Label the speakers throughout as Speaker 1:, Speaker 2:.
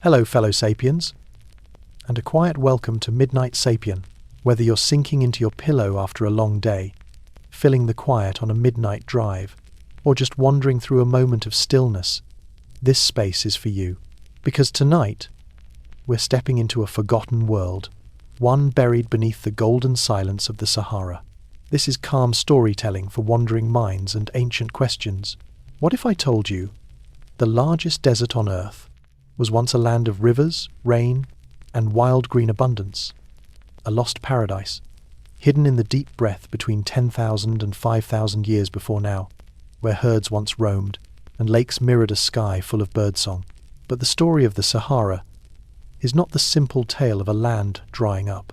Speaker 1: Hello, fellow Sapiens, and a quiet welcome to Midnight Sapien. Whether you're sinking into your pillow after a long day, filling the quiet on a midnight drive, or just wandering through a moment of stillness, this space is for you. Because tonight, we're stepping into a forgotten world, one buried beneath the golden silence of the Sahara. This is calm storytelling for wandering minds and ancient questions. What if I told you the largest desert on Earth was once a land of rivers, rain, and wild green abundance, a lost paradise, hidden in the deep breath between 10,000 and 5,000 years before now, where herds once roamed, and lakes mirrored a sky full of birdsong. But the story of the Sahara is not the simple tale of a land drying up.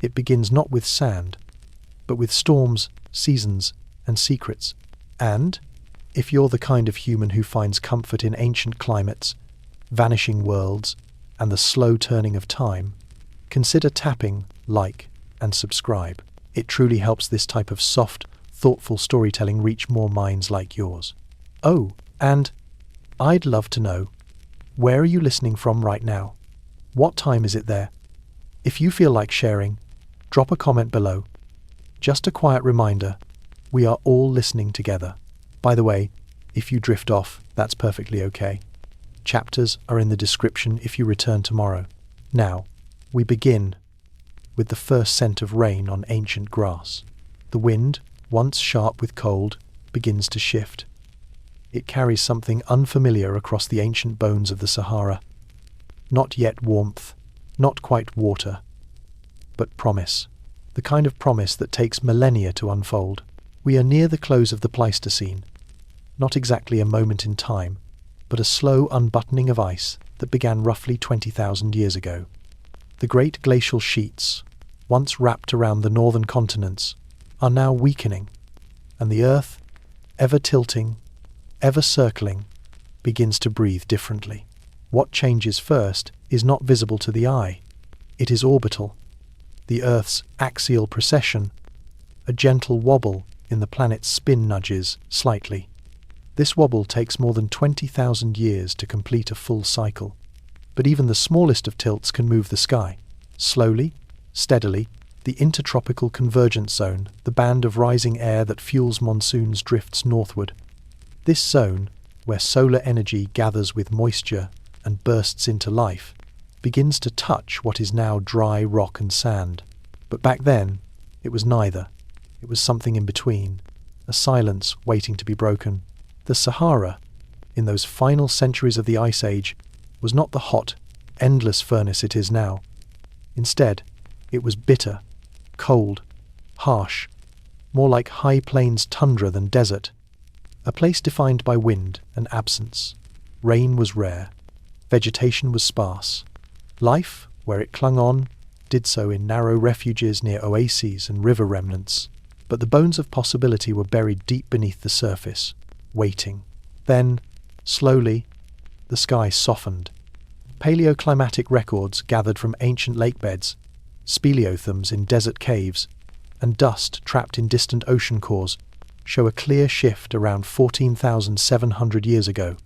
Speaker 1: It begins not with sand, but with storms, seasons, and secrets. And, if you're the kind of human who finds comfort in ancient climates, vanishing worlds, and the slow turning of time, consider tapping like and subscribe. It truly helps this type of soft, thoughtful storytelling reach more minds like yours. Oh, and I'd love to know, where are you listening from right now? What time is it there? If you feel like sharing, drop a comment below. Just a quiet reminder, we are all listening together. By the way, if you drift off, that's perfectly okay. Chapters are in the description if you return tomorrow. Now, we begin with the first scent of rain on ancient grass. The wind, once sharp with cold, begins to shift. It carries something unfamiliar across the ancient bones of the Sahara. Not yet warmth, not quite water, but promise. The kind of promise that takes millennia to unfold. We are near the close of the Pleistocene. Not exactly a moment in time, but a slow unbuttoning of ice that began roughly 20,000 years ago. The great glacial sheets, once wrapped around the northern continents, are now weakening, and the Earth, ever tilting, ever circling, begins to breathe differently. What changes first is not visible to the eye. It is orbital. The Earth's axial precession, a gentle wobble in the planet's spin nudges slightly. This wobble takes more than 20,000 years to complete a full cycle, but even the smallest of tilts can move the sky. Slowly, steadily, the intertropical convergence zone, the band of rising air that fuels monsoons, drifts northward. This zone, where solar energy gathers with moisture and bursts into life, begins to touch what is now dry rock and sand. But back then, it was neither. It was something in between, a silence waiting to be broken. The Sahara, in those final centuries of the Ice Age, was not the hot, endless furnace it is now. Instead, it was bitter, cold, harsh, more like high plains tundra than desert, a place defined by wind and absence. Rain was rare, vegetation was sparse. Life, where it clung on, did so in narrow refuges near oases and river remnants, but the bones of possibility were buried deep beneath the surface, waiting. Then, slowly, the sky softened. Paleoclimatic records gathered from ancient lakebeds, speleothems in desert caves, and dust trapped in distant ocean cores show a clear shift around 14,700 years ago.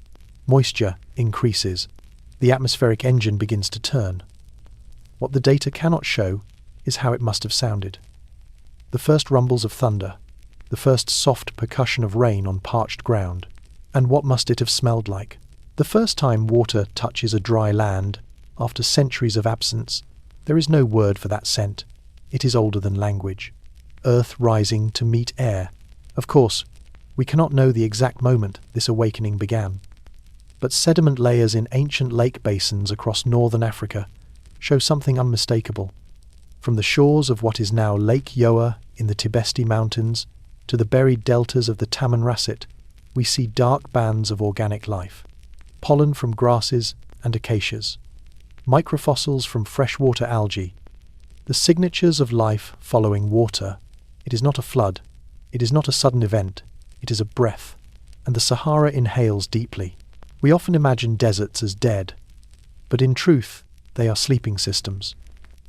Speaker 1: Moisture increases. The atmospheric engine begins to turn. What the data cannot show is how it must have sounded. The first rumbles of thunder, the first soft percussion of rain on parched ground. And what must it have smelled like? The first time water touches a dry land, after centuries of absence, there is no word for that scent. It is older than language. Earth rising to meet air. Of course, we cannot know the exact moment this awakening began. But sediment layers in ancient lake basins across northern Africa show something unmistakable. From the shores of what is now Lake Yoa in the Tibesti Mountains to the buried deltas of the Tamanrasset, we see dark bands of organic life. Pollen from grasses and acacias. Microfossils from freshwater algae. The signatures of life following water. It is not a flood. It is not a sudden event. It is a breath. And the Sahara inhales deeply. We often imagine deserts as dead, but in truth, they are sleeping systems.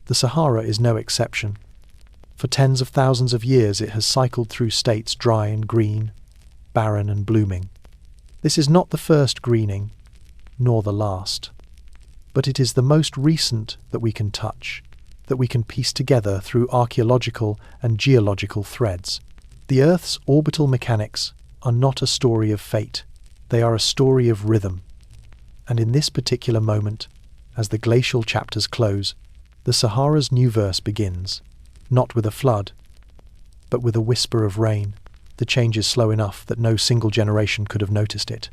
Speaker 1: The Sahara is no exception. For tens of thousands of years it has cycled through states dry and green, barren and blooming. This is not the first greening, nor the last. but it is the most recent that we can touch, that we can piece together through archaeological and geological threads. The Earth's orbital mechanics are not a story of fate, they are a story of rhythm. And in this particular moment, as the glacial chapters close, the Sahara's new verse begins, not with a flood, but with a whisper of rain. The change is slow enough that no single generation could have noticed it.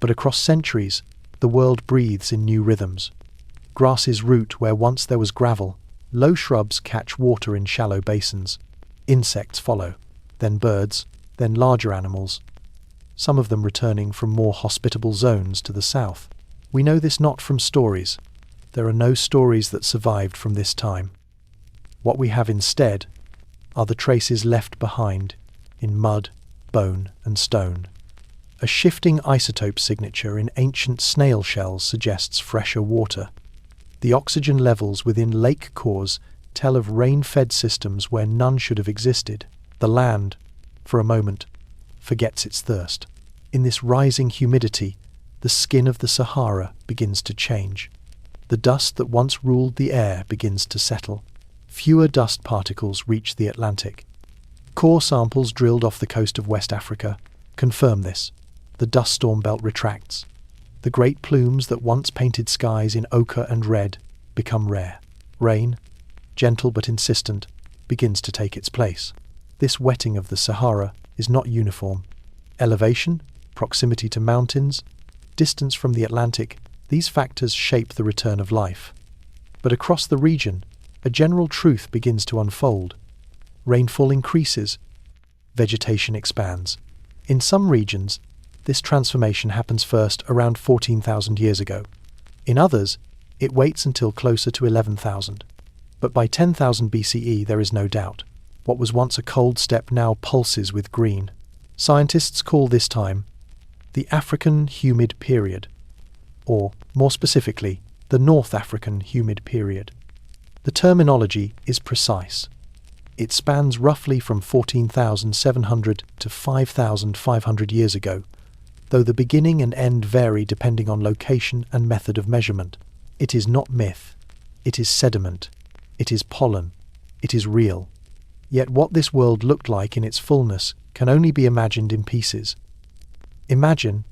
Speaker 1: But across centuries, the world breathes in new rhythms. Grasses root where once there was gravel, low shrubs catch water in shallow basins, insects follow, then birds, then larger animals, some of them returning from more hospitable zones to the south. We know this not from stories. There are no stories that survived from this time. What we have instead are the traces left behind in mud, bone, and stone. A shifting isotope signature in ancient snail shells suggests fresher water. The oxygen levels within lake cores tell of rain-fed systems where none should have existed. The land, for a moment, forgets its thirst. In this rising humidity, the skin of the Sahara begins to change. The dust that once ruled the air begins to settle. Fewer dust particles reach the Atlantic. Core samples drilled off the coast of West Africa confirm this. The dust storm belt retracts. The great plumes that once painted skies in ochre and red become rare. Rain, gentle but insistent, begins to take its place. This wetting of the Sahara is not uniform. Elevation, proximity to mountains, distance from the Atlantic, these factors shape the return of life. But across the region, a general truth begins to unfold. Rainfall increases, vegetation expands. In some regions, this transformation happens first around 14,000 years ago. In others, it waits until closer to 11,000. But by 10,000 BCE, there is no doubt. What was once a cold steppe now pulses with green. Scientists call this time the African Humid Period, or, more specifically, the North African Humid Period. The terminology is precise. It spans roughly from 14,700 to 5,500 years ago, though the beginning and end vary depending on location and method of measurement. It is not myth. It is sediment. It is pollen. It is real. Yet what this world looked like in its fullness can only be imagined in pieces. Imagine,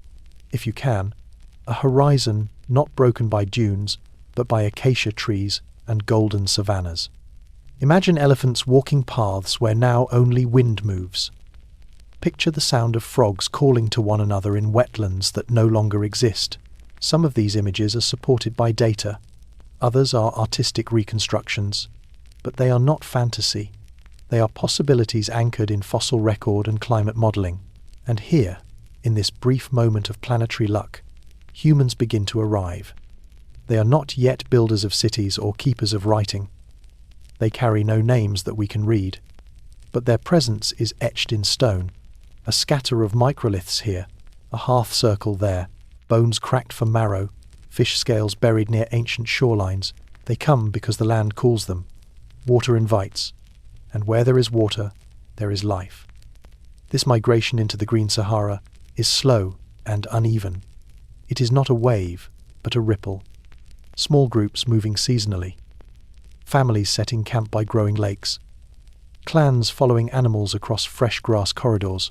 Speaker 1: if you can, a horizon not broken by dunes, but by acacia trees and golden savannas. Imagine elephants walking paths where now only wind moves. Picture the sound of frogs calling to one another in wetlands that no longer exist. Some of these images are supported by data. Others are artistic reconstructions. But they are not fantasy. They are possibilities anchored in fossil record and climate modelling. And here, in this brief moment of planetary luck, humans begin to arrive. They are not yet builders of cities or keepers of writing. They carry no names that we can read. But their presence is etched in stone. A scatter of microliths here, a hearth circle there, bones cracked for marrow, fish scales buried near ancient shorelines. They come because the land calls them. Water invites, and where there is water, there is life. This migration into the Green Sahara is slow and uneven. It is not a wave, but a ripple. Small groups moving seasonally. Families setting camp by growing lakes. Clans following animals across fresh grass corridors.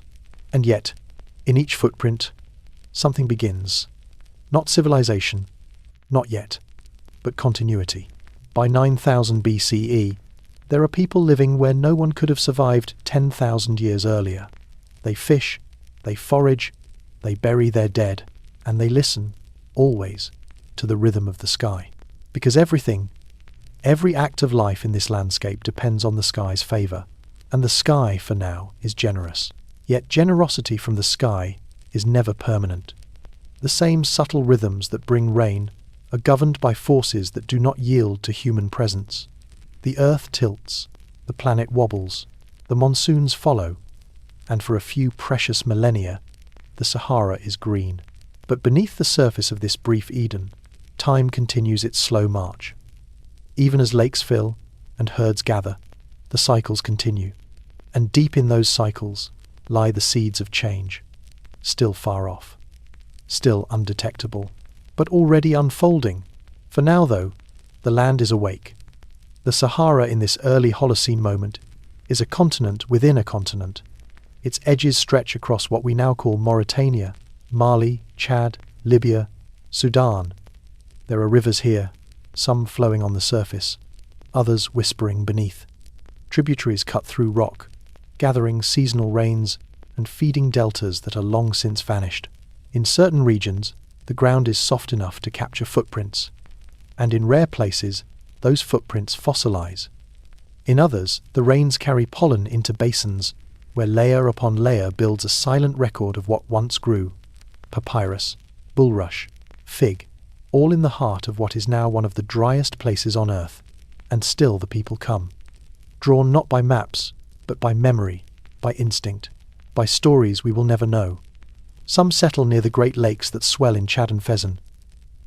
Speaker 1: And yet, in each footprint, something begins. Not civilization, not yet, but continuity. By 9000 BCE, there are people living where no one could have survived 10,000 years earlier. They fish, they forage, they bury their dead, and they listen, always, to the rhythm of the sky. Because every act of life in this landscape depends on the sky's favour, and the sky, for now, is generous. Yet generosity from the sky is never permanent. The same subtle rhythms that bring rain are governed by forces that do not yield to human presence. The earth tilts, the planet wobbles, the monsoons follow, and for a few precious millennia, the Sahara is green. But beneath the surface of this brief Eden, time continues its slow march. Even as lakes fill and herds gather, the cycles continue. And deep in those cycles lie the seeds of change, still far off, still undetectable, but already unfolding, For now, though, the land is awake. The Sahara in this early Holocene moment is a continent within a continent. Its edges stretch across what we now call Mauritania, Mali, Chad, Libya, Sudan. There are rivers here, some flowing on the surface, others whispering beneath. Tributaries cut through rock, gathering seasonal rains and feeding deltas that are long since vanished. In certain regions, the ground is soft enough to capture footprints, and in rare places, those footprints fossilize. In others, the rains carry pollen into basins, where layer upon layer builds a silent record of what once grew. Papyrus, bulrush, fig, all in the heart of what is now one of the driest places on earth. And still the people come, drawn not by maps, but by memory, by instinct, by stories we will never know. Some settle near the great lakes that swell in Chad and Fezzan.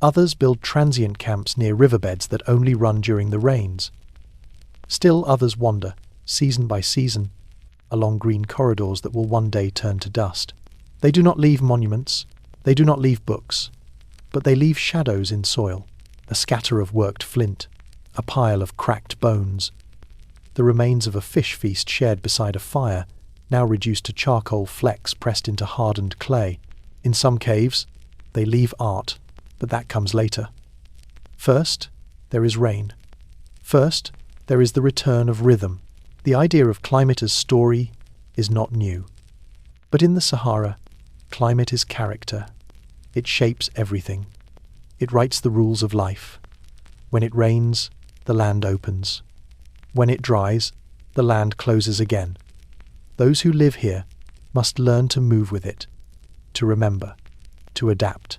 Speaker 1: Others build transient camps near riverbeds that only run during the rains. Still others wander, season by season, along green corridors that will one day turn to dust. They do not leave monuments, they do not leave books, but they leave shadows in soil, a scatter of worked flint, a pile of cracked bones, the remains of a fish feast shared beside a fire, now reduced to charcoal flecks pressed into hardened clay. In some caves, they leave art, but that comes later. First, there is rain. First, there is the return of rhythm. The idea of climate as story is not new. But in the Sahara, climate is character. It shapes everything. It writes the rules of life. When it rains, the land opens. When it dries, the land closes again. Those who live here must learn to move with it, to remember, to adapt.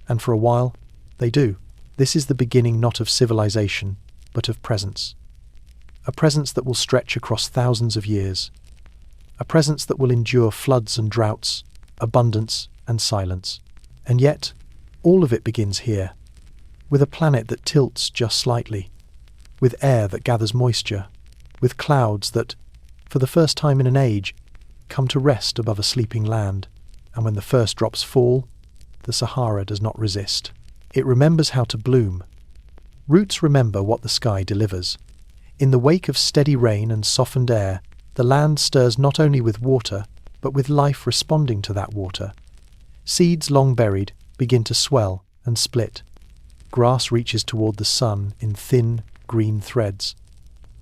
Speaker 1: And for a while, they do. This is the beginning not of civilization, but of presence. A presence that will stretch across thousands of years. A presence that will endure floods and droughts, abundance and silence. And yet, all of it begins here, with a planet that tilts just slightly, with air that gathers moisture, with clouds that, for the first time in an age, come to rest above a sleeping land. And when the first drops fall, the Sahara does not resist. It remembers how to bloom. Roots remember what the sky delivers. In the wake of steady rain and softened air, the land stirs not only with water, but with life responding to that water. Seeds long buried begin to swell and split. Grass reaches toward the sun in thin, green threads.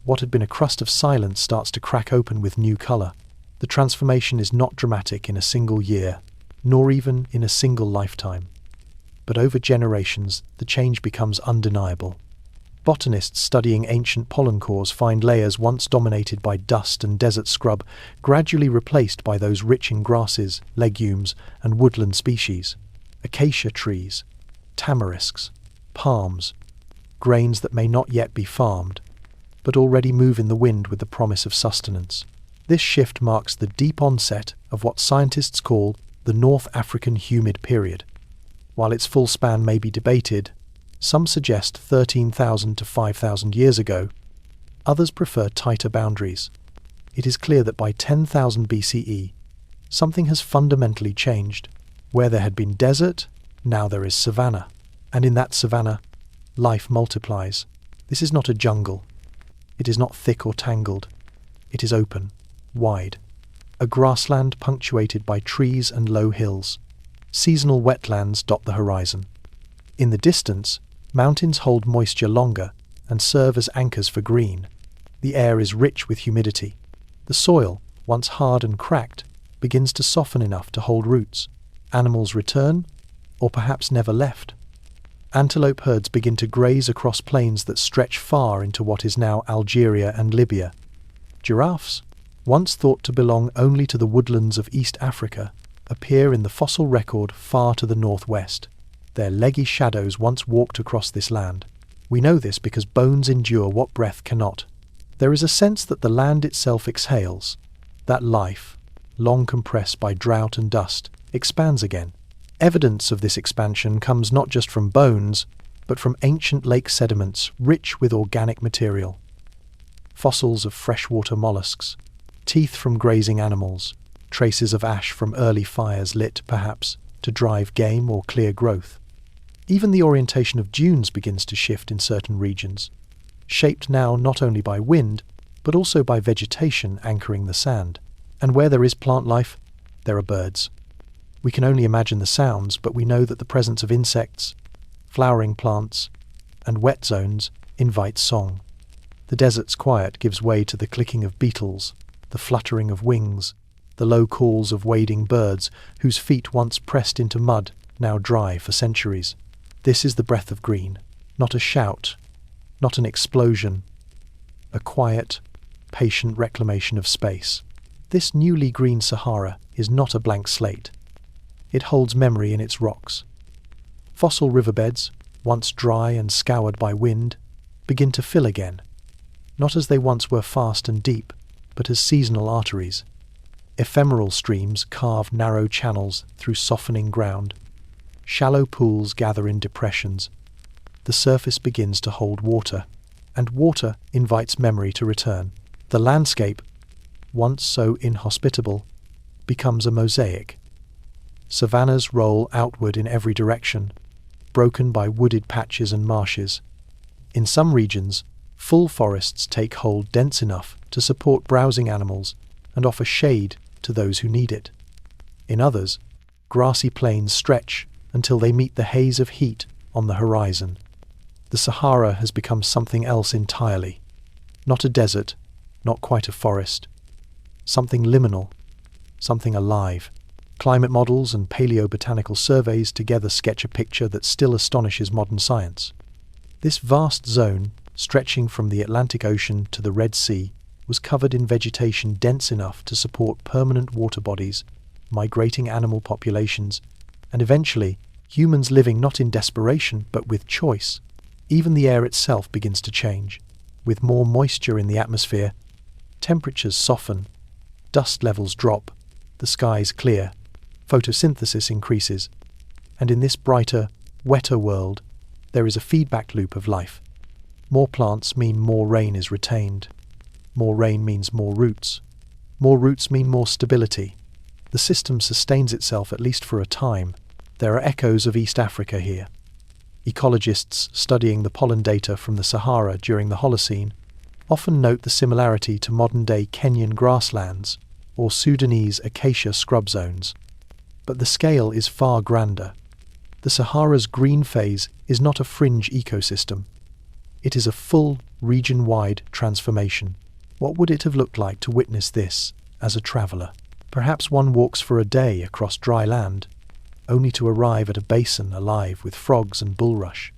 Speaker 1: What had been a crust of silence starts to crack open with new colour. The transformation is not dramatic in a single year, nor even in a single lifetime. But over generations, the change becomes undeniable. Botanists studying ancient pollen cores find layers once dominated by dust and desert scrub gradually replaced by those rich in grasses, legumes, and woodland species. Acacia trees, tamarisks, palms, grains that may not yet be farmed, but already move in the wind with the promise of sustenance. This shift marks the deep onset of what scientists call the North African humid period. While its full span may be debated, some suggest 13,000 to 5,000 years ago, others prefer tighter boundaries. It is clear that by 10,000 BCE, something has fundamentally changed. Where there had been desert, now there is savanna. And in that savanna, life multiplies. This is not a jungle. It is not thick or tangled. It is open, wide. A grassland punctuated by trees and low hills. Seasonal wetlands dot the horizon. In the distance, mountains hold moisture longer and serve as anchors for green. The air is rich with humidity. The soil, once hard and cracked, begins to soften enough to hold roots. Animals return, or perhaps never left. Antelope herds begin to graze across plains that stretch far into what is now Algeria and Libya. Giraffes, once thought to belong only to the woodlands of East Africa, appear in the fossil record far to the northwest. Their leggy shadows once walked across this land. We know this because bones endure what breath cannot. There is a sense that the land itself exhales, that life, long compressed by drought and dust, expands again. Evidence of this expansion comes not just from bones, but from ancient lake sediments rich with organic material. Fossils of freshwater mollusks, teeth from grazing animals, traces of ash from early fires lit, perhaps, to drive game or clear growth. Even the orientation of dunes begins to shift in certain regions, shaped now not only by wind, but also by vegetation anchoring the sand. And where there is plant life, there are birds. We can only imagine the sounds, but we know that the presence of insects, flowering plants, and wet zones invites song. The desert's quiet gives way to the clicking of beetles, the fluttering of wings, the low calls of wading birds whose feet once pressed into mud, now dry for centuries. This is the breath of green, not a shout, not an explosion, a quiet, patient reclamation of space. This newly green Sahara is not a blank slate. It holds memory in its rocks. Fossil riverbeds, once dry and scoured by wind, begin to fill again, not as they once were fast and deep, but as seasonal arteries. Ephemeral streams carve narrow channels through softening ground. Shallow pools gather in depressions. The surface begins to hold water, and water invites memory to return. The landscape, once so inhospitable, becomes a mosaic. Savannas roll outward in every direction, broken by wooded patches and marshes. In some regions, full forests take hold dense enough to support browsing animals and offer shade to those who need it. In others, grassy plains stretch until they meet the haze of heat on the horizon. The Sahara has become something else entirely. Not a desert, not quite a forest. Something liminal, something alive. Climate models and paleobotanical surveys together sketch a picture that still astonishes modern science. This vast zone, stretching from the Atlantic Ocean to the Red Sea, was covered in vegetation dense enough to support permanent water bodies, migrating animal populations, and eventually humans living not in desperation but with choice. Even the air itself begins to change. With more moisture in the atmosphere, temperatures soften, dust levels drop, the skies clear, photosynthesis increases, and in this brighter, wetter world, there is a feedback loop of life. More plants mean more rain is retained. More rain means more roots. More roots mean more stability. The system sustains itself at least for a time. There are echoes of East Africa here. Ecologists studying the pollen data from the Sahara during the Holocene often note the similarity to modern-day Kenyan grasslands or Sudanese acacia scrub zones. But the scale is far grander. The Sahara's green phase is not a fringe ecosystem. It is a full, region-wide transformation. What would it have looked like to witness this as a traveller? Perhaps one walks for a day across dry land, only to arrive at a basin alive with frogs and bulrush.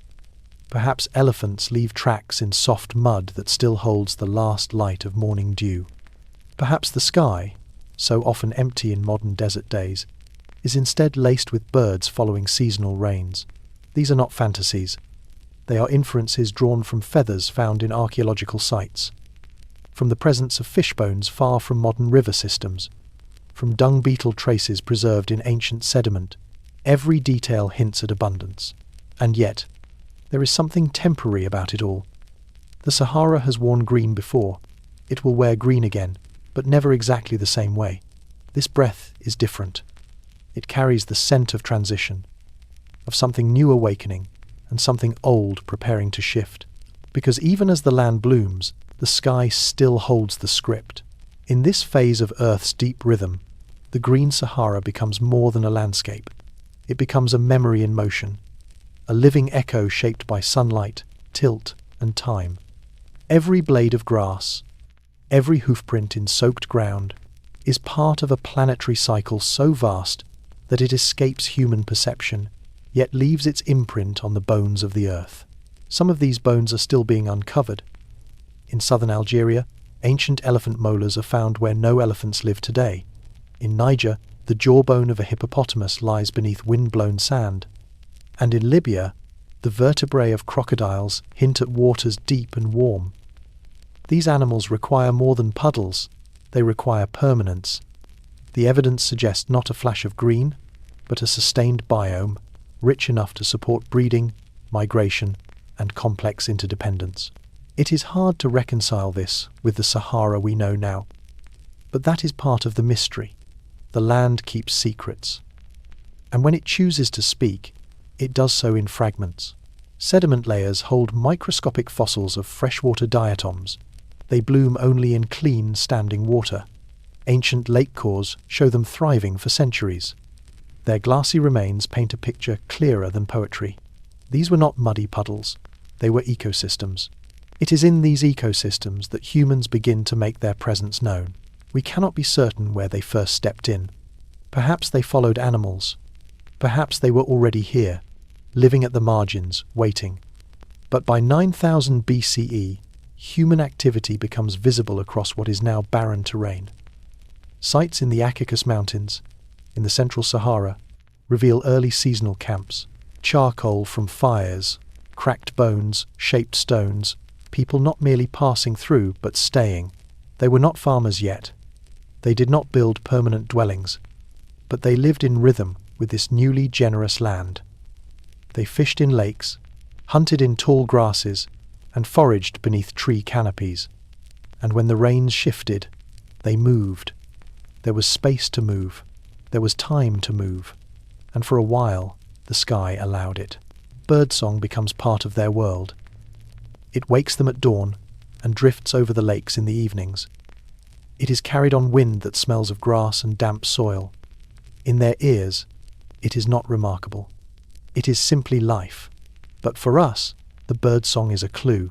Speaker 1: Perhaps elephants leave tracks in soft mud that still holds the last light of morning dew. Perhaps the sky, so often empty in modern desert days, is instead laced with birds following seasonal rains. These are not fantasies. They are inferences drawn from feathers found in archaeological sites, from the presence of fish bones far from modern river systems, from dung beetle traces preserved in ancient sediment. Every detail hints at abundance. And yet, there is something temporary about it all. The Sahara has worn green before. It will wear green again, but never exactly the same way. This breath is different. It carries the scent of transition, of something new awakening, and something old preparing to shift. Because even as the land blooms, the sky still holds the script. In this phase of Earth's deep rhythm, the green Sahara becomes more than a landscape. It becomes a memory in motion, a living echo shaped by sunlight, tilt, and time. Every blade of grass, every hoofprint in soaked ground, is part of a planetary cycle so vast that it escapes human perception, yet leaves its imprint on the bones of the earth. Some of these bones are still being uncovered. In southern Algeria, ancient elephant molars are found where no elephants live today. In Niger, the jawbone of a hippopotamus lies beneath wind-blown sand. And in Libya, the vertebrae of crocodiles hint at waters deep and warm. These animals require more than puddles. They require permanence. The evidence suggests not a flash of green, but a sustained biome, rich enough to support breeding, migration, and complex interdependence. It is hard to reconcile this with the Sahara we know now. But that is part of the mystery. The land keeps secrets. And when it chooses to speak, it does so in fragments. Sediment layers hold microscopic fossils of freshwater diatoms. They bloom only in clean, standing water. Ancient lake cores show them thriving for centuries. Their glassy remains paint a picture clearer than poetry. These were not muddy puddles. They were ecosystems. It is in these ecosystems that humans begin to make their presence known. We cannot be certain where they first stepped in. Perhaps they followed animals. Perhaps they were already here, living at the margins, waiting. But by 9000 BCE, human activity becomes visible across what is now barren terrain. Sites in the Caucasus Mountains, in the central Sahara, reveal early seasonal camps, charcoal from fires, cracked bones, shaped stones, people not merely passing through but staying. They were not farmers yet. They did not build permanent dwellings, but they lived in rhythm with this newly generous land. They fished in lakes, hunted in tall grasses, and foraged beneath tree canopies. And when the rains shifted, they moved. There was space to move. There was time to move. And for a while, the sky allowed it. Birdsong becomes part of their world. It wakes them at dawn and drifts over the lakes in the evenings. It is carried on wind that smells of grass and damp soil. In their ears, it is not remarkable. It is simply life. But for us, the birdsong is a clue,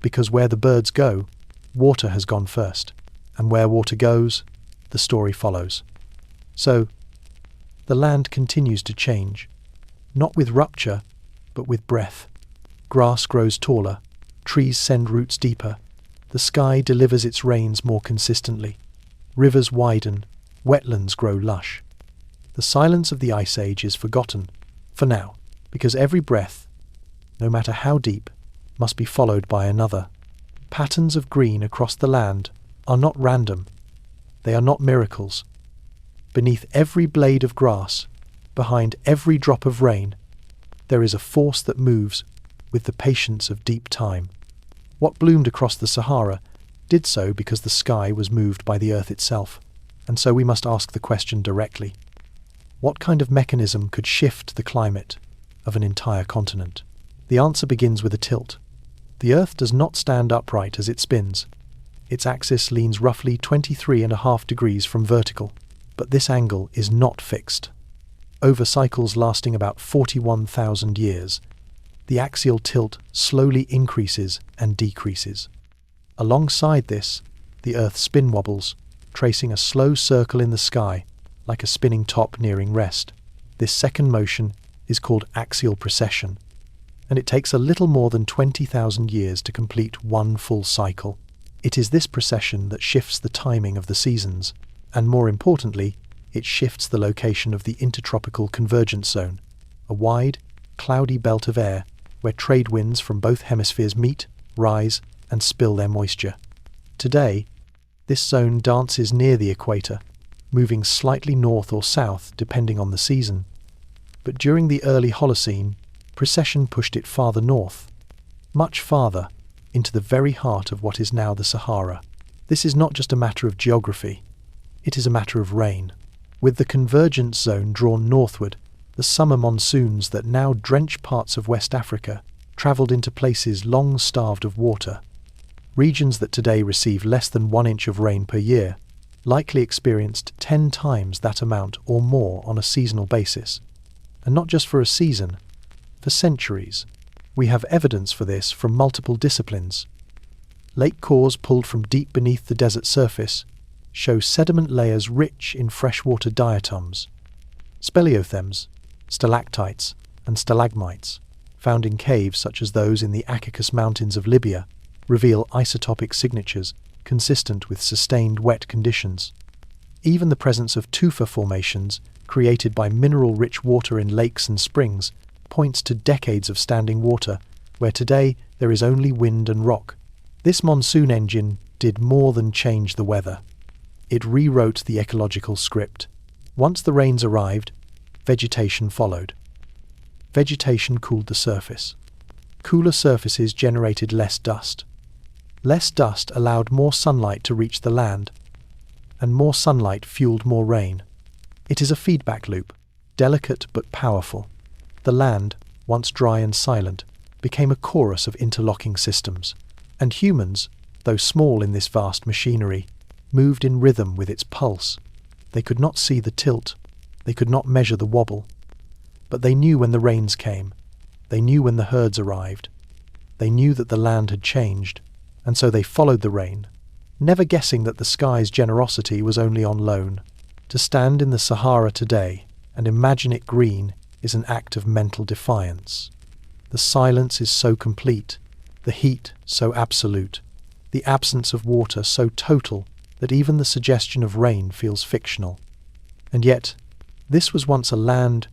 Speaker 1: because where the birds go, water has gone first, and where water goes, the story follows. So, the land continues to change, not with rupture, but with breath. Grass grows taller, trees send roots deeper, the sky delivers its rains more consistently, rivers widen, wetlands grow lush. The silence of the Ice Age is forgotten, for now, because every breath, no matter how deep, must be followed by another. Patterns of green across the land are not random. They are not miracles. Beneath every blade of grass, behind every drop of rain, there is a force that moves with the patience of deep time. What bloomed across the Sahara did so because the sky was moved by the earth itself, and so we must ask the question directly. What kind of mechanism could shift the climate of an entire continent? The answer begins with a tilt. The Earth does not stand upright as it spins. Its axis leans roughly 23.5 degrees from vertical, but this angle is not fixed. Over cycles lasting about 41,000 years, the axial tilt slowly increases and decreases. Alongside this, the Earth spin wobbles, tracing a slow circle in the sky, like a spinning top nearing rest. This second motion is called axial precession, and it takes a little more than 20,000 years to complete one full cycle. It is this precession that shifts the timing of the seasons, and more importantly, it shifts the location of the intertropical convergence zone, a wide, cloudy belt of air where trade winds from both hemispheres meet, rise, and spill their moisture. Today, this zone dances near the equator, moving slightly north or south depending on the season. But during the early Holocene, precession pushed it farther north, much farther, into the very heart of what is now the Sahara. This is not just a matter of geography, it is a matter of rain. With the convergence zone drawn northward, the summer monsoons that now drench parts of West Africa travelled into places long starved of water. Regions that today receive less than 1 inch of rain per year likely experienced 10 times that amount or more on a seasonal basis. And not just for a season, for centuries. We have evidence for this from multiple disciplines. Lake cores pulled from deep beneath the desert surface show sediment layers rich in freshwater diatoms. Speleothems, stalactites, and stalagmites, found in caves such as those in the Caucasus Mountains of Libya, reveal isotopic signatures consistent with sustained wet conditions. Even the presence of tufa formations, created by mineral-rich water in lakes and springs, points to decades of standing water, where today there is only wind and rock. This monsoon engine did more than change the weather. It rewrote the ecological script. Once the rains arrived, vegetation followed. Vegetation cooled the surface. Cooler surfaces generated less dust. Less dust allowed more sunlight to reach the land, and more sunlight fueled more rain. It is a feedback loop, delicate but powerful. The land, once dry and silent, became a chorus of interlocking systems. And humans, though small in this vast machinery, moved in rhythm with its pulse. They could not see the tilt, they could not measure the wobble, but they knew when the rains came, they knew when the herds arrived, they knew that the land had changed, and so they followed the rain, never guessing that the sky's generosity was only on loan. To stand in the Sahara today and imagine it green is an act of mental defiance. The silence is so complete, the heat so absolute, the absence of water so total that even the suggestion of rain feels fictional. And yet, this was once a land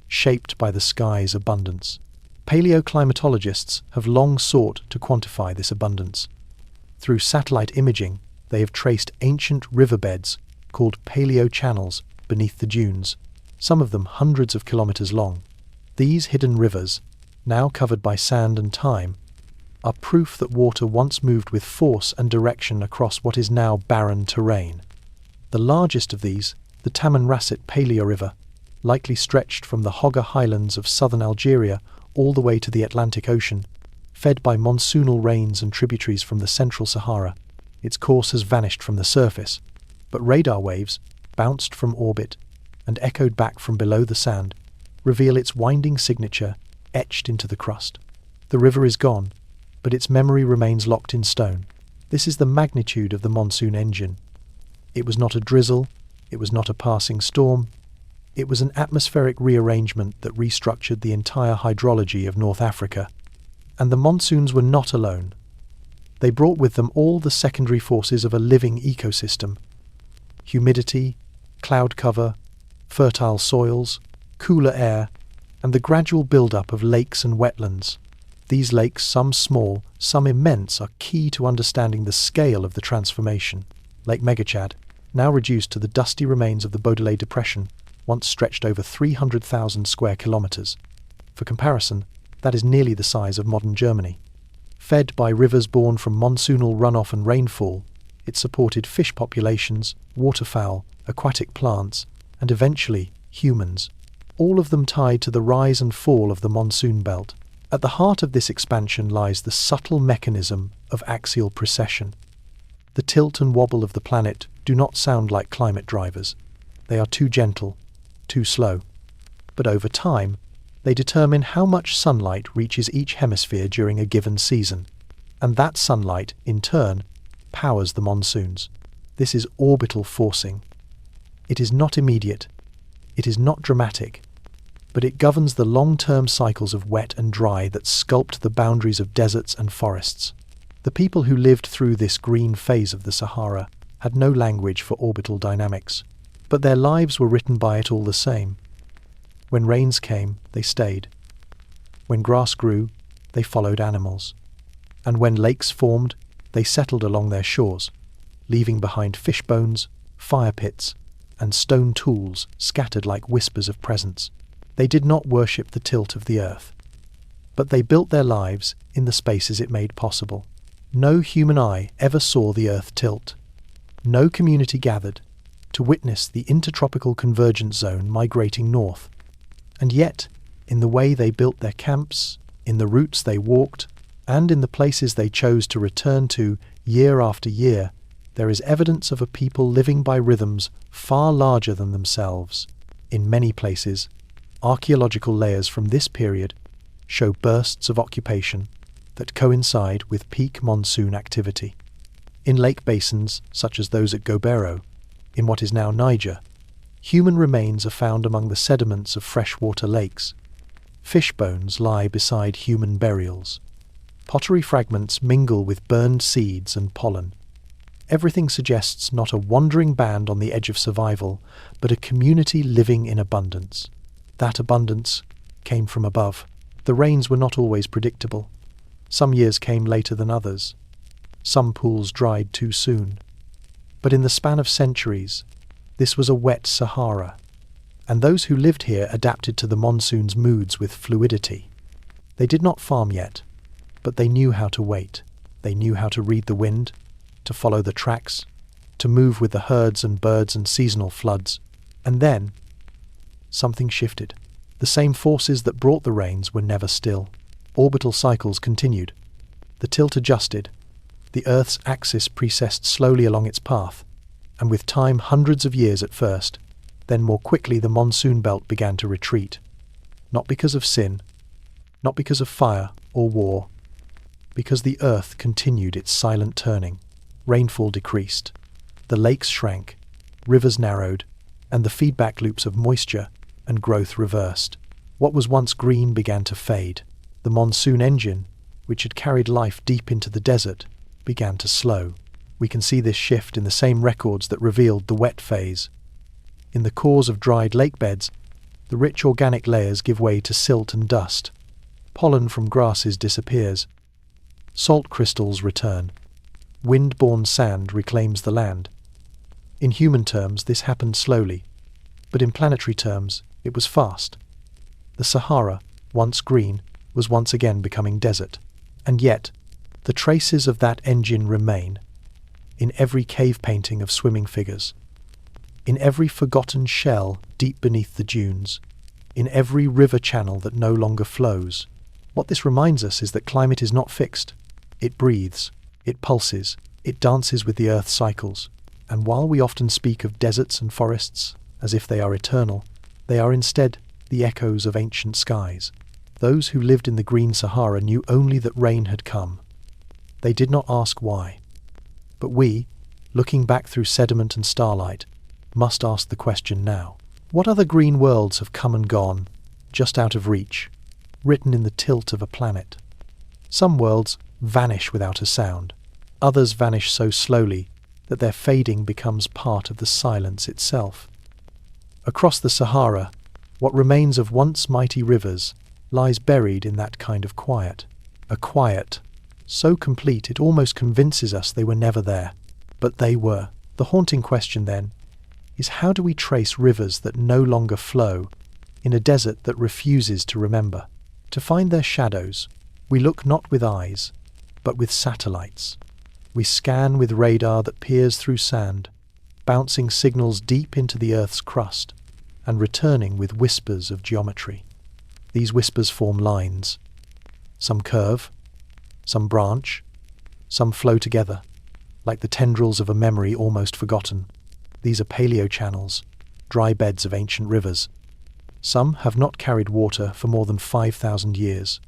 Speaker 1: shaped by the sky's abundance. Paleoclimatologists have long sought to quantify this abundance. Through satellite imaging, they have traced ancient riverbeds called paleo-channels beneath the dunes, some of them hundreds of kilometers long. These hidden rivers, now covered by sand and time, are proof that water once moved with force and direction across what is now barren terrain. The largest of these, the Tamanrasset Paleo River, likely stretched from the Hoggar highlands of southern Algeria all the way to the Atlantic Ocean, fed by monsoonal rains and tributaries from the central Sahara. Its course has vanished from the surface, but radar waves, bounced from orbit and echoed back from below the sand, reveal its winding signature etched into the crust. The river is gone, but its memory remains locked in stone. This is the magnitude of the Monsoon Engine. It was not a drizzle, it was not a passing storm, it was an atmospheric rearrangement that restructured the entire hydrology of North Africa. And the monsoons were not alone. They brought with them all the secondary forces of a living ecosystem: humidity, cloud cover, fertile soils, cooler air, and the gradual build-up of lakes and wetlands. These lakes, some small, some immense, are key to understanding the scale of the transformation. Lake Megachad, now reduced to the dusty remains of the Baudelaire Depression, once stretched over 300,000 square kilometers. For comparison, that is nearly the size of modern Germany. Fed by rivers born from monsoonal runoff and rainfall, it supported fish populations, waterfowl, aquatic plants, and eventually humans, all of them tied to the rise and fall of the monsoon belt. At the heart of this expansion lies the subtle mechanism of axial precession. The tilt and wobble of the planet do not sound like climate drivers. They are too gentle, too slow. But over time, they determine how much sunlight reaches each hemisphere during a given season, and that sunlight, in turn, powers the monsoons. This is orbital forcing. It is not immediate, it is not dramatic, but it governs the long-term cycles of wet and dry that sculpt the boundaries of deserts and forests. The people who lived through this green phase of the Sahara had no language for orbital dynamics, but their lives were written by it all the same. When rains came, they stayed. When grass grew, they followed animals. And when lakes formed, they settled along their shores, leaving behind fish bones, fire pits, and stone tools scattered like whispers of presence. They did not worship the tilt of the earth, but they built their lives in the spaces it made possible. No human eye ever saw the earth tilt. No community gathered to witness the intertropical convergence zone migrating north. And yet, in the way they built their camps, in the routes they walked, and in the places they chose to return to year after year, there is evidence of a people living by rhythms far larger than themselves. In many places, archaeological layers from this period show bursts of occupation that coincide with peak monsoon activity. In lake basins, such as those at Gobero, in what is now Niger, human remains are found among the sediments of freshwater lakes. Fish bones lie beside human burials. Pottery fragments mingle with burned seeds and pollen. Everything suggests not a wandering band on the edge of survival, but a community living in abundance. That abundance came from above. The rains were not always predictable. Some years came later than others. Some pools dried too soon. But in the span of centuries, this was a wet Sahara, and those who lived here adapted to the monsoon's moods with fluidity. They did not farm yet, but they knew how to wait. They knew how to read the wind, to follow the tracks, to move with the herds and birds and seasonal floods. And then, something shifted. The The same forces that brought the rains were never still. Orbital cycles continued. The tilt adjusted. The Earth's axis precessed slowly along its path, and with time hundreds of years at first, then more quickly the monsoon belt began to retreat. Not because of sin, not because of fire or war, because the Earth continued its silent turning. Rainfall decreased. The lakes shrank, rivers narrowed, and the feedback loops of moisture and growth reversed. What was once green began to fade. The monsoon engine, which had carried life deep into the desert, began to slow. We can see this shift in the same records that revealed the wet phase. In the cores of dried lake beds, the rich organic layers give way to silt and dust. Pollen from grasses disappears. Salt crystals return. Wind-borne sand reclaims the land. In human terms, this happened slowly, but in planetary terms, it was fast. The Sahara, once green, was once again becoming desert. And yet, the traces of that engine remain, in every cave painting of swimming figures, in every forgotten shell deep beneath the dunes, in every river channel that no longer flows. What this reminds us is that climate is not fixed. It breathes, it pulses, it dances with the Earth's cycles. And while we often speak of deserts and forests as if they are eternal, they are instead the echoes of ancient skies. Those who lived in the Green Sahara knew only that rain had come. They did not ask why. But we, looking back through sediment and starlight, must ask the question now. What other green worlds have come and gone, just out of reach, written in the tilt of a planet? Some worlds vanish without a sound. Others vanish so slowly that their fading becomes part of the silence itself. Across the Sahara, what remains of once mighty rivers lies buried in that kind of quiet. A quiet so complete it almost convinces us they were never there. But they were. The haunting question, then, is how do we trace rivers that no longer flow in a desert that refuses to remember? To find their shadows, we look not with eyes, but with satellites. We scan with radar that peers through sand, bouncing signals deep into the Earth's crust, and returning with whispers of geometry. These whispers form lines. Some curve, some branch, some flow together, like the tendrils of a memory almost forgotten. These are paleochannels, dry beds of ancient rivers. Some have not carried water for more than 5,000 years.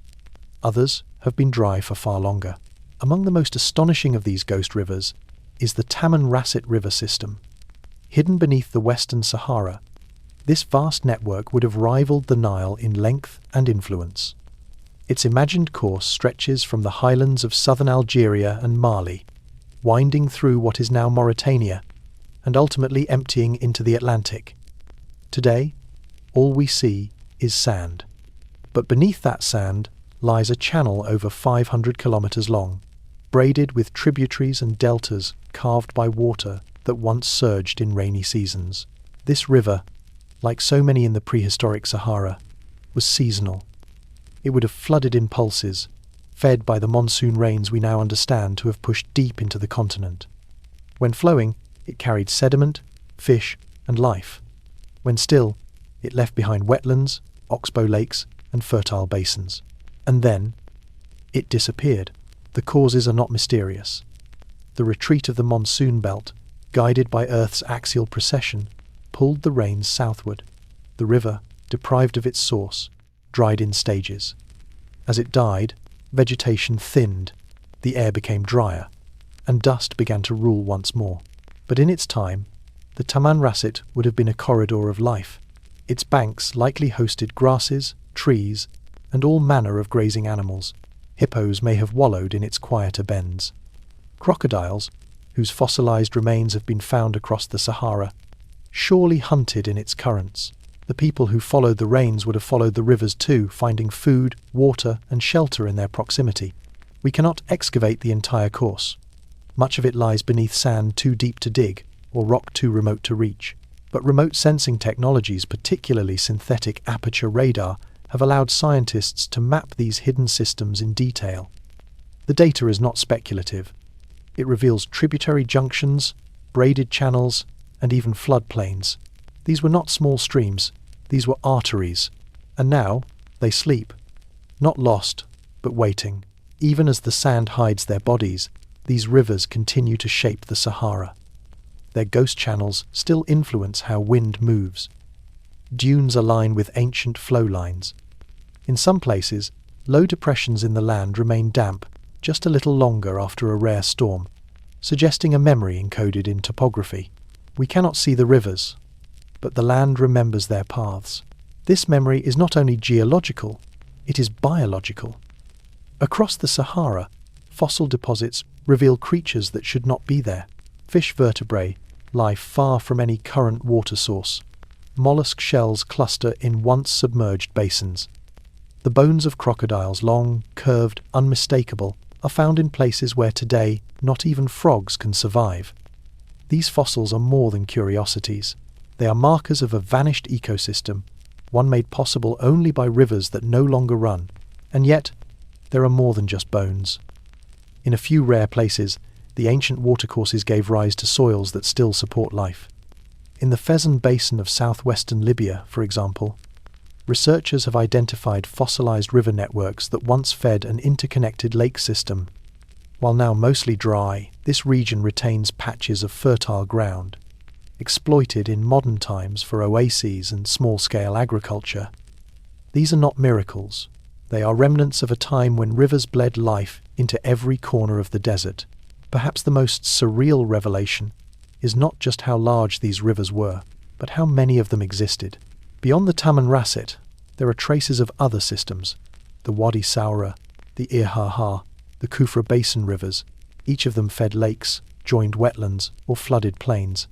Speaker 1: Others have been dry for far longer. Among the most astonishing of these ghost rivers is the Tamanrasset River system. Hidden beneath the Western Sahara, this vast network would have rivaled the Nile in length and influence. Its imagined course stretches from the highlands of southern Algeria and Mali, winding through what is now Mauritania, and ultimately emptying into the Atlantic. Today, all we see is sand. But beneath that sand lies a channel over 500 kilometers long, braided with tributaries and deltas carved by water that once surged in rainy seasons. This river, like so many in the prehistoric Sahara, was seasonal. It would have flooded in pulses, fed by the monsoon rains we now understand to have pushed deep into the continent. When flowing, it carried sediment, fish, and life. When still, it left behind wetlands, oxbow lakes, and fertile basins. And then, it disappeared. The causes are not mysterious. The retreat of the monsoon belt, guided by Earth's axial precession, pulled the rains southward. The river, deprived of its source, dried in stages. As it died, vegetation thinned, the air became drier, and dust began to rule once more. But in its time, the Tamanrasset would have been a corridor of life. Its banks likely hosted grasses, trees, and all manner of grazing animals. Hippos may have wallowed in its quieter bends. Crocodiles, whose fossilized remains have been found across the Sahara, surely hunted in its currents. The people who followed the rains would have followed the rivers too, finding food, water, and shelter in their proximity. We cannot excavate the entire course. Much of it lies beneath sand too deep to dig, or rock too remote to reach. But remote sensing technologies, particularly synthetic aperture radar, have allowed scientists to map these hidden systems in detail. The data is not speculative. It reveals tributary junctions, braided channels, and even floodplains. These were not small streams, these were arteries, And now they sleep, not lost, but waiting. Even as the sand hides their bodies, these rivers continue to shape the Sahara. Their ghost channels still influence how wind moves. Dunes align with ancient flow lines. In some places, low depressions in the land remain damp just a little longer after a rare storm, suggesting a memory encoded in topography. We cannot see the rivers, but the land remembers their paths. This memory is not only geological, it is biological. Across the Sahara, fossil deposits reveal creatures that should not be there. Fish vertebrae lie far from any current water source. Mollusk shells cluster in once submerged basins. The bones of crocodiles, long, curved, unmistakable, are found in places where today not even frogs can survive. These fossils are more than curiosities. They are markers of a vanished ecosystem, one made possible only by rivers that no longer run. And yet, there are more than just bones. In a few rare places, the ancient watercourses gave rise to soils that still support life. In the Fezzan Basin of southwestern Libya, for example, researchers have identified fossilized river networks that once fed an interconnected lake system. While now mostly dry, this region retains patches of fertile ground, exploited in modern times for oases and small-scale agriculture. These are not miracles. They are remnants of a time when rivers bled life into every corner of the desert. Perhaps the most surreal revelation is not just how large these rivers were, but how many of them existed. Beyond the Tamanrasset, there are traces of other systems, the Wadi Saura, the Irhaha, the Kufra Basin rivers. Each of them fed lakes, joined wetlands, or flooded plains.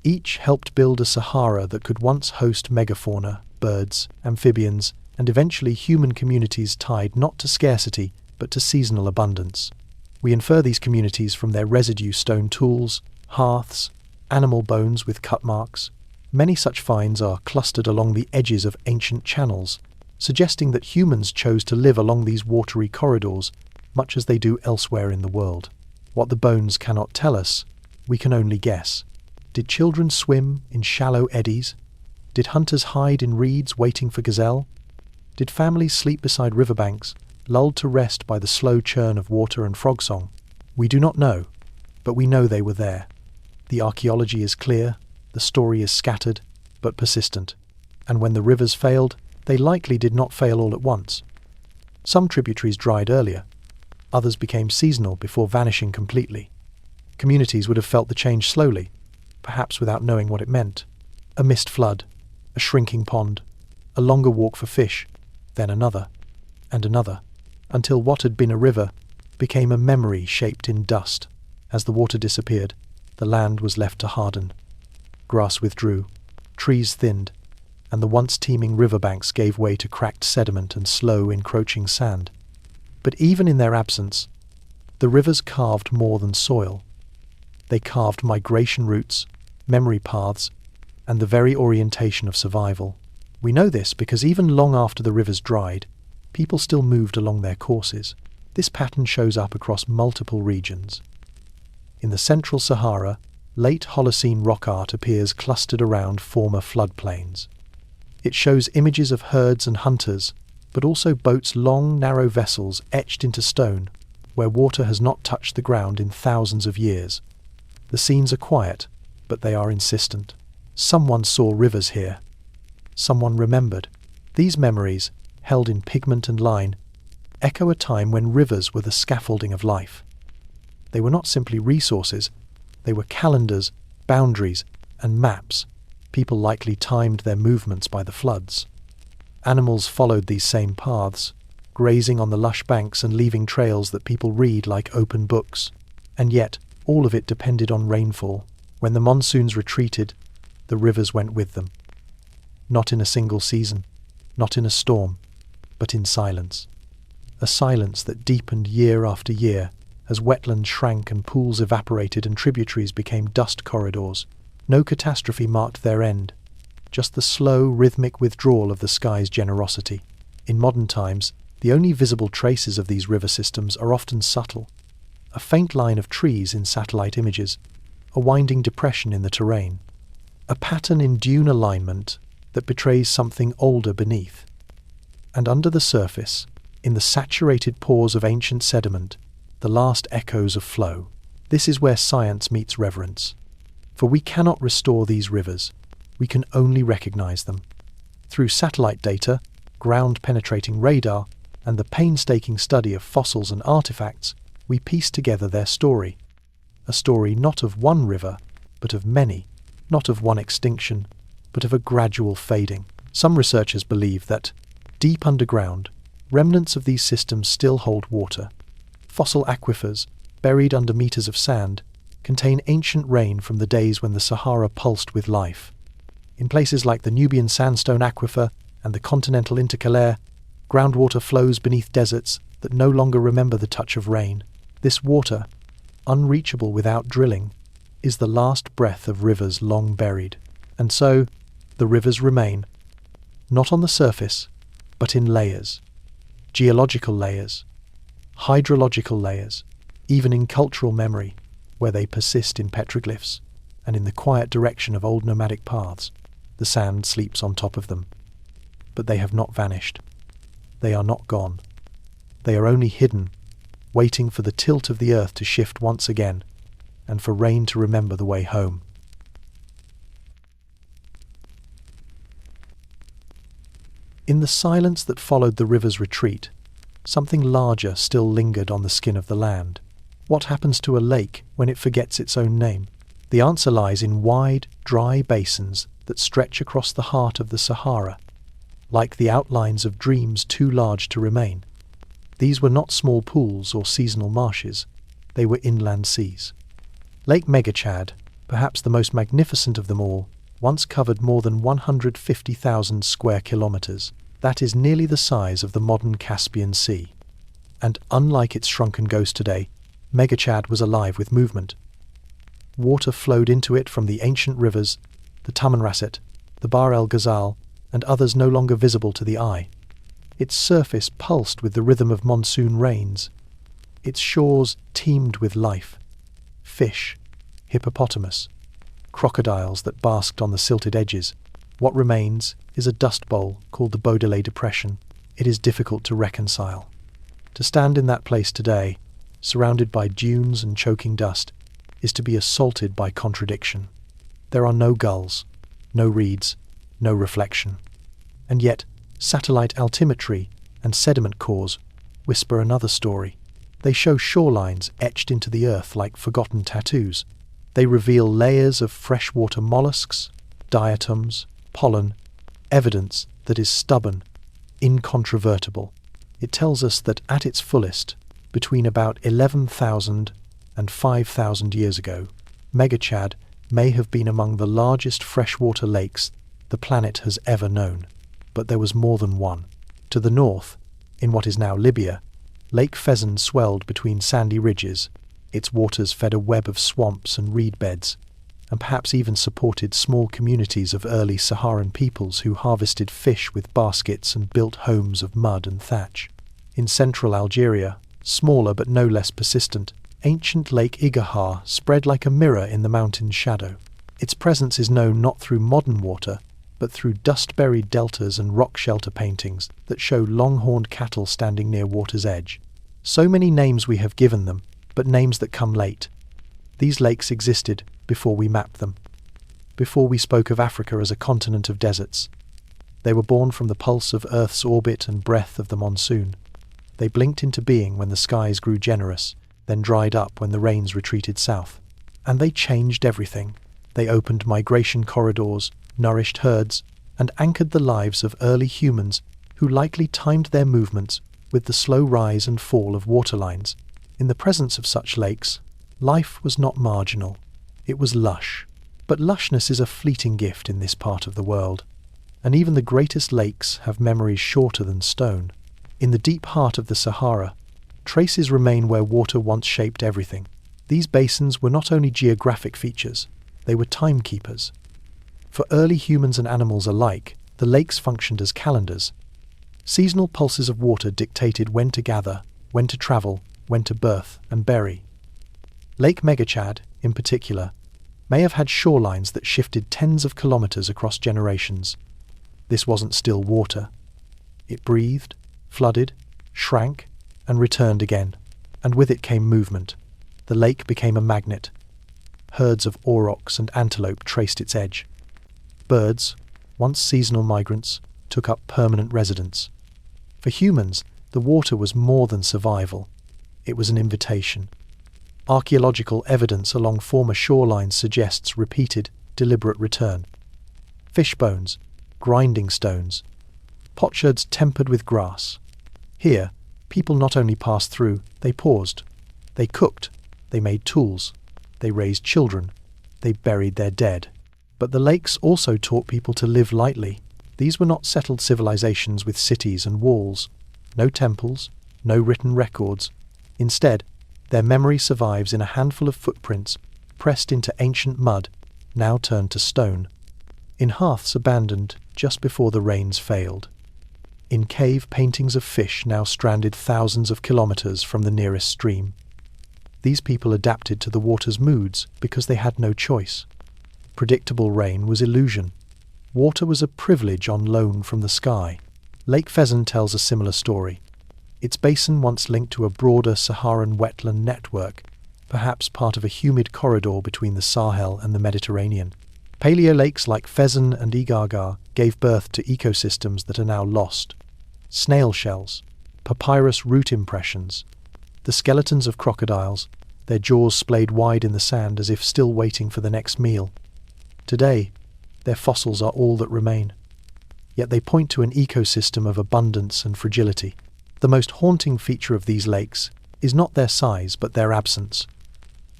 Speaker 1: Each helped build a Sahara that could once host megafauna, birds, amphibians, and eventually human communities tied not to scarcity, but to seasonal abundance. We infer these communities from their residue stone tools, hearths, animal bones with cut marks. Many such finds are clustered along the edges of ancient channels, suggesting that humans chose to live along these watery corridors, much as they do elsewhere in the world. What the bones cannot tell us, we can only guess. Did children swim in shallow eddies? Did hunters hide in reeds waiting for gazelle? Did families sleep beside riverbanks, lulled to rest by the slow churn of water and frog song? We do not know, but we know they were there. The archaeology is clear, the story is scattered, but persistent. And when the rivers failed, they likely did not fail all at once. Some tributaries dried earlier. Others became seasonal before vanishing completely. Communities would have felt the change slowly, perhaps without knowing what it meant. A missed flood, a shrinking pond, a longer walk for fish, then another, and another, until what had been a river became a memory shaped in dust. As the water disappeared, the land was left to harden. Grass withdrew, trees thinned, and the once teeming riverbanks gave way to cracked sediment and slow encroaching sand. But even in their absence, the rivers carved more than soil. They carved migration routes, memory paths, and the very orientation of survival. We know this because even long after the rivers dried, people still moved along their courses. This pattern shows up across multiple regions. In the central Sahara, late Holocene rock art appears clustered around former floodplains. It shows images of herds and hunters, but also boats, long, narrow vessels etched into stone, where water has not touched the ground in thousands of years. The scenes are quiet, but they are insistent. Someone saw rivers here. Someone remembered. These memories, held in pigment and line, echo a time when rivers were the scaffolding of life. They were not simply resources, they were calendars, boundaries, and maps. People likely timed their movements by the floods. Animals followed these same paths, grazing on the lush banks and leaving trails that people read like open books. And yet, all of it depended on rainfall. When the monsoons retreated, the rivers went with them. Not in a single season, not in a storm, but in silence. A silence that deepened year after year as wetlands shrank and pools evaporated and tributaries became dust corridors. No catastrophe marked their end, just the slow, rhythmic withdrawal of the sky's generosity. In modern times, the only visible traces of these river systems are often subtle. A faint line of trees in satellite images, a winding depression in the terrain, a pattern in dune alignment that betrays something older beneath. And under the surface, in the saturated pores of ancient sediment, the last echoes of flow, this is where science meets reverence. For we cannot restore these rivers, we can only recognize them. Through satellite data, ground-penetrating radar, and the painstaking study of fossils and artifacts, we piece together their story. A story not of one river, but of many, not of one extinction, but of a gradual fading. Some researchers believe that, deep underground, remnants of these systems still hold water. Fossil aquifers, buried under meters of sand, contain ancient rain from the days when the Sahara pulsed with life. In places like the Nubian sandstone aquifer and the continental intercalaire, groundwater flows beneath deserts that no longer remember the touch of rain. This water, unreachable without drilling, is the last breath of rivers long buried. And so, the rivers remain, not on the surface, but in layers. Geological layers, hydrological layers, even in cultural memory, where they persist in petroglyphs, and in the quiet direction of old nomadic paths, the sand sleeps on top of them. But they have not vanished. They are not gone. They are only hidden, waiting for the tilt of the earth to shift once again, and for rain to remember the way home. In the silence that followed the river's retreat, something larger still lingered on the skin of the land. What happens to a lake when it forgets its own name? The answer lies in wide, dry basins that stretch across the heart of the Sahara, like the outlines of dreams too large to remain. These were not small pools or seasonal marshes, they were inland seas. Lake Megachad, perhaps the most magnificent of them all, once covered more than 150,000 square kilometers. That is nearly the size of the modern Caspian Sea. And unlike its shrunken ghost today, Megachad was alive with movement. Water flowed into it from the ancient rivers, the Tamanrasset, the Bahr el Ghazal, and others no longer visible to the eye. Its surface pulsed with the rhythm of monsoon rains. Its shores teemed with life. Fish, hippopotamus, crocodiles that basked on the silted edges. What remains is a dust bowl called the Baudelaire Depression. It is difficult to reconcile. To stand in that place today, surrounded by dunes and choking dust, is to be assaulted by contradiction. There are no gulls, no reeds, no reflection. And yet, satellite altimetry and sediment cores whisper another story. They show shorelines etched into the earth like forgotten tattoos. They reveal layers of freshwater mollusks, diatoms, pollen, evidence that is stubborn, incontrovertible. It tells us that at its fullest, between about 11,000 and 5,000 years ago, Megachad may have been among the largest freshwater lakes the planet has ever known. But there was more than one. To the north, in what is now Libya, Lake Fezzan swelled between sandy ridges. Its waters fed a web of swamps and reed beds, and perhaps even supported small communities of early Saharan peoples who harvested fish with baskets and built homes of mud and thatch. In central Algeria, smaller but no less persistent, ancient Lake Igahar spread like a mirror in the mountain's shadow. Its presence is known not through modern water, but through dust-buried deltas and rock shelter paintings that show long-horned cattle standing near water's edge. So many names we have given them, but names that come late. These lakes existed before we mapped them, before we spoke of Africa as a continent of deserts. They were born from the pulse of Earth's orbit and breath of the monsoon. They blinked into being when the skies grew generous, then dried up when the rains retreated south. And they changed everything. They opened migration corridors, nourished herds, and anchored the lives of early humans who likely timed their movements with the slow rise and fall of waterlines. In the presence of such lakes, life was not marginal. It was lush. But lushness is a fleeting gift in this part of the world, and even the greatest lakes have memories shorter than stone. In the deep heart of the Sahara, traces remain where water once shaped everything. These basins were not only geographic features, they were timekeepers. For early humans and animals alike, the lakes functioned as calendars. Seasonal pulses of water dictated when to gather, when to travel, when to birth and bury. Lake Megachad, in particular, may have had shorelines that shifted tens of kilometers across generations. This wasn't still water. It breathed, flooded, shrank, and returned again, and with it came movement. The lake became a magnet. Herds of aurochs and antelope traced its edge. Birds, once seasonal migrants, took up permanent residence. For humans, the water was more than survival. It was an invitation. Archaeological evidence along former shorelines suggests repeated, deliberate return. Fish bones, grinding stones, potsherds tempered with grass. Here, people not only passed through, they paused. They cooked, they made tools, they raised children, they buried their dead. But the lakes also taught people to live lightly. These were not settled civilizations with cities and walls, no temples, no written records. Instead, their memory survives in a handful of footprints pressed into ancient mud, now turned to stone, in hearths abandoned just before the rains failed, in cave paintings of fish now stranded thousands of kilometers from the nearest stream. These people adapted to the water's moods because they had no choice. Predictable rain was illusion. Water was a privilege on loan from the sky. Lake Fezzan tells a similar story. Its basin once linked to a broader Saharan wetland network, perhaps part of a humid corridor between the Sahel and the Mediterranean. Paleo lakes like Fezzan and Igagar gave birth to ecosystems that are now lost. Snail shells, papyrus root impressions, the skeletons of crocodiles, their jaws splayed wide in the sand as if still waiting for the next meal. Today, their fossils are all that remain. Yet they point to an ecosystem of abundance and fragility. The most haunting feature of these lakes is not their size but their absence.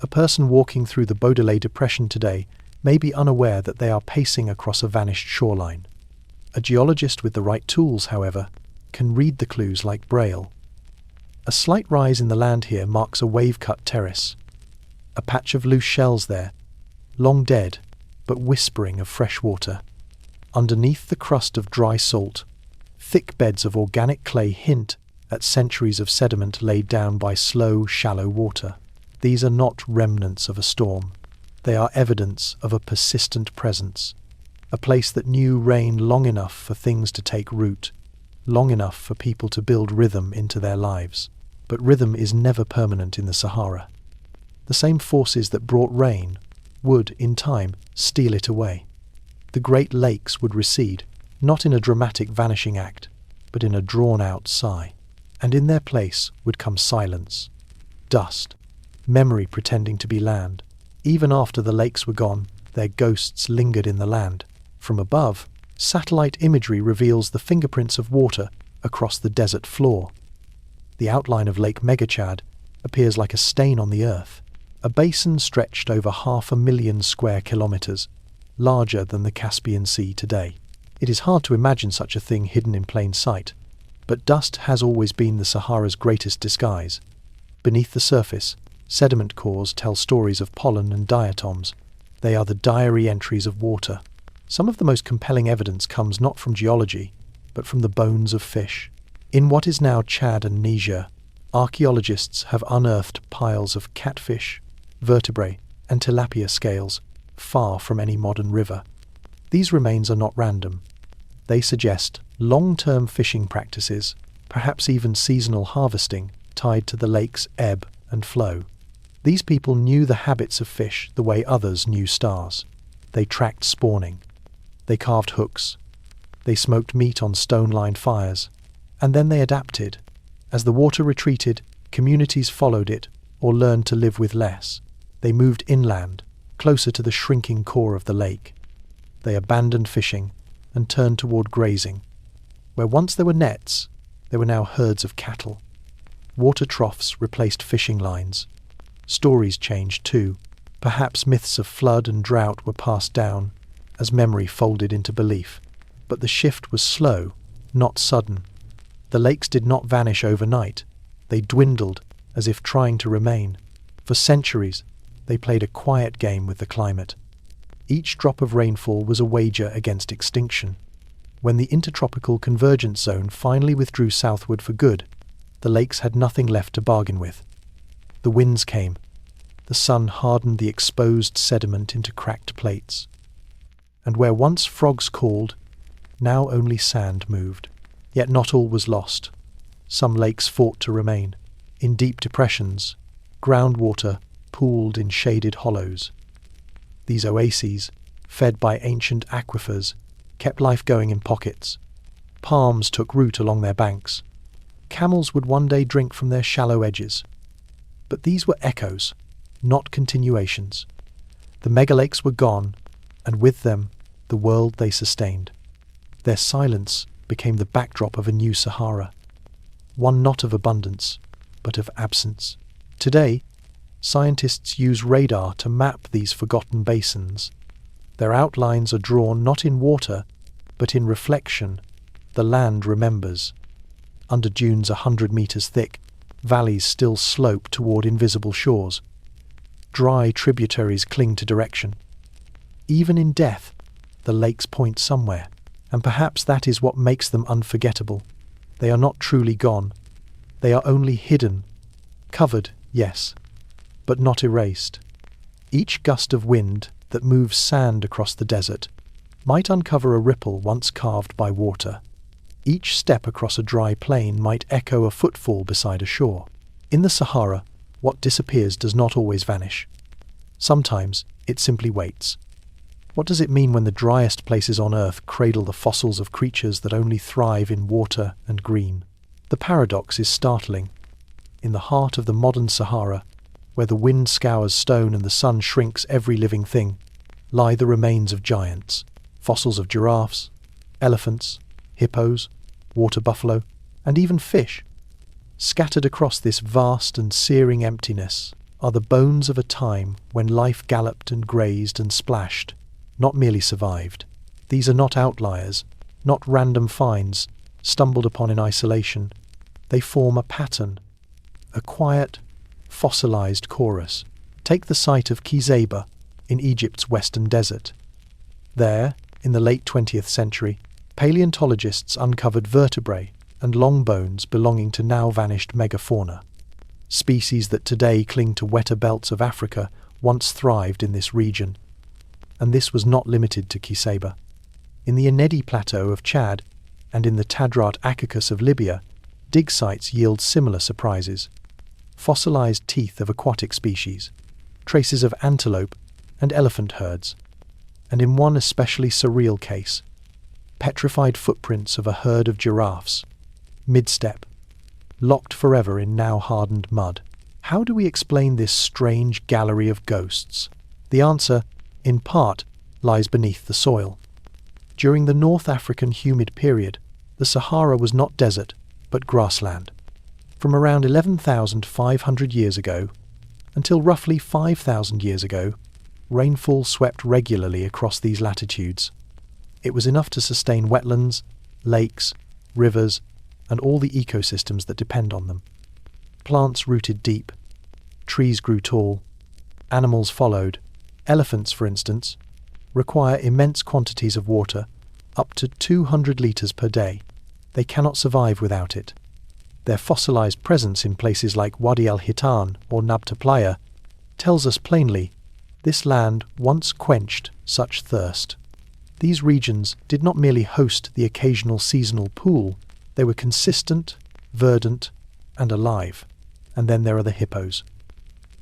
Speaker 1: A person walking through the Baudelaire Depression today may be unaware that they are pacing across a vanished shoreline. A geologist with the right tools, however, can read the clues like Braille. A slight rise in the land here marks a wave-cut terrace. A patch of loose shells there, long dead, but whispering of fresh water. Underneath the crust of dry salt, thick beds of organic clay hint at centuries of sediment laid down by slow, shallow water. These are not remnants of a storm. They are evidence of a persistent presence, a place that knew rain long enough for things to take root, long enough for people to build rhythm into their lives. But rhythm is never permanent in the Sahara. The same forces that brought rain would, in time, steal it away. The great lakes would recede, not in a dramatic vanishing act, but in a drawn-out sigh. And in their place would come silence, dust, memory pretending to be land. Even after the lakes were gone, their ghosts lingered in the land. From above, satellite imagery reveals the fingerprints of water across the desert floor. The outline of Lake Megachad appears like a stain on the earth, a basin stretched over 500,000 square kilometers, larger than the Caspian Sea today. It is hard to imagine such a thing hidden in plain sight, but dust has always been the Sahara's greatest disguise. Beneath the surface, sediment cores tell stories of pollen and diatoms. They are the diary entries of water. Some of the most compelling evidence comes not from geology, but from the bones of fish. In what is now Chad and Niger, archaeologists have unearthed piles of catfish, vertebrae, and tilapia scales, far from any modern river. These remains are not random. They suggest long-term fishing practices, perhaps even seasonal harvesting, tied to the lake's ebb and flow. These people knew the habits of fish the way others knew stars. They tracked spawning. They carved hooks. They smoked meat on stone-lined fires. And then they adapted. As the water retreated, communities followed it or learned to live with less. They moved inland, closer to the shrinking core of the lake. They abandoned fishing and turned toward grazing. Where once there were nets, there were now herds of cattle. Water troughs replaced fishing lines. Stories changed too. Perhaps myths of flood and drought were passed down as memory folded into belief. But the shift was slow, not sudden. The lakes did not vanish overnight. They dwindled as if trying to remain. For centuries, they played a quiet game with the climate. Each drop of rainfall was a wager against extinction. When the intertropical convergence zone finally withdrew southward for good, the lakes had nothing left to bargain with. The winds came. The sun hardened the exposed sediment into cracked plates. And where once frogs called, now only sand moved. Yet not all was lost. Some lakes fought to remain. In deep depressions, groundwater pooled in shaded hollows. These oases, fed by ancient aquifers, kept life going in pockets. Palms took root along their banks. Camels would one day drink from their shallow edges. But these were echoes, not continuations. The megalakes were gone, and with them, the world they sustained. Their silence became the backdrop of a new Sahara, one not of abundance, but of absence. Today, scientists use radar to map these forgotten basins. Their outlines are drawn not in water, but in reflection. The land remembers. Under dunes 100 meters thick, valleys still slope toward invisible shores. Dry tributaries cling to direction. Even in death, the lakes point somewhere, and perhaps that is what makes them unforgettable. They are not truly gone. They are only hidden. Covered, yes, but not erased. Each gust of wind that moves sand across the desert might uncover a ripple once carved by water. Each step across a dry plain might echo a footfall beside a shore. In the Sahara, what disappears does not always vanish. Sometimes it simply waits. What does it mean when the driest places on Earth cradle the fossils of creatures that only thrive in water and green? The paradox is startling. In the heart of the modern Sahara, where the wind scours stone and the sun shrinks every living thing, lie the remains of giants, fossils of giraffes, elephants, hippos, water buffalo, and even fish. Scattered across this vast and searing emptiness are the bones of a time when life galloped and grazed and splashed, not merely survived. These are not outliers, not random finds stumbled upon in isolation. They form a pattern, a quiet, fossilized chorus. Take the site of Kizeba in Egypt's western desert. There, in the late 20th century, paleontologists uncovered vertebrae and long bones belonging to now-vanished megafauna. Species that today cling to wetter belts of Africa once thrived in this region. And this was not limited to Kizeba. In the Enedi Plateau of Chad and in the Tadrat Akakos of Libya, dig sites yield similar surprises. Fossilized teeth of aquatic species, traces of antelope and elephant herds, and in one especially surreal case, petrified footprints of a herd of giraffes, mid-step, locked forever in now hardened mud. How do we explain this strange gallery of ghosts? The answer, in part, lies beneath the soil. During the North African humid period, the Sahara was not desert, but grassland. From around 11,500 years ago until roughly 5,000 years ago, rainfall swept regularly across these latitudes. It was enough to sustain wetlands, lakes, rivers, and all the ecosystems that depend on them. Plants rooted deep, trees grew tall, animals followed. Elephants, for instance, require immense quantities of water, up to 200 litres per day. They cannot survive without it. Their fossilized presence in places like Wadi al-Hitan or Nabta Playa tells us plainly this land once quenched such thirst. These regions did not merely host the occasional seasonal pool, they were consistent, verdant, and alive. And then there are the hippos.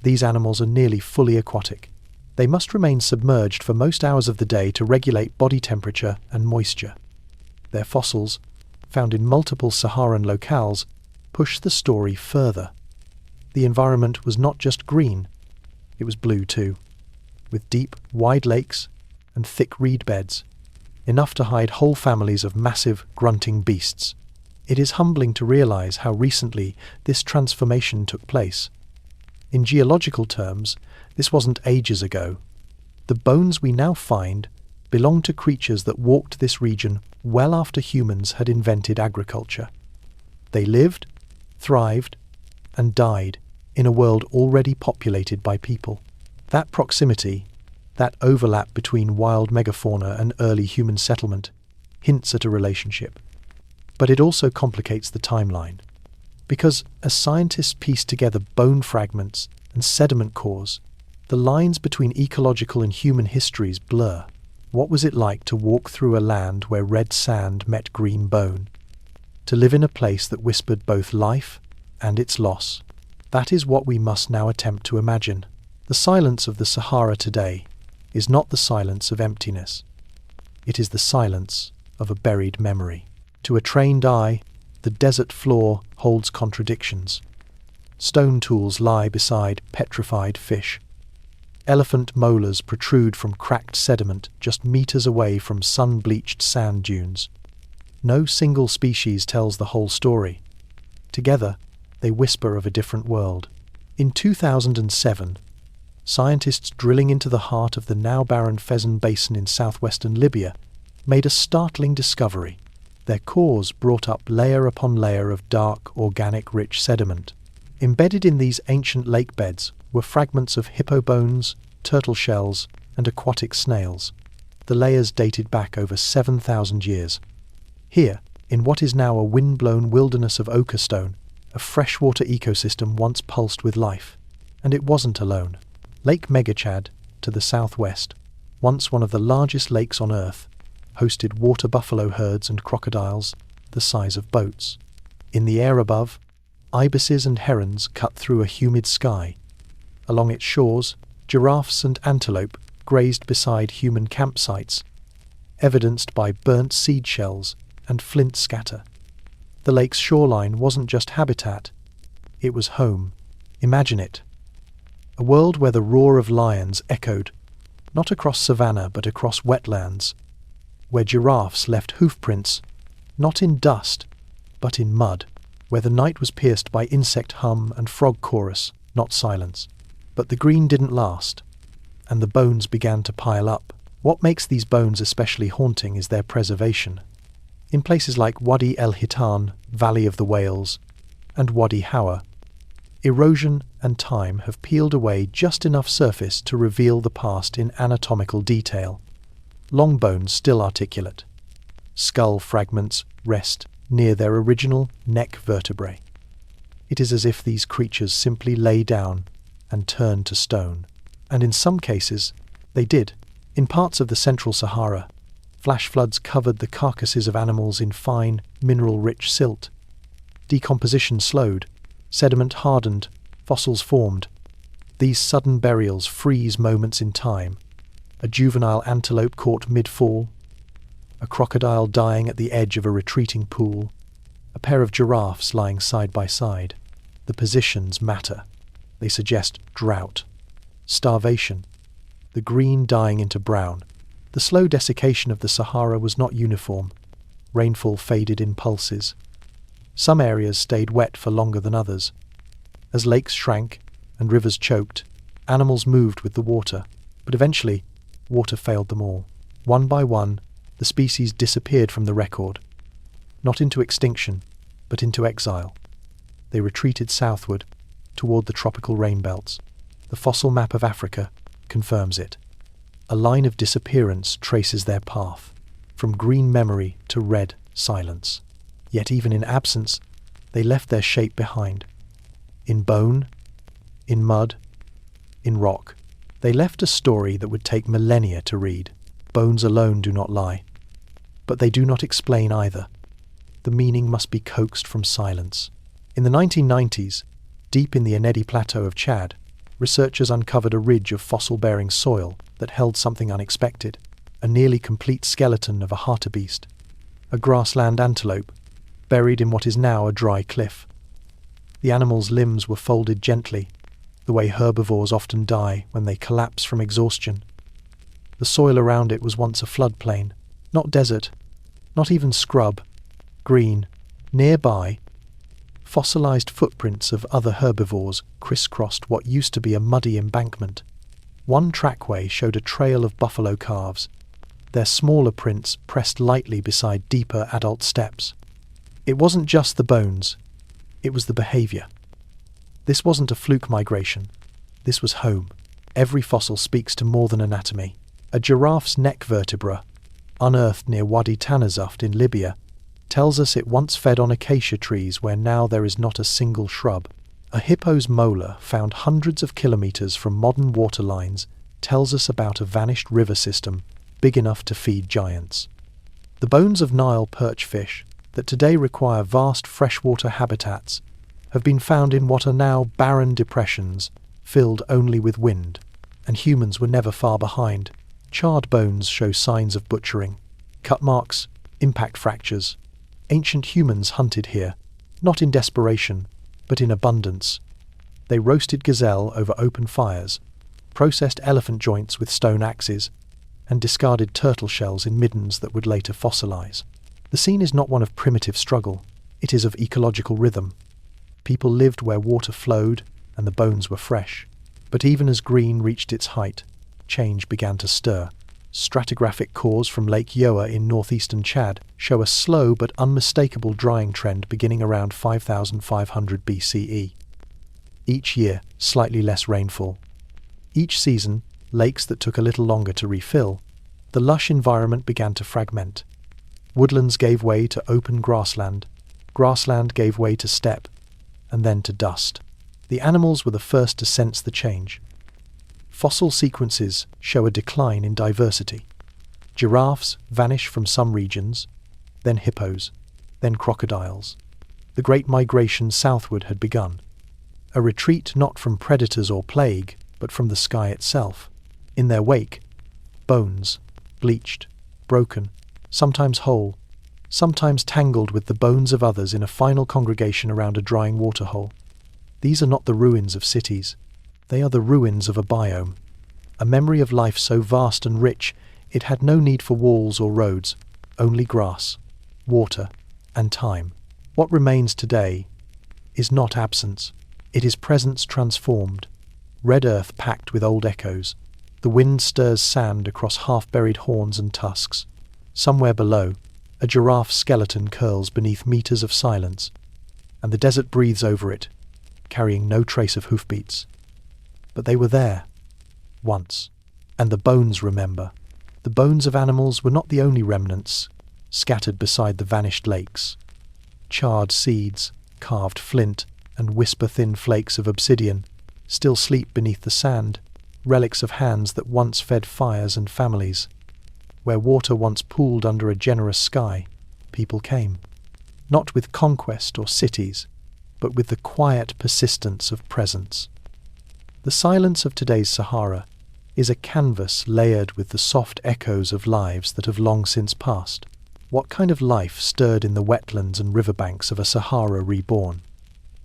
Speaker 1: These animals are nearly fully aquatic. They must remain submerged for most hours of the day to regulate body temperature and moisture. Their fossils, found in multiple Saharan locales, push the story further. The environment was not just green, it was blue too, with deep, wide lakes and thick reed beds, enough to hide whole families of massive, grunting beasts. It is humbling to realize how recently this transformation took place. In geological terms, this wasn't ages ago. The bones we now find belong to creatures that walked this region well after humans had invented agriculture. They lived, thrived, and died in a world already populated by people. That proximity, that overlap between wild megafauna and early human settlement, hints at a relationship. But it also complicates the timeline. Because as scientists piece together bone fragments and sediment cores, the lines between ecological and human histories blur. What was it like to walk through a land where red sand met green bone? to live in a place that whispered both life and its loss. That is what we must now attempt to imagine. The silence of the Sahara today is not the silence of emptiness. It is the silence of a buried memory. To a trained eye, the desert floor holds contradictions. Stone tools lie beside petrified fish. Elephant molars protrude from cracked sediment just meters away from sun-bleached sand dunes. No single species tells the whole story. Together, they whisper of a different world. In 2007, scientists drilling into the heart of the now barren Fezzan Basin in southwestern Libya made a startling discovery. Their cores brought up layer upon layer of dark, organic-rich sediment. Embedded in these ancient lake beds were fragments of hippo bones, turtle shells, and aquatic snails. The layers dated back over 7,000 years. Here, in what is now a wind-blown wilderness of ochre stone, a freshwater ecosystem once pulsed with life. And it wasn't alone. Lake Megachad, to the southwest, once one of the largest lakes on Earth, hosted water buffalo herds and crocodiles the size of boats. In the air above, ibises and herons cut through a humid sky. Along its shores, giraffes and antelope grazed beside human campsites, evidenced by burnt seed shells and flint scatter. The lake's shoreline wasn't just habitat, it was home. Imagine it. A world where the roar of lions echoed, not across savanna but across wetlands, where giraffes left hoofprints, not in dust, but in mud, where the night was pierced by insect hum and frog chorus, not silence. But the green didn't last, and the bones began to pile up. What makes these bones especially haunting is their preservation. In places like Wadi El Hitan, Valley of the Whales, and Wadi Hawa, erosion and time have peeled away just enough surface to reveal the past in anatomical detail. Long bones still articulate. Skull fragments rest near their original neck vertebrae. It is as if these creatures simply lay down and turned to stone. And in some cases, they did. In parts of the central Sahara, flash floods covered the carcasses of animals in fine, mineral-rich silt. Decomposition slowed, sediment hardened, fossils formed. These sudden burials freeze moments in time. A juvenile antelope caught mid-fall, a crocodile dying at the edge of a retreating pool, a pair of giraffes lying side by side. The positions matter. They suggest drought, starvation, the green dying into brown. The slow desiccation of the Sahara was not uniform. Rainfall faded in pulses. Some areas stayed wet for longer than others. As lakes shrank and rivers choked, animals moved with the water, but eventually, water failed them all. One by one, the species disappeared from the record, not into extinction, but into exile. They retreated southward, toward the tropical rain belts. The fossil map of Africa confirms it. A line of disappearance traces their path, from green memory to red silence. Yet even in absence, they left their shape behind. In bone, in mud, in rock. They left a story that would take millennia to read. Bones alone do not lie. But they do not explain either. The meaning must be coaxed from silence. In the 1990s, deep in the Enedi Plateau of Chad, researchers uncovered a ridge of fossil-bearing soil that held something unexpected, a nearly complete skeleton of a hartebeest, a grassland antelope, buried in what is now a dry cliff. The animal's limbs were folded gently, the way herbivores often die when they collapse from exhaustion. The soil around it was once a floodplain, not desert, not even scrub, green. Nearby, fossilized footprints of other herbivores crisscrossed what used to be a muddy embankment. One trackway showed a trail of buffalo calves, their smaller prints pressed lightly beside deeper adult steps. It wasn't just the bones, it was the behavior. This wasn't a fluke migration. This was home. Every fossil speaks to more than anatomy. A giraffe's neck vertebra, unearthed near Wadi Tanazuft in Libya, tells us it once fed on acacia trees where now there is not a single shrub. A hippo's molar, found hundreds of kilometers from modern water lines, tells us about a vanished river system big enough to feed giants. The bones of Nile perch fish, that today require vast freshwater habitats, have been found in what are now barren depressions, filled only with wind, and humans were never far behind. Charred bones show signs of butchering, cut marks, impact fractures. Ancient humans hunted here, not in desperation, but in abundance. They roasted gazelle over open fires, processed elephant joints with stone axes, and discarded turtle shells in middens that would later fossilize. The scene is not one of primitive struggle, it is of ecological rhythm. People lived where water flowed and the bones were fresh. But even as green reached its height, change began to stir. Stratigraphic cores from Lake Yoa in northeastern Chad show a slow but unmistakable drying trend beginning around 5500 BCE. Each year, slightly less rainfall. Each season, lakes that took a little longer to refill. The lush environment began to fragment. Woodlands gave way to open grassland gave way to steppe, and then to dust. The animals were the first to sense the change. Fossil sequences show a decline in diversity. Giraffes vanish from some regions, then hippos, then crocodiles. The great migration southward had begun. A retreat not from predators or plague, but from the sky itself. In their wake, bones, bleached, broken, sometimes whole, sometimes tangled with the bones of others in a final congregation around a drying waterhole. These are not the ruins of cities. They are the ruins of a biome, a memory of life so vast and rich it had no need for walls or roads, only grass, water, and time. What remains today is not absence. It is presence transformed, red earth packed with old echoes. The wind stirs sand across half-buried horns and tusks. Somewhere below, a giraffe's skeleton curls beneath meters of silence, and the desert breathes over it, carrying no trace of hoofbeats. But they were there, once, and the bones remember. The bones of animals were not the only remnants scattered beside the vanished lakes. Charred seeds, carved flint, and whisper-thin flakes of obsidian still sleep beneath the sand, relics of hands that once fed fires and families. Where water once pooled under a generous sky, people came, not with conquest or cities, but with the quiet persistence of presence. The silence of today's Sahara is a canvas layered with the soft echoes of lives that have long since passed. What kind of life stirred in the wetlands and riverbanks of a Sahara reborn?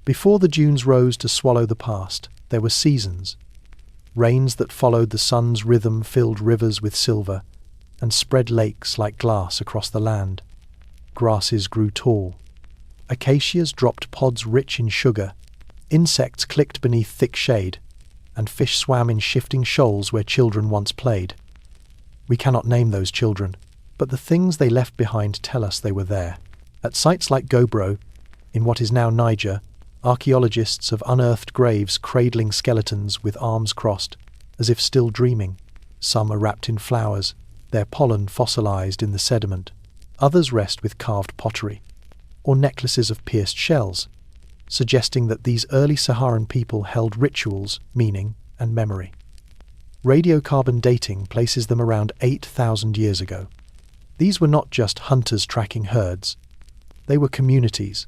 Speaker 1: Before the dunes rose to swallow the past, there were seasons. Rains that followed the sun's rhythm filled rivers with silver and spread lakes like glass across the land. Grasses grew tall. Acacias dropped pods rich in sugar. Insects clicked beneath thick shade, and fish swam in shifting shoals where children once played. We cannot name those children, but the things they left behind tell us they were there. At sites like Gobero, in what is now Niger, archaeologists have unearthed graves cradling skeletons with arms crossed, as if still dreaming. Some are wrapped in flowers, their pollen fossilized in the sediment. Others rest with carved pottery, or necklaces of pierced shells, suggesting that these early Saharan people held rituals, meaning, and memory. Radiocarbon dating places them around 8,000 years ago. These were not just hunters tracking herds. They were communities,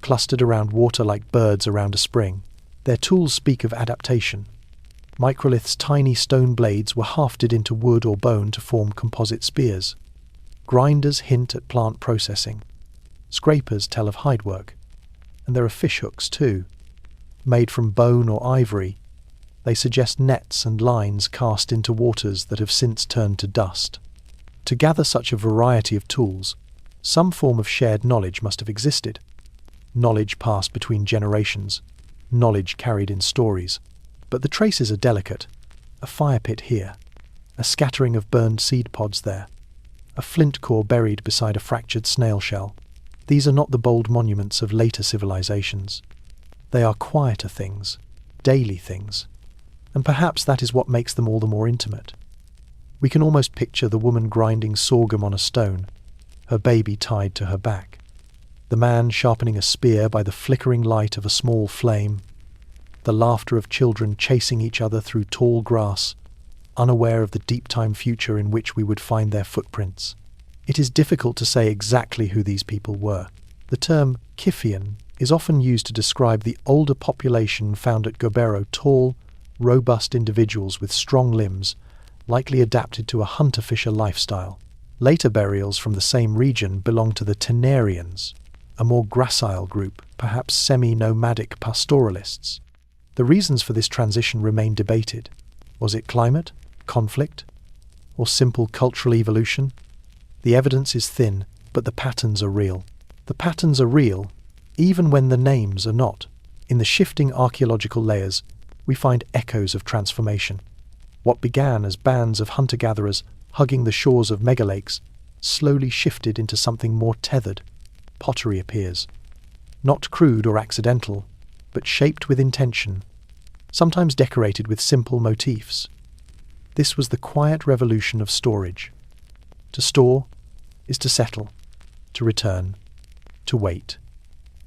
Speaker 1: clustered around water like birds around a spring. Their tools speak of adaptation. Microlith's tiny stone blades were hafted into wood or bone to form composite spears. Grinders hint at plant processing. Scrapers tell of hide work. And there are fish hooks too. Made from bone or ivory, they suggest nets and lines cast into waters that have since turned to dust. To gather such a variety of tools, some form of shared knowledge must have existed. Knowledge passed between generations, knowledge carried in stories. But the traces are delicate. A fire pit here, a scattering of burned seed pods there, a flint core buried beside a fractured snail shell. These are not the bold monuments of later civilizations. They are quieter things, daily things, and perhaps that is what makes them all the more intimate. We can almost picture the woman grinding sorghum on a stone, her baby tied to her back, the man sharpening a spear by the flickering light of a small flame, the laughter of children chasing each other through tall grass, unaware of the deep-time future in which we would find their footprints. It is difficult to say exactly who these people were. The term Kiffian is often used to describe the older population found at Gobero, tall, robust individuals with strong limbs, likely adapted to a hunter-fisher lifestyle. Later burials from the same region belong to the Tenarians, a more gracile group, perhaps semi-nomadic pastoralists. The reasons for this transition remain debated. Was it climate, conflict, or simple cultural evolution? The evidence is thin, but the patterns are real. The patterns are real, even when the names are not. In the shifting archaeological layers, we find echoes of transformation. What began as bands of hunter-gatherers hugging the shores of megalakes slowly shifted into something more tethered. Pottery appears. Not crude or accidental, but shaped with intention, sometimes decorated with simple motifs. This was the quiet revolution of storage. To store is to settle, to return, to wait.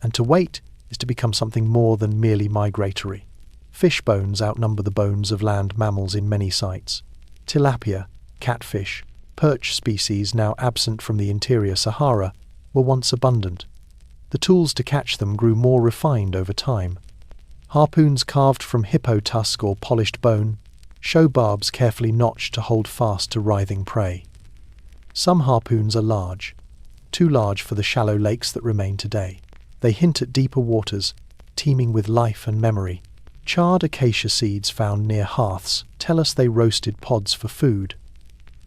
Speaker 1: And to wait is to become something more than merely migratory. Fish bones outnumber the bones of land mammals in many sites. Tilapia, catfish, perch species now absent from the interior Sahara were once abundant. The tools to catch them grew more refined over time. Harpoons carved from hippo tusk or polished bone, show barbs carefully notched to hold fast to writhing prey. Some harpoons are large, too large for the shallow lakes that remain today. They hint at deeper waters, teeming with life and memory. Charred acacia seeds found near hearths tell us they roasted pods for food.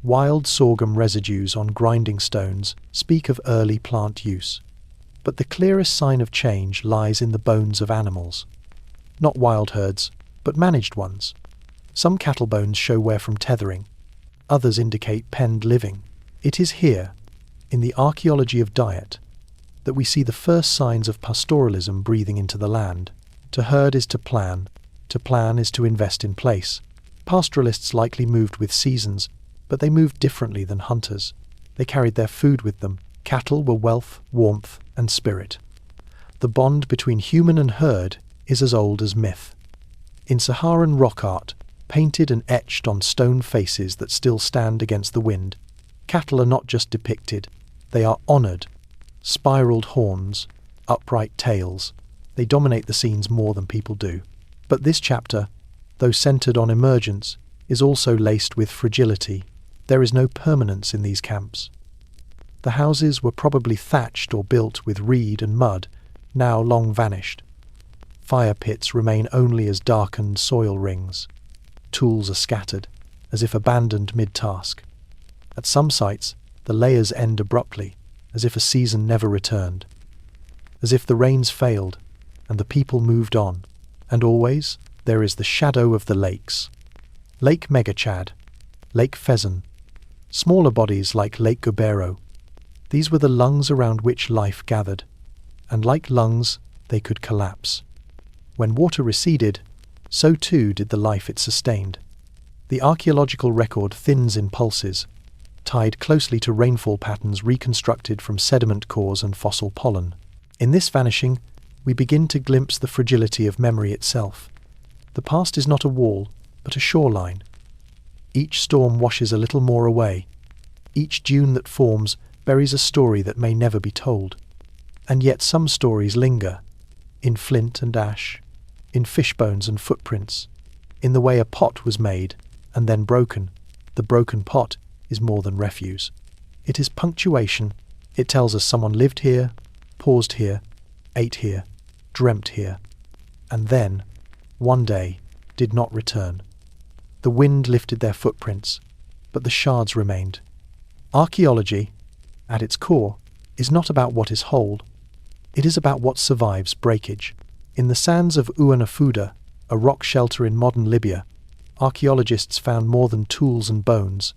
Speaker 1: Wild sorghum residues on grinding stones speak of early plant use. But the clearest sign of change lies in the bones of animals. Not wild herds, but managed ones. Some cattle bones show wear from tethering. Others indicate penned living. It is here, in the archaeology of diet, that we see the first signs of pastoralism breathing into the land. To herd is to plan is to invest in place. Pastoralists likely moved with seasons, but they moved differently than hunters. They carried their food with them. Cattle were wealth, warmth, and spirit. The bond between human and herd is as old as myth. In Saharan rock art, painted and etched on stone faces that still stand against the wind, cattle are not just depicted, they are honoured. Spiraled horns, upright tails, they dominate the scenes more than people do. But this chapter, though centred on emergence, is also laced with fragility. There is no permanence in these camps. The houses were probably thatched or built with reed and mud, now long vanished. Fire pits remain only as darkened soil rings. Tools are scattered, as if abandoned mid-task. At some sites, the layers end abruptly, as if a season never returned. As if the rains failed, and the people moved on. And always, there is the shadow of the lakes. Lake Megachad, Lake Pheasant, smaller bodies like Lake Gobero. These were the lungs around which life gathered, and like lungs, they could collapse. When water receded, so too did the life it sustained. The archaeological record thins in pulses, tied closely to rainfall patterns reconstructed from sediment cores and fossil pollen. In this vanishing, we begin to glimpse the fragility of memory itself. The past is not a wall, but a shoreline. Each storm washes a little more away. Each dune that forms buries a story that may never be told. And yet some stories linger, in flint and ash, in fish bones and footprints, in the way a pot was made and then broken. The broken pot is more than refuse. It is punctuation. It tells us someone lived here, paused here, ate here, dreamt here, and then, one day, did not return. The wind lifted their footprints, but the shards remained. Archaeology, at its core, is not about what is whole. It is about what survives breakage. In the sands of Ouanafuda, a rock shelter in modern Libya, archaeologists found more than tools and bones.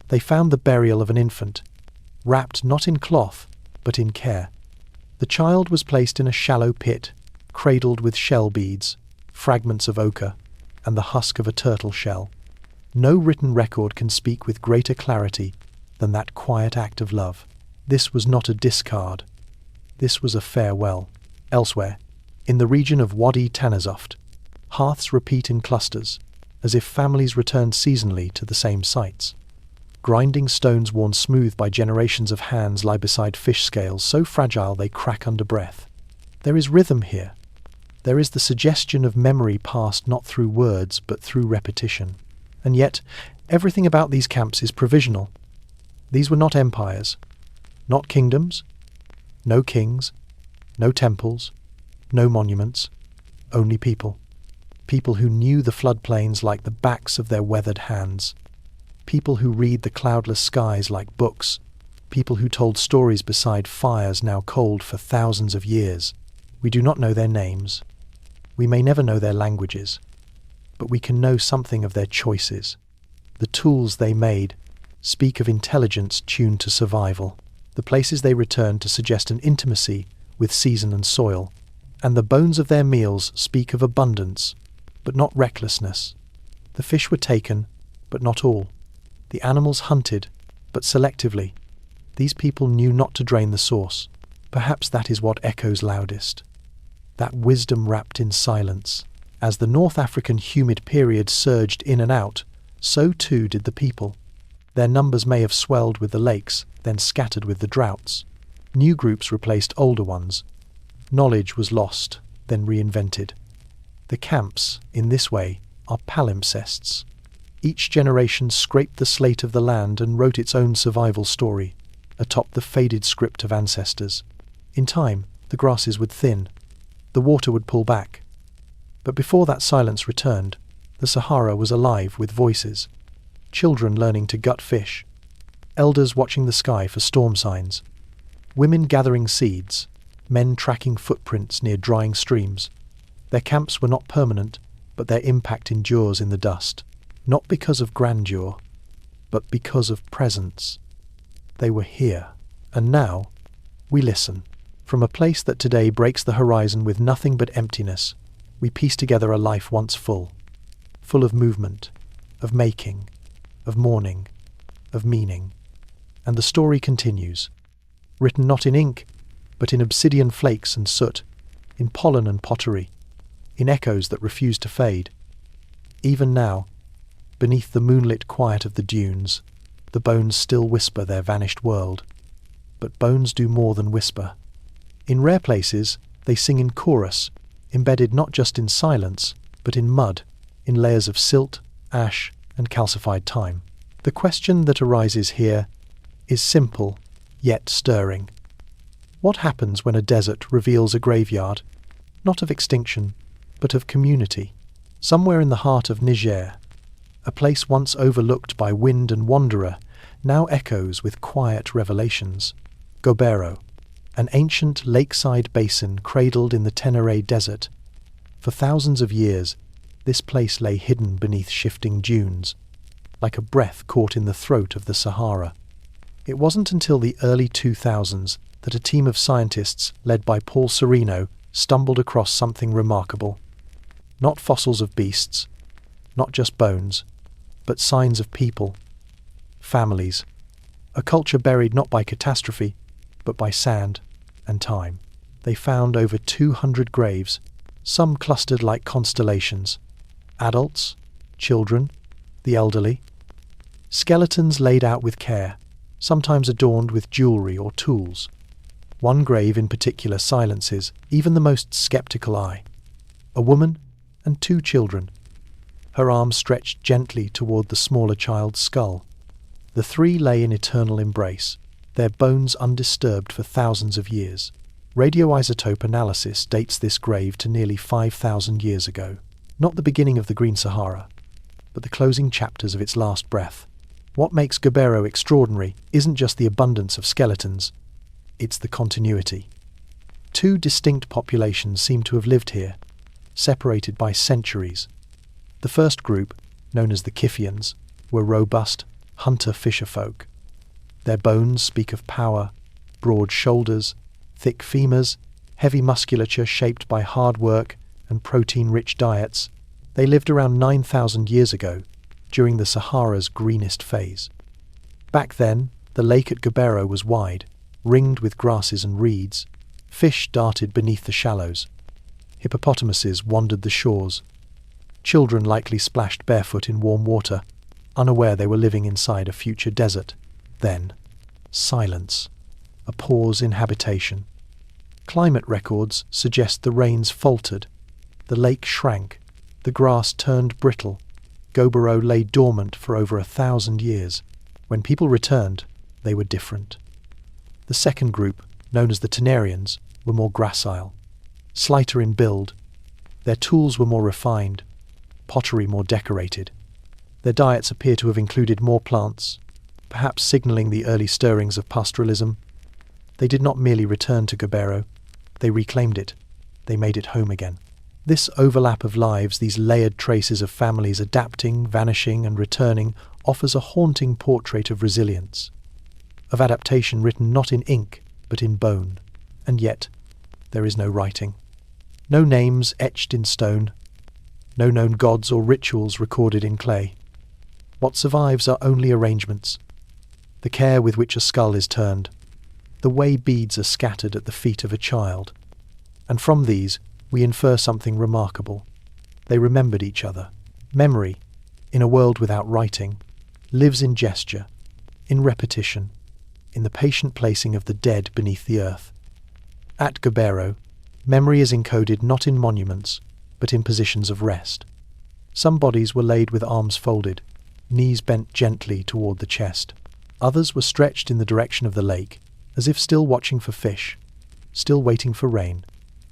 Speaker 1: They found the burial of an infant, wrapped not in cloth, but in care. The child was placed in a shallow pit, cradled with shell beads, fragments of ochre, and the husk of a turtle shell. No written record can speak with greater clarity than that quiet act of love. This was not a discard. This was a farewell. Elsewhere, in the region of Wadi Tanazoft, hearths repeat in clusters, as if families returned seasonally to the same sites. Grinding stones worn smooth by generations of hands lie beside fish scales so fragile they crack under breath. There is rhythm here. There is the suggestion of memory passed not through words but through repetition. And yet, everything about these camps is provisional. These were not empires, not kingdoms, no kings, no temples, no monuments, only people. People who knew the floodplains like the backs of their weathered hands. People who read the cloudless skies like books. People who told stories beside fires now cold for thousands of years. We do not know their names. We may never know their languages. But we can know something of their choices. The tools they made speak of intelligence tuned to survival. The places they returned to suggest an intimacy with season and soil. And the bones of their meals speak of abundance, but not recklessness. The fish were taken, but not all. The animals hunted, but selectively. These people knew not to drain the source. Perhaps that is what echoes loudest. That wisdom wrapped in silence. As the North African humid period surged in and out, so too did the people. Their numbers may have swelled with the lakes, then scattered with the droughts. New groups replaced older ones. Knowledge was lost, then reinvented. The camps, in this way, are palimpsests. Each generation scraped the slate of the land and wrote its own survival story, atop the faded script of ancestors. In time, the grasses would thin, the water would pull back. But before that silence returned, the Sahara was alive with voices. Children learning to gut fish, elders watching the sky for storm signs, women gathering seeds, men tracking footprints near drying streams. Their camps were not permanent, but their impact endures in the dust, not because of grandeur, but because of presence. They were here, and now we listen. From a place that today breaks the horizon with nothing but emptiness, we piece together a life once full of movement, of making, of mourning, of meaning. And the story continues, written not in ink, but in obsidian flakes and soot, in pollen and pottery, in echoes that refuse to fade. Even now, beneath the moonlit quiet of the dunes, the bones still whisper their vanished world. But bones do more than whisper. In rare places, they sing in chorus, embedded not just in silence, but in mud, in layers of silt, ash, and calcified time. The question that arises here is simple, yet stirring. What happens when a desert reveals a graveyard, not of extinction, but of community? Somewhere in the heart of Niger, a place once overlooked by wind and wanderer, now echoes with quiet revelations. Gobero, an ancient lakeside basin cradled in the Tenere Desert. For thousands of years, this place lay hidden beneath shifting dunes, like a breath caught in the throat of the Sahara. It wasn't until the early 2000s that a team of scientists led by Paul Sereno stumbled across something remarkable. Not fossils of beasts, not just bones, but signs of people, families, a culture buried not by catastrophe, but by sand and time. They found over 200 graves, some clustered like constellations. Adults, children, the elderly. Skeletons laid out with care, sometimes adorned with jewelry or tools. One grave in particular silences even the most skeptical eye. A woman and 2 children, her arms stretched gently toward the smaller child's skull. The 3 lay in eternal embrace, their bones undisturbed for thousands of years. Radioisotope analysis dates this grave to nearly 5,000 years ago. Not the beginning of the Green Sahara, but the closing chapters of its last breath. What makes Gobero extraordinary isn't just the abundance of skeletons, it's the continuity. 2 distinct populations seem to have lived here, separated by centuries. The first group, known as the Kifians, were robust, hunter-fisher folk. Their bones speak of power, broad shoulders, thick femurs, heavy musculature shaped by hard work and protein-rich diets. They lived around 9,000 years ago, during the Sahara's greenest phase. Back then, the lake at Gobero was wide, ringed with grasses and reeds. Fish darted beneath the shallows. Hippopotamuses wandered the shores. Children likely splashed barefoot in warm water. unaware they were living inside a future desert. Then, silence, a pause in habitation. Climate records suggest the rains faltered, the lake shrank, the grass turned brittle. Gobero lay dormant for over 1,000 years. When people returned, they were different. The second group, known as the Tenarians, were more gracile, slighter in build. Their tools were more refined, pottery more decorated. Their diets appear to have included more plants, perhaps signalling the early stirrings of pastoralism. They did not merely return to Gobero, they reclaimed it. They made it home again. This overlap of lives, these layered traces of families adapting, vanishing, and returning, offers a haunting portrait of resilience, of adaptation written not in ink, but in bone. And yet, there is no writing. No names etched in stone. No known gods or rituals recorded in clay. What survives are only arrangements. The care with which a skull is turned. The way beads are scattered at the feet of a child. And from these, we infer something remarkable. They remembered each other. Memory, in a world without writing, lives in gesture, in repetition, in the patient placing of the dead beneath the earth. At Gobero, memory is encoded not in monuments, but in positions of rest. Some bodies were laid with arms folded, knees bent gently toward the chest. Others were stretched in the direction of the lake, as if still watching for fish, still waiting for rain.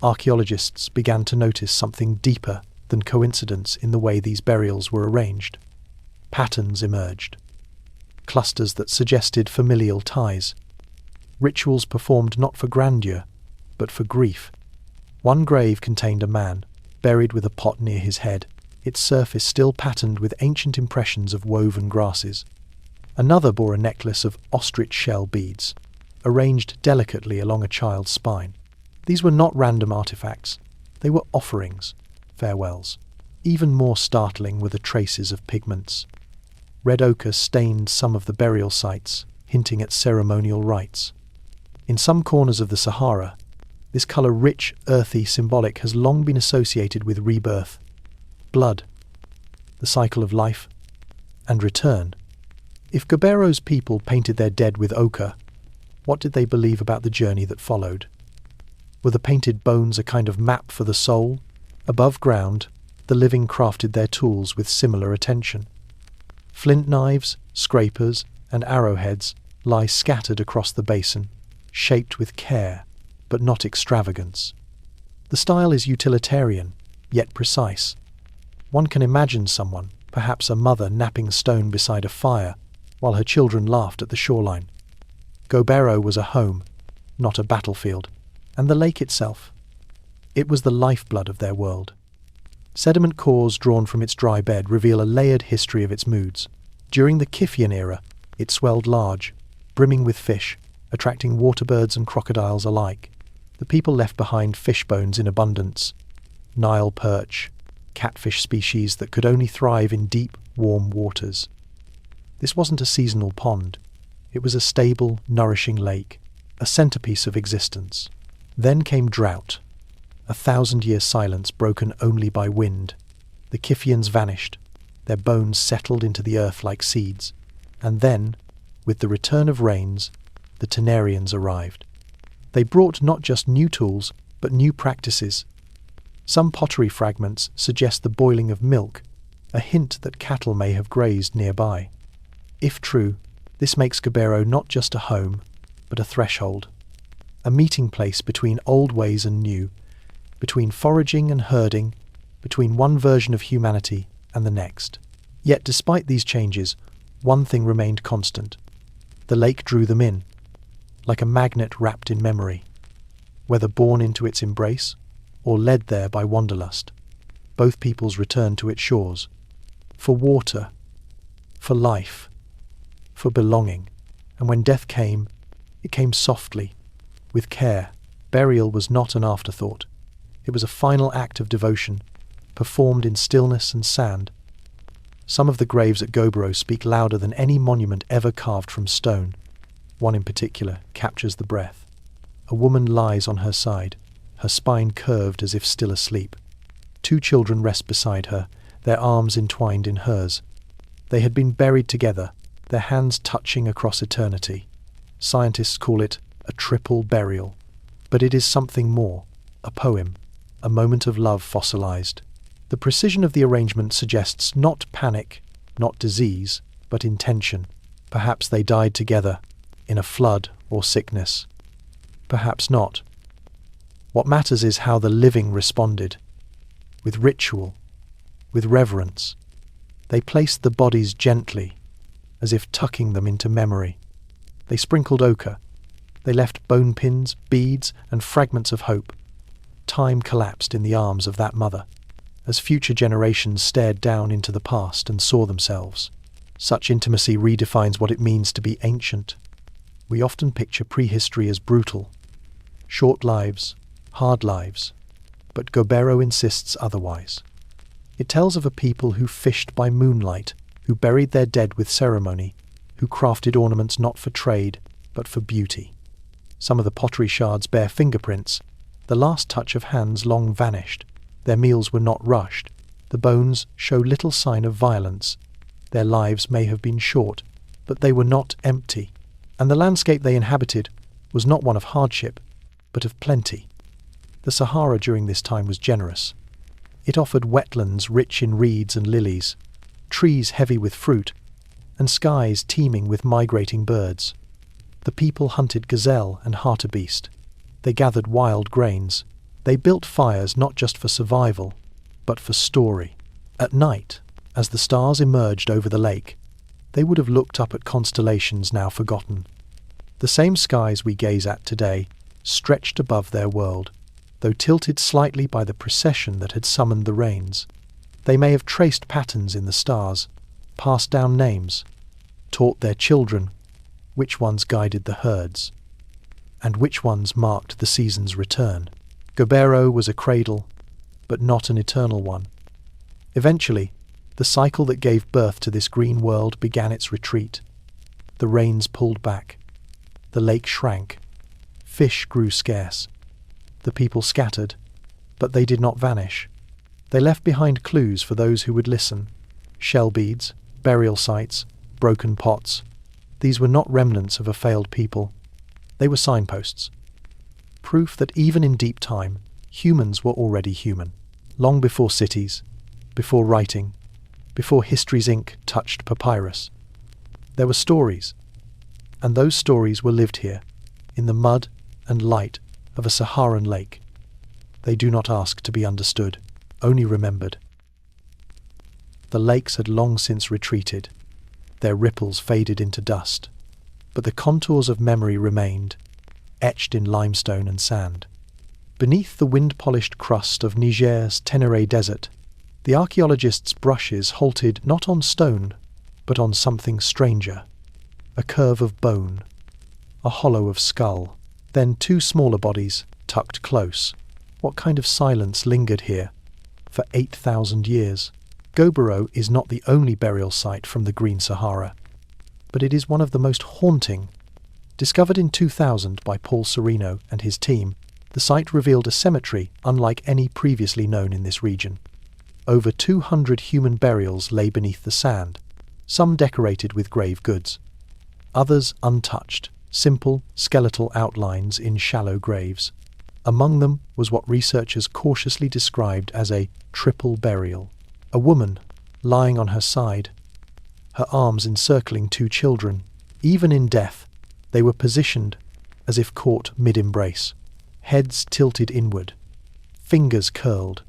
Speaker 1: Archaeologists began to notice something deeper than coincidence in the way these burials were arranged. Patterns emerged, clusters that suggested familial ties, rituals performed not for grandeur, but for grief. One grave contained a man, buried with a pot near his head, its surface still patterned with ancient impressions of woven grasses. Another bore a necklace of ostrich shell beads, arranged delicately along a child's spine. These were not random artifacts, they were offerings, farewells. Even more startling were the traces of pigments. Red ochre stained some of the burial sites, hinting at ceremonial rites. In some corners of the Sahara, this colour rich, earthy, symbolic has long been associated with rebirth, blood, the cycle of life, and return. If Gobero's people painted their dead with ochre, what did they believe about the journey that followed? Were the painted bones a kind of map for the soul? Above ground, the living crafted their tools with similar attention. Flint knives, scrapers, and arrowheads lie scattered across the basin, shaped with care, but not extravagance. The style is utilitarian, yet precise. One can imagine someone, perhaps a mother, napping stone beside a fire, while her children laughed at the shoreline. Gobero was a home, not a battlefield. And the lake itself? It was the lifeblood of their world. Sediment cores drawn from its dry bed reveal a layered history of its moods. During the Kiffian era, it swelled large, brimming with fish, attracting waterbirds and crocodiles alike. The people left behind fish bones in abundance, Nile perch, catfish species that could only thrive in deep, warm waters. This wasn't a seasonal pond. It was a stable, nourishing lake, a centerpiece of existence. Then came drought, 1,000-year silence broken only by wind. The Kiffians vanished, their bones settled into the earth like seeds. And then, with the return of rains, the Tenarians arrived. They brought not just new tools, but new practices. Some pottery fragments suggest the boiling of milk, a hint that cattle may have grazed nearby. If true, this makes Gobero not just a home, but a threshold. A meeting place between old ways and new, between foraging and herding, between one version of humanity and the next. Yet despite these changes, one thing remained constant. The lake drew them in, like a magnet wrapped in memory. Whether born into its embrace, or led there by wanderlust, both peoples returned to its shores. For water, for life, for belonging. And when death came, it came softly, with care. Burial was not an afterthought. It was a final act of devotion, performed in stillness and sand. Some of the graves at Gobero speak louder than any monument ever carved from stone. One in particular captures the breath. A woman lies on her side, her spine curved as if still asleep. Two children rest beside her, their arms entwined in hers. They had been buried together, their hands touching across eternity. Scientists call it a triple burial, but it is something more, a poem, a moment of love fossilized. The precision of the arrangement suggests not panic, not disease, but intention. Perhaps they died together, in a flood or sickness. Perhaps not. What matters is how the living responded. With ritual, with reverence. They placed the bodies gently, as if tucking them into memory. They sprinkled ochre. They left bone pins, beads, and fragments of hope. Time collapsed in the arms of that mother, as future generations stared down into the past and saw themselves. Such intimacy redefines what it means to be ancient. We often picture prehistory as brutal. Short lives, hard lives. But Gobero insists otherwise. It tells of a people who fished by moonlight, who buried their dead with ceremony, who crafted ornaments not for trade, but for beauty. Some of the pottery shards bear fingerprints, the last touch of hands long vanished. Their meals were not rushed. The bones show little sign of violence. Their lives may have been short, but they were not empty. And the landscape they inhabited was not one of hardship, but of plenty. The Sahara during this time was generous. It offered wetlands rich in reeds and lilies, trees heavy with fruit, and skies teeming with migrating birds. The people hunted gazelle and hartebeest. They gathered wild grains. They built fires not just for survival, but for story. At night, as the stars emerged over the lake, they would have looked up at constellations now forgotten. The same skies we gaze at today stretched above their world, though tilted slightly by the procession that had summoned the rains. They may have traced patterns in the stars, passed down names, taught their children which ones guided the herds, and which ones marked the season's return. Gobero was a cradle, but not an eternal one. Eventually, the cycle that gave birth to this green world began its retreat. The rains pulled back. The lake shrank. Fish grew scarce. The people scattered, but they did not vanish. They left behind clues for those who would listen. Shell beads, burial sites, broken pots. These were not remnants of a failed people. They were signposts. Proof that even in deep time, humans were already human. Long before cities, before writing, before history's ink touched papyrus. There were stories, and those stories were lived here, in the mud and light of a Saharan lake. They do not ask to be understood, only remembered. The lakes had long since retreated. Their ripples faded into dust, but the contours of memory remained, etched in limestone and sand. Beneath the wind-polished crust of Niger's Tenere Desert, the archaeologists' brushes halted not on stone, but on something stranger. A curve of bone, a hollow of skull, then two smaller bodies tucked close. What kind of silence lingered here for 8,000 years? Gobero is not the only burial site from the Green Sahara, but it is one of the most haunting. Discovered in 2000 by Paul Sereno and his team, the site revealed a cemetery unlike any previously known in this region. Over 200 human burials lay beneath the sand, some decorated with grave goods, others untouched, simple skeletal outlines in shallow graves. Among them was what researchers cautiously described as a triple burial. A woman lying on her side, her arms encircling two children. Even in death, they were positioned as if caught mid-embrace, heads tilted inward, fingers curled.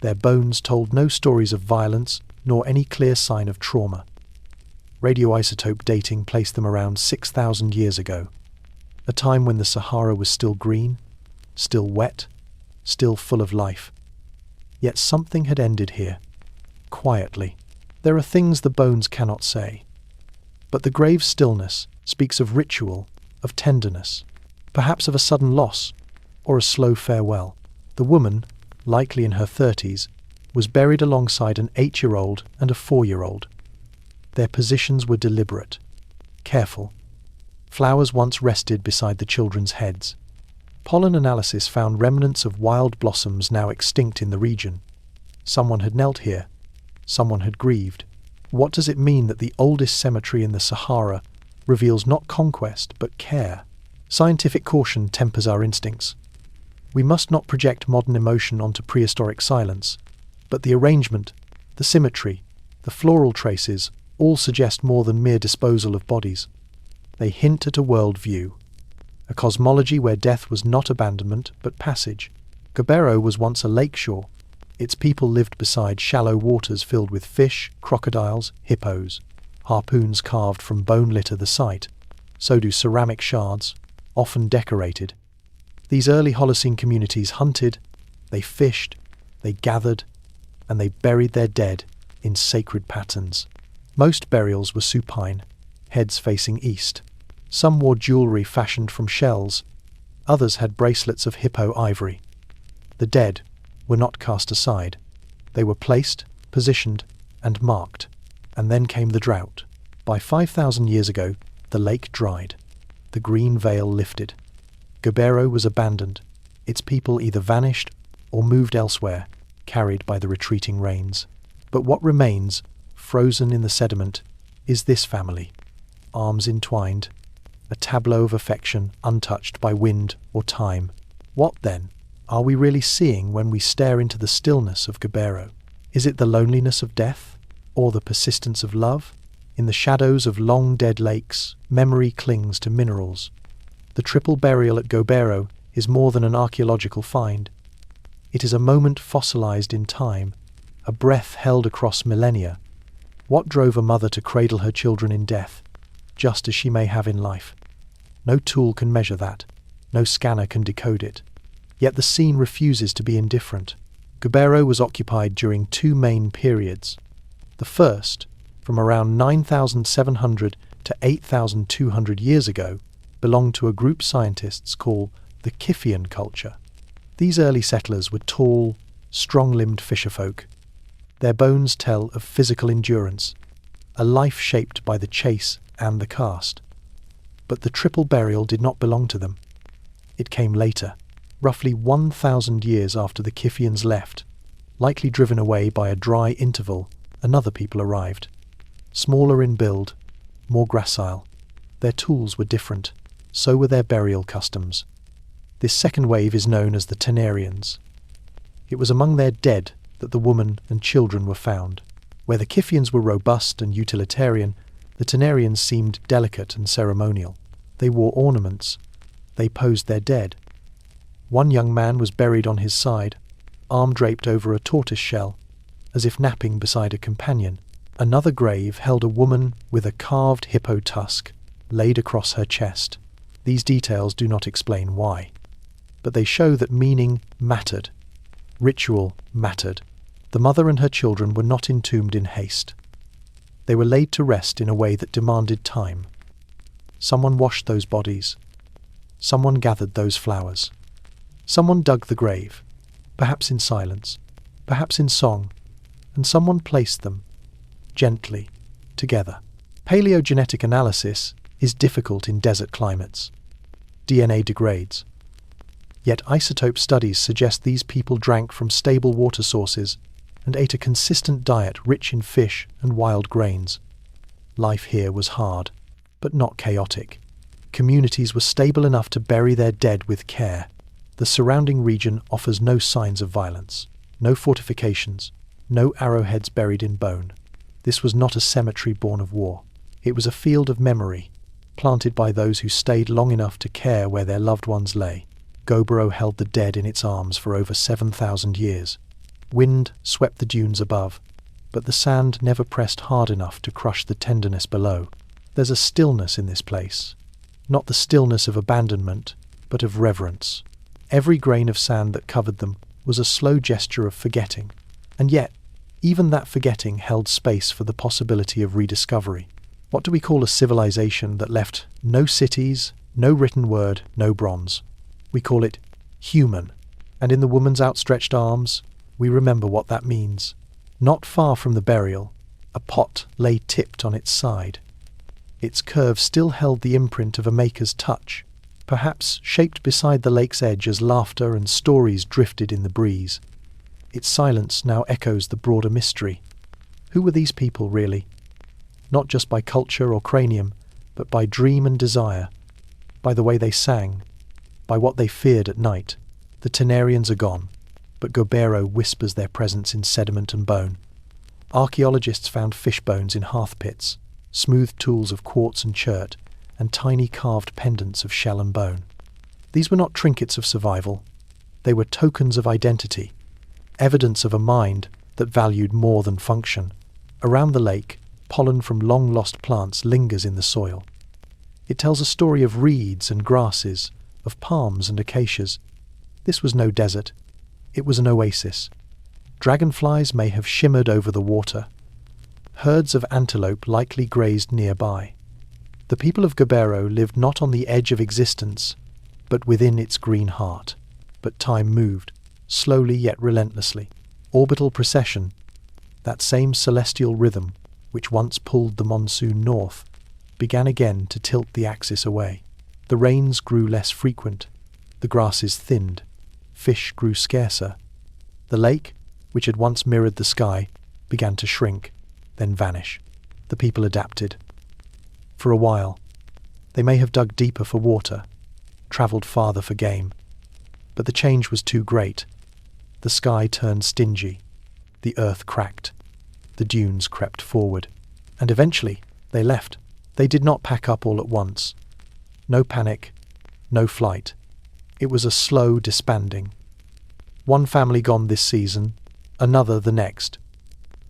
Speaker 1: Their bones told no stories of violence nor any clear sign of trauma. Radioisotope dating placed them around 6,000 years ago, a time when the Sahara was still green, still wet, still full of life. Yet something had ended here, quietly. There are things the bones cannot say, but the grave stillness speaks of ritual, of tenderness, perhaps of a sudden loss or a slow farewell. The woman, likely in her 30s, was buried alongside an 8-year-old and a 4-year-old. Their positions were deliberate, careful. Flowers once rested beside the children's heads. Pollen analysis found remnants of wild blossoms now extinct in the region. Someone had knelt here. Someone had grieved. What does it mean that the oldest cemetery in the Sahara reveals not conquest but care? Scientific caution tempers our instincts. We must not project modern emotion onto prehistoric silence, but the arrangement, the symmetry, the floral traces all suggest more than mere disposal of bodies. They hint at a world-view, a cosmology where death was not abandonment but passage. Gobero was once a lakeshore. Its people lived beside shallow waters filled with fish, crocodiles, hippos. Harpoons carved from bone litter the site. So do ceramic shards, often decorated. These early Holocene communities hunted, they fished, they gathered, and they buried their dead in sacred patterns. Most burials were supine, heads facing east. Some wore jewellery fashioned from shells, others had bracelets of hippo ivory. The dead were not cast aside. They were placed, positioned, and marked. And then came the drought. By 5,000 years ago, the lake dried. The green veil lifted. Gobero was abandoned. Its people either vanished or moved elsewhere, carried by the retreating rains. But what remains, frozen in the sediment, is this family. Arms entwined, a tableau of affection untouched by wind or time. What, then, are we really seeing when we stare into the stillness of Gobero? Is it the loneliness of death, or the persistence of love? In the shadows of long-dead lakes, memory clings to minerals. The triple burial at Gobero is more than an archaeological find. It is a moment fossilized in time, a breath held across millennia. What drove a mother to cradle her children in death, just as she may have in life? No tool can measure that. No scanner can decode it. Yet the scene refuses to be indifferent. Gobero was occupied during two main periods. The first, from around 9,700 to 8,200 years ago, belonged to a group scientists call the Kiffian culture. These early settlers were tall, strong-limbed fisherfolk. Their bones tell of physical endurance, a life shaped by the chase and the cast. But the triple burial did not belong to them. It came later, roughly 1,000 years after the Kiffians left. Likely driven away by a dry interval, another people arrived. Smaller in build, more gracile. Their tools were different, so were their burial customs. This second wave is known as the Tenarians. It was among their dead that the women and children were found. Where the Kiffians were robust and utilitarian, the Tenarians seemed delicate and ceremonial. They wore ornaments. They posed their dead. One young man was buried on his side, arm draped over a tortoise shell, as if napping beside a companion. Another grave held a woman with a carved hippo tusk laid across her chest. These details do not explain why, but they show that meaning mattered. Ritual mattered. The mother and her children were not entombed in haste. They were laid to rest in a way that demanded time. Someone washed those bodies. Someone gathered those flowers. Someone dug the grave, perhaps in silence, perhaps in song, and someone placed them, gently, together. Paleogenetic analysis is difficult in desert climates. DNA degrades. Yet isotope studies suggest these people drank from stable water sources and ate a consistent diet rich in fish and wild grains. Life here was hard, but not chaotic. Communities were stable enough to bury their dead with care. The surrounding region offers no signs of violence, no fortifications, no arrowheads buried in bone. This was not a cemetery born of war. It was a field of memory, planted by those who stayed long enough to care where their loved ones lay. Gobero held the dead in its arms for over 7,000 years. Wind swept the dunes above, but the sand never pressed hard enough to crush the tenderness below. There's a stillness in this place, not the stillness of abandonment, but of reverence. Every grain of sand that covered them was a slow gesture of forgetting, and yet, even that forgetting held space for the possibility of rediscovery. What do we call a civilization that left no cities, no written word, no bronze? We call it human, and in the woman's outstretched arms, we remember what that means. Not far from the burial, a pot lay tipped on its side. Its curve still held the imprint of a maker's touch, perhaps shaped beside the lake's edge as laughter and stories drifted in the breeze. Its silence now echoes the broader mystery. Who were these people, really? not just by culture or cranium, but by dream and desire, by the way they sang, by what they feared at night. The Tenarians are gone, but Gobero whispers their presence in sediment and bone. Archaeologists found fish bones in hearth pits, smooth tools of quartz and chert, and tiny carved pendants of shell and bone. These were not trinkets of survival. They were tokens of identity, evidence of a mind that valued more than function. Around the lake, pollen from long-lost plants lingers in the soil. It tells a story of reeds and grasses, of palms and acacias. This was no desert. It was an oasis. Dragonflies may have shimmered over the water. Herds of antelope likely grazed nearby. The people of Gobero lived not on the edge of existence, but within its green heart. But time moved, slowly yet relentlessly. Orbital precession, that same celestial rhythm which once pulled the monsoon north, began again to tilt the axis away. The rains grew less frequent, the grasses thinned, fish grew scarcer. The lake, which had once mirrored the sky, began to shrink, then vanish. The people adapted. For a while, they may have dug deeper for water, travelled farther for game, but the change was too great. The sky turned stingy, the earth cracked, the dunes crept forward, and eventually they left. They did not pack up all at once. No panic, no flight. It was a slow disbanding. One family gone this season, another the next.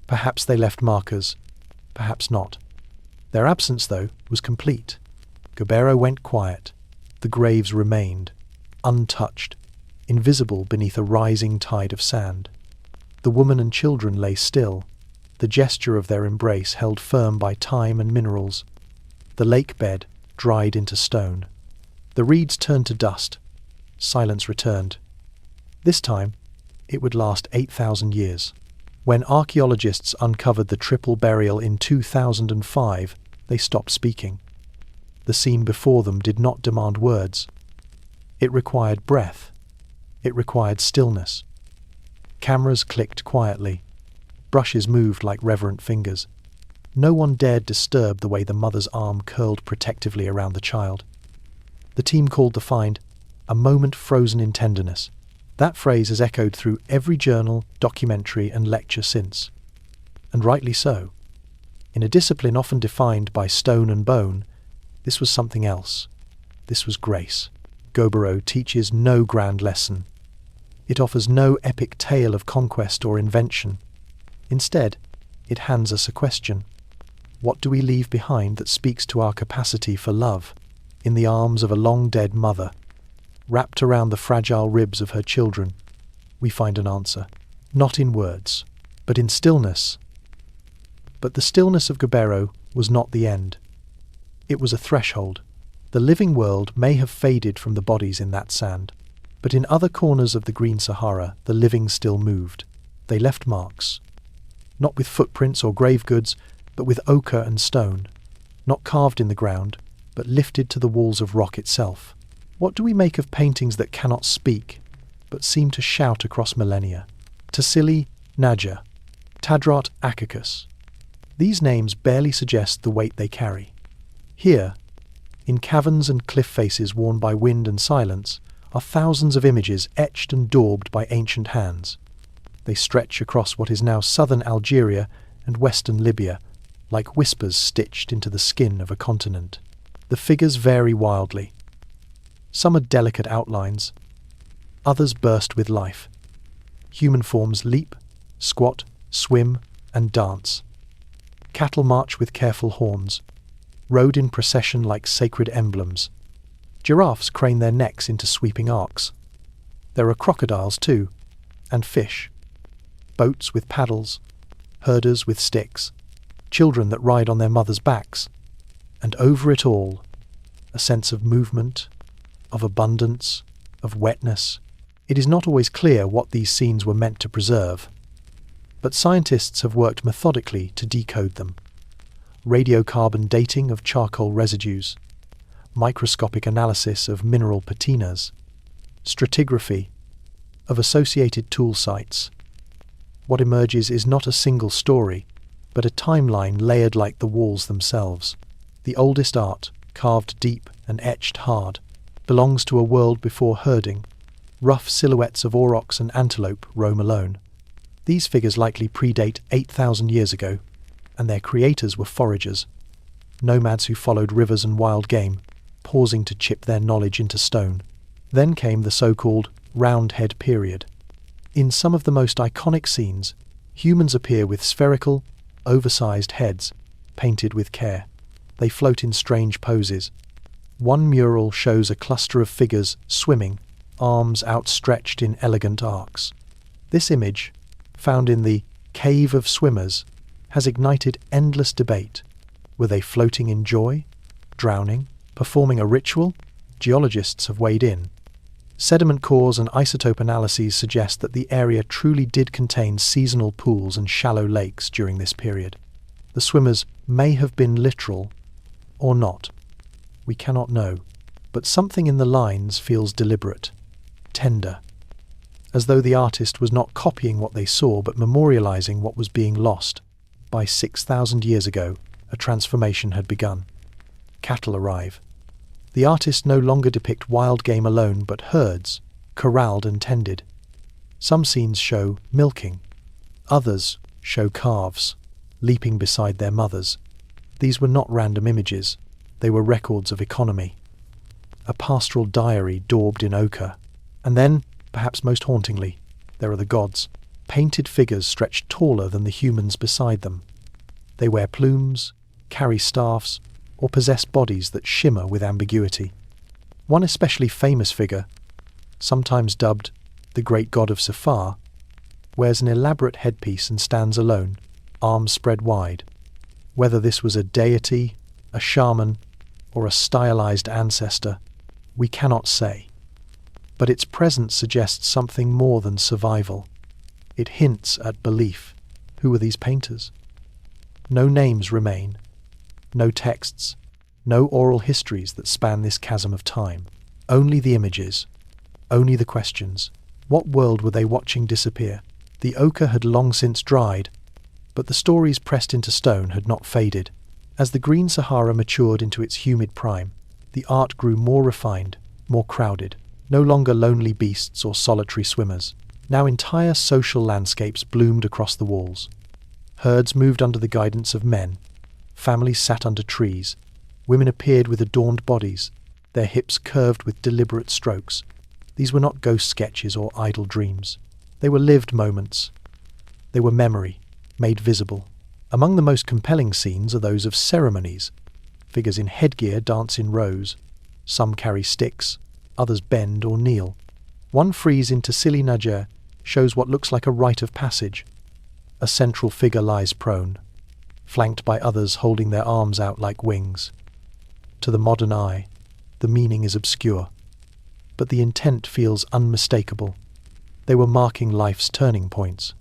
Speaker 1: Perhaps they left markers, perhaps not. Their absence, though, was complete. Gobero went quiet. The graves remained, untouched, invisible beneath a rising tide of sand. The woman and children lay still, the gesture of their embrace held firm by time and minerals. The lake bed dried into stone. The reeds turned to dust. Silence returned. This time, it would last 8,000 years. When archaeologists uncovered the triple burial in 2005, they stopped speaking. The scene before them did not demand words. It required breath. It required stillness. Cameras clicked quietly. Brushes moved like reverent fingers. No one dared disturb the way the mother's arm curled protectively around the child. The team called the find a moment frozen in tenderness. That phrase has echoed through every journal, documentary, and lecture since. And rightly so. In a discipline often defined by stone and bone, this was something else. This was grace. Gobero teaches no grand lesson. It offers no epic tale of conquest or invention. Instead, it hands us a question. What do we leave behind that speaks to our capacity for love? In the arms of a long-dead mother, wrapped around the fragile ribs of her children, we find an answer. Not in words, but in stillness. But the stillness of Gobero was not the end. It was a threshold. The living world may have faded from the bodies in that sand, but in other corners of the Green Sahara, the living still moved. They left marks. Not with footprints or grave goods, but with ochre and stone. Not carved in the ground, but lifted to the walls of rock itself. What do we make of paintings that cannot speak, but seem to shout across millennia? Tassili Naja, Tadrat Akakis. These names barely suggest the weight they carry. Here, in caverns and cliff faces worn by wind and silence, are thousands of images etched and daubed by ancient hands. They stretch across what is now southern Algeria and western Libya, like whispers stitched into the skin of a continent. The figures vary wildly. Some are delicate outlines, others burst with life. Human forms leap, squat, swim, and dance. Cattle march with careful horns, rode in procession like sacred emblems. Giraffes crane their necks into sweeping arcs. There are crocodiles too, and fish. Boats with paddles, herders with sticks, children that ride on their mothers' backs, and over it all, a sense of movement, of abundance, of wetness. It is not always clear what these scenes were meant to preserve, but scientists have worked methodically to decode them. Radiocarbon dating of charcoal residues, microscopic analysis of mineral patinas, stratigraphy of associated tool sites. What emerges is not a single story, but a timeline layered like the walls themselves. The oldest art, carved deep and etched hard, belongs to a world before herding. Rough silhouettes of aurochs and antelope roam alone. These figures likely predate 8,000 years ago, and their creators were foragers, nomads who followed rivers and wild game, pausing to chip their knowledge into stone. Then came the so-called Roundhead period. In some of the most iconic scenes, humans appear with spherical, oversized heads, painted with care. They float in strange poses. One mural shows a cluster of figures swimming, arms outstretched in elegant arcs. This image, found in the Cave of Swimmers, has ignited endless debate. Were they floating in joy? Drowning? Performing a ritual? Geologists have weighed in. Sediment cores and isotope analyses suggest that the area truly did contain seasonal pools and shallow lakes during this period. The swimmers may have been literal or not. We cannot know, but something in the lines feels deliberate, tender, as though the artist was not copying what they saw but memorializing what was being lost. By 6,000 years ago, a transformation had begun. Cattle arrive. The artists no longer depict wild game alone but herds, corralled and tended. Some scenes show milking. Others show calves, leaping beside their mothers. These were not random images. They were records of economy. A pastoral diary daubed in ochre. And then, perhaps most hauntingly, there are the gods, painted figures stretched taller than the humans beside them. They wear plumes, carry staffs, or possess bodies that shimmer with ambiguity. One especially famous figure, sometimes dubbed the great god of Safar, wears an elaborate headpiece and stands alone, arms spread wide. Whether this was a deity, a shaman, or a stylized ancestor, we cannot say. But its presence suggests something more than survival. It hints at belief. Who were these painters? No names remain. No texts, no oral histories that span this chasm of time. Only the images, only the questions. What world were they watching disappear? The ochre had long since dried, but the stories pressed into stone had not faded. As the Green Sahara matured into its humid prime, the art grew more refined, more crowded. No longer lonely beasts or solitary swimmers. Now entire social landscapes bloomed across the walls. Herds moved under the guidance of men. Families sat under trees. Women appeared with adorned bodies, their hips curved with deliberate strokes. These were not ghost sketches or idle dreams. They were lived moments. They were memory, made visible. Among the most compelling scenes are those of ceremonies. Figures in headgear dance in rows. Some carry sticks, others bend or kneel. One frieze in Tassili Najer shows what looks like a rite of passage. A central figure lies prone, flanked by others holding their arms out like wings. To the modern eye, the meaning is obscure, but the intent feels unmistakable. They were marking life's turning points.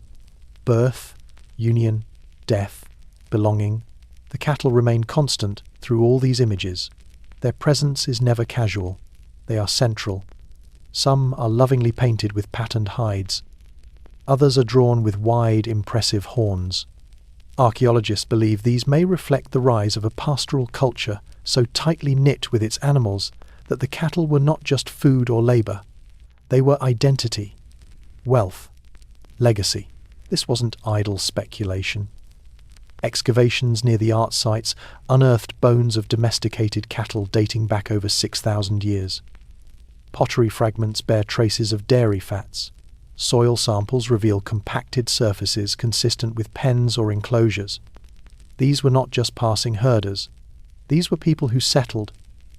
Speaker 1: Birth, union, death, belonging. The cattle remain constant through all these images. Their presence is never casual. They are central. Some are lovingly painted with patterned hides. Others are drawn with wide, impressive horns. Archaeologists believe these may reflect the rise of a pastoral culture so tightly knit with its animals that the cattle were not just food or labour. They were identity, wealth, legacy. This wasn't idle speculation. Excavations near the art sites unearthed bones of domesticated cattle dating back over 6,000 years. Pottery fragments bear traces of dairy fats. Soil samples reveal compacted surfaces consistent with pens or enclosures. These were not just passing herders. These were people who settled,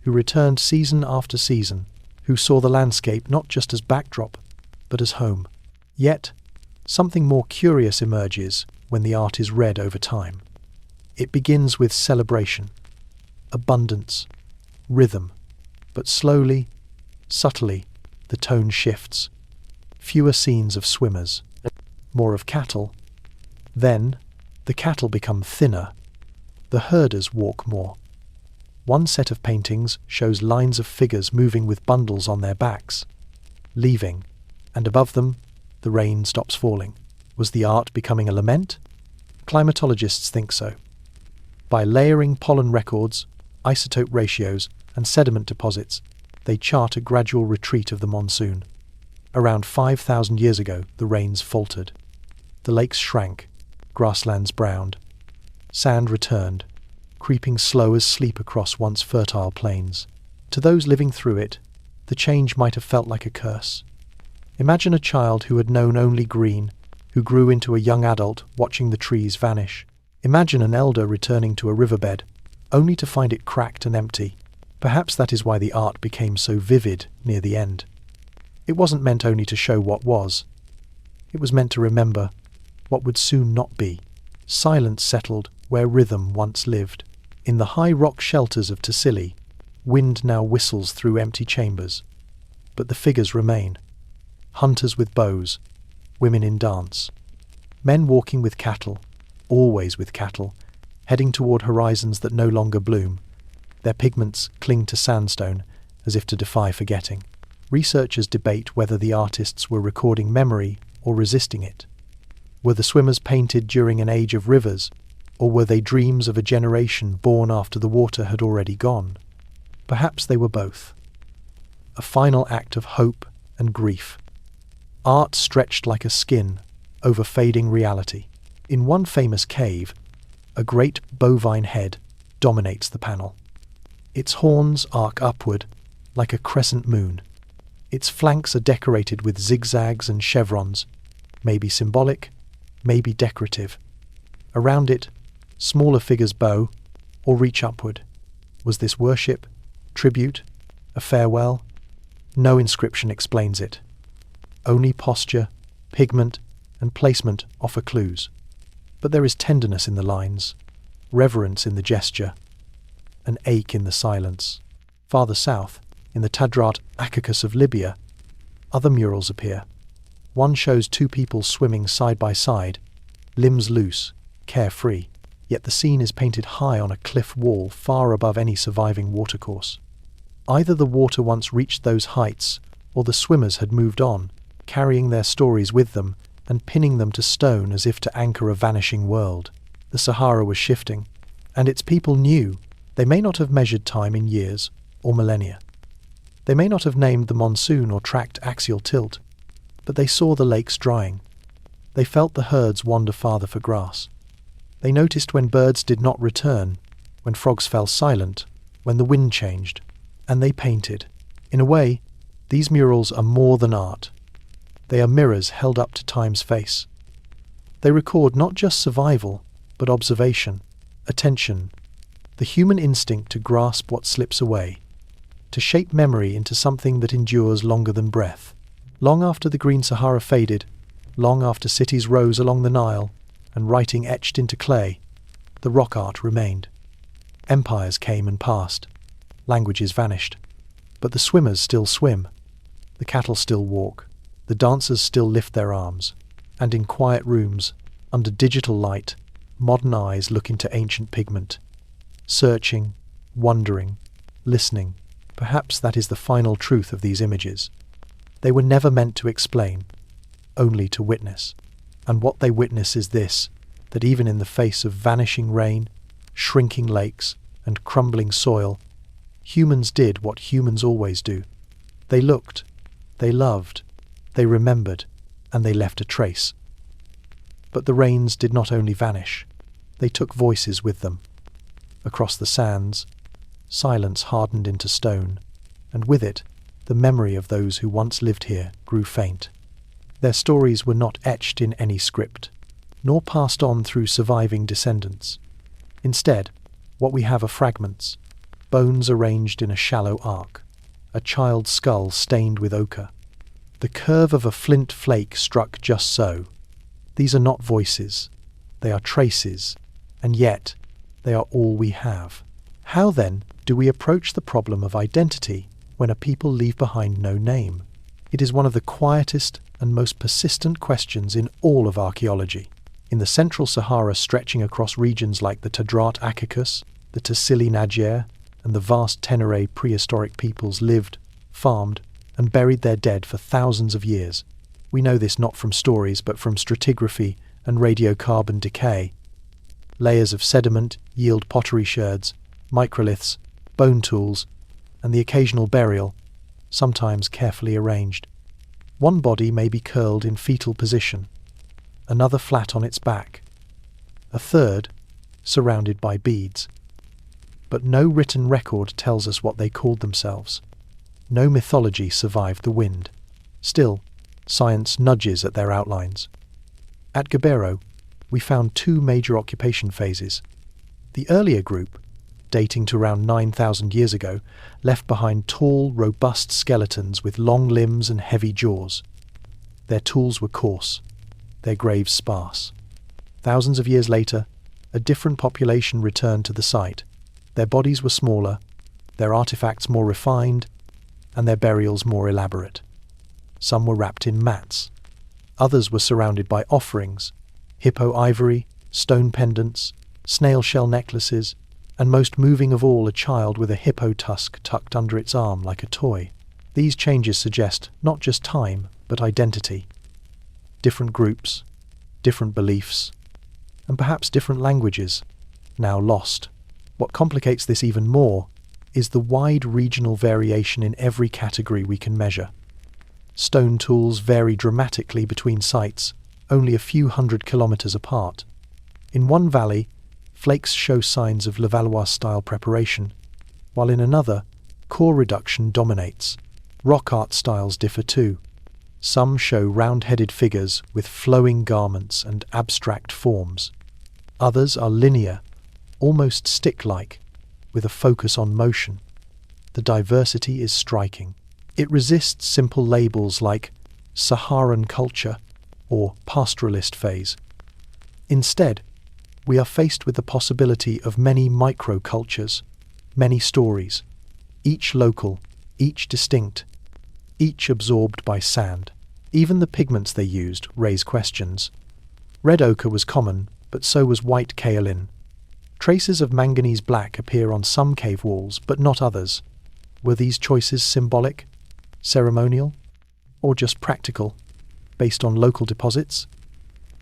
Speaker 1: who returned season after season, who saw the landscape not just as backdrop, but as home. Yet, something more curious emerges when the art is read over time. It begins with celebration, abundance, rhythm, but slowly, subtly, the tone shifts. Fewer scenes of swimmers, more of cattle. Then, the cattle become thinner. The herders walk more. One set of paintings shows lines of figures moving with bundles on their backs, leaving, and above them, the rain stops falling. Was the art becoming a lament? Climatologists think so. By layering pollen records, isotope ratios, and sediment deposits, they chart a gradual retreat of the monsoon. Around 5,000 years ago, the rains faltered. The lakes shrank, grasslands browned. Sand returned, creeping slow as sleep across once fertile plains. To those living through it, the change might have felt like a curse. Imagine a child who had known only green, who grew into a young adult watching the trees vanish. Imagine an elder returning to a riverbed, only to find it cracked and empty. Perhaps that is why the art became so vivid near the end. It wasn't meant only to show what was. It was meant to remember what would soon not be. Silence settled where rhythm once lived. In the high rock shelters of Tassili, wind now whistles through empty chambers. But the figures remain. Hunters with bows, women in dance, men walking with cattle, always with cattle, heading toward horizons that no longer bloom. Their pigments cling to sandstone as if to defy forgetting. Researchers debate whether the artists were recording memory or resisting it. Were the swimmers painted during an age of rivers, or were they dreams of a generation born after the water had already gone? Perhaps they were both. A final act of hope and grief. Art stretched like a skin over fading reality. In one famous cave, a great bovine head dominates the panel. Its horns arc upward like a crescent moon. Its flanks are decorated with zigzags and chevrons, maybe symbolic, maybe decorative. Around it, smaller figures bow or reach upward. Was this worship, tribute, a farewell? No inscription explains it. Only posture, pigment, and placement offer clues. But there is tenderness in the lines, reverence in the gesture, an ache in the silence. Farther south, in the Tadrat Akakos of Libya, other murals appear. One shows two people swimming side by side, limbs loose, carefree, yet the scene is painted high on a cliff wall far above any surviving watercourse. Either the water once reached those heights, or the swimmers had moved on, carrying their stories with them and pinning them to stone as if to anchor a vanishing world. The Sahara was shifting, and its people knew. They may not have measured time in years or millennia. They may not have named the monsoon or tracked axial tilt, but they saw the lakes drying. They felt the herds wander farther for grass. They noticed when birds did not return, when frogs fell silent, when the wind changed, and they painted. In a way, these murals are more than art. They are mirrors held up to time's face. They record not just survival, but observation, attention, the human instinct to grasp what slips away, to shape memory into something that endures longer than breath. Long after the Green Sahara faded, long after cities rose along the Nile, and writing etched into clay, the rock art remained. Empires came and passed, languages vanished, but the swimmers still swim, the cattle still walk, the dancers still lift their arms, and in quiet rooms, under digital light, modern eyes look into ancient pigment, searching, wondering, listening. Perhaps that is the final truth of these images. They were never meant to explain, only to witness. And what they witness is this, that even in the face of vanishing rain, shrinking lakes, and crumbling soil, humans did what humans always do. They looked, they loved, they remembered, and they left a trace. But the rains did not only vanish, they took voices with them. Across the sands, silence hardened into stone, and with it, the memory of those who once lived here grew faint. Their stories were not etched in any script, nor passed on through surviving descendants. Instead, what we have are fragments, bones arranged in a shallow arc, a child's skull stained with ochre, the curve of a flint flake struck just so. These are not voices, they are traces, and yet they are all we have. How then do we approach the problem of identity when a people leave behind no name? It is one of the quietest and most persistent questions in all of archaeology. In the central Sahara stretching across regions like the Tadrat Akakos, the Tassili Nadjer, and the vast Tenere prehistoric peoples lived, farmed, and buried their dead for thousands of years. We know this not from stories but from stratigraphy and radiocarbon decay. Layers of sediment yield pottery sherds, microliths, bone tools, and the occasional burial, sometimes carefully arranged. One body may be curled in fetal position, another flat on its back, a third surrounded by beads. But no written record tells us what they called themselves. No mythology survived the wind. Still, science nudges at their outlines. At Gobero, we found two major occupation phases. The earlier group, dating to around 9,000 years ago, left behind tall, robust skeletons with long limbs and heavy jaws. Their tools were coarse, their graves sparse. Thousands of years later, a different population returned to the site. Their bodies were smaller, their artifacts more refined, and their burials more elaborate. Some were wrapped in mats. Others were surrounded by offerings, hippo ivory, stone pendants, snail shell necklaces, and most moving of all, a child with a hippo tusk tucked under its arm like a toy. These changes suggest not just time, but identity. Different groups, different beliefs, and perhaps different languages, now lost. What complicates this even more is the wide regional variation in every category we can measure. Stone tools vary dramatically between sites, only a few hundred kilometers apart. In one valley, flakes show signs of Levallois-style preparation, while in another, core reduction dominates. Rock art styles differ too. Some show round-headed figures with flowing garments and abstract forms. Others are linear, almost stick-like, with a focus on motion. The diversity is striking. It resists simple labels like Saharan culture or pastoralist phase. Instead, we are faced with the possibility of many microcultures, many stories, each local, each distinct, each absorbed by sand. Even the pigments they used raise questions. Red ochre was common, but so was white kaolin. Traces of manganese black appear on some cave walls, but not others. Were these choices symbolic, ceremonial, or just practical, based on local deposits?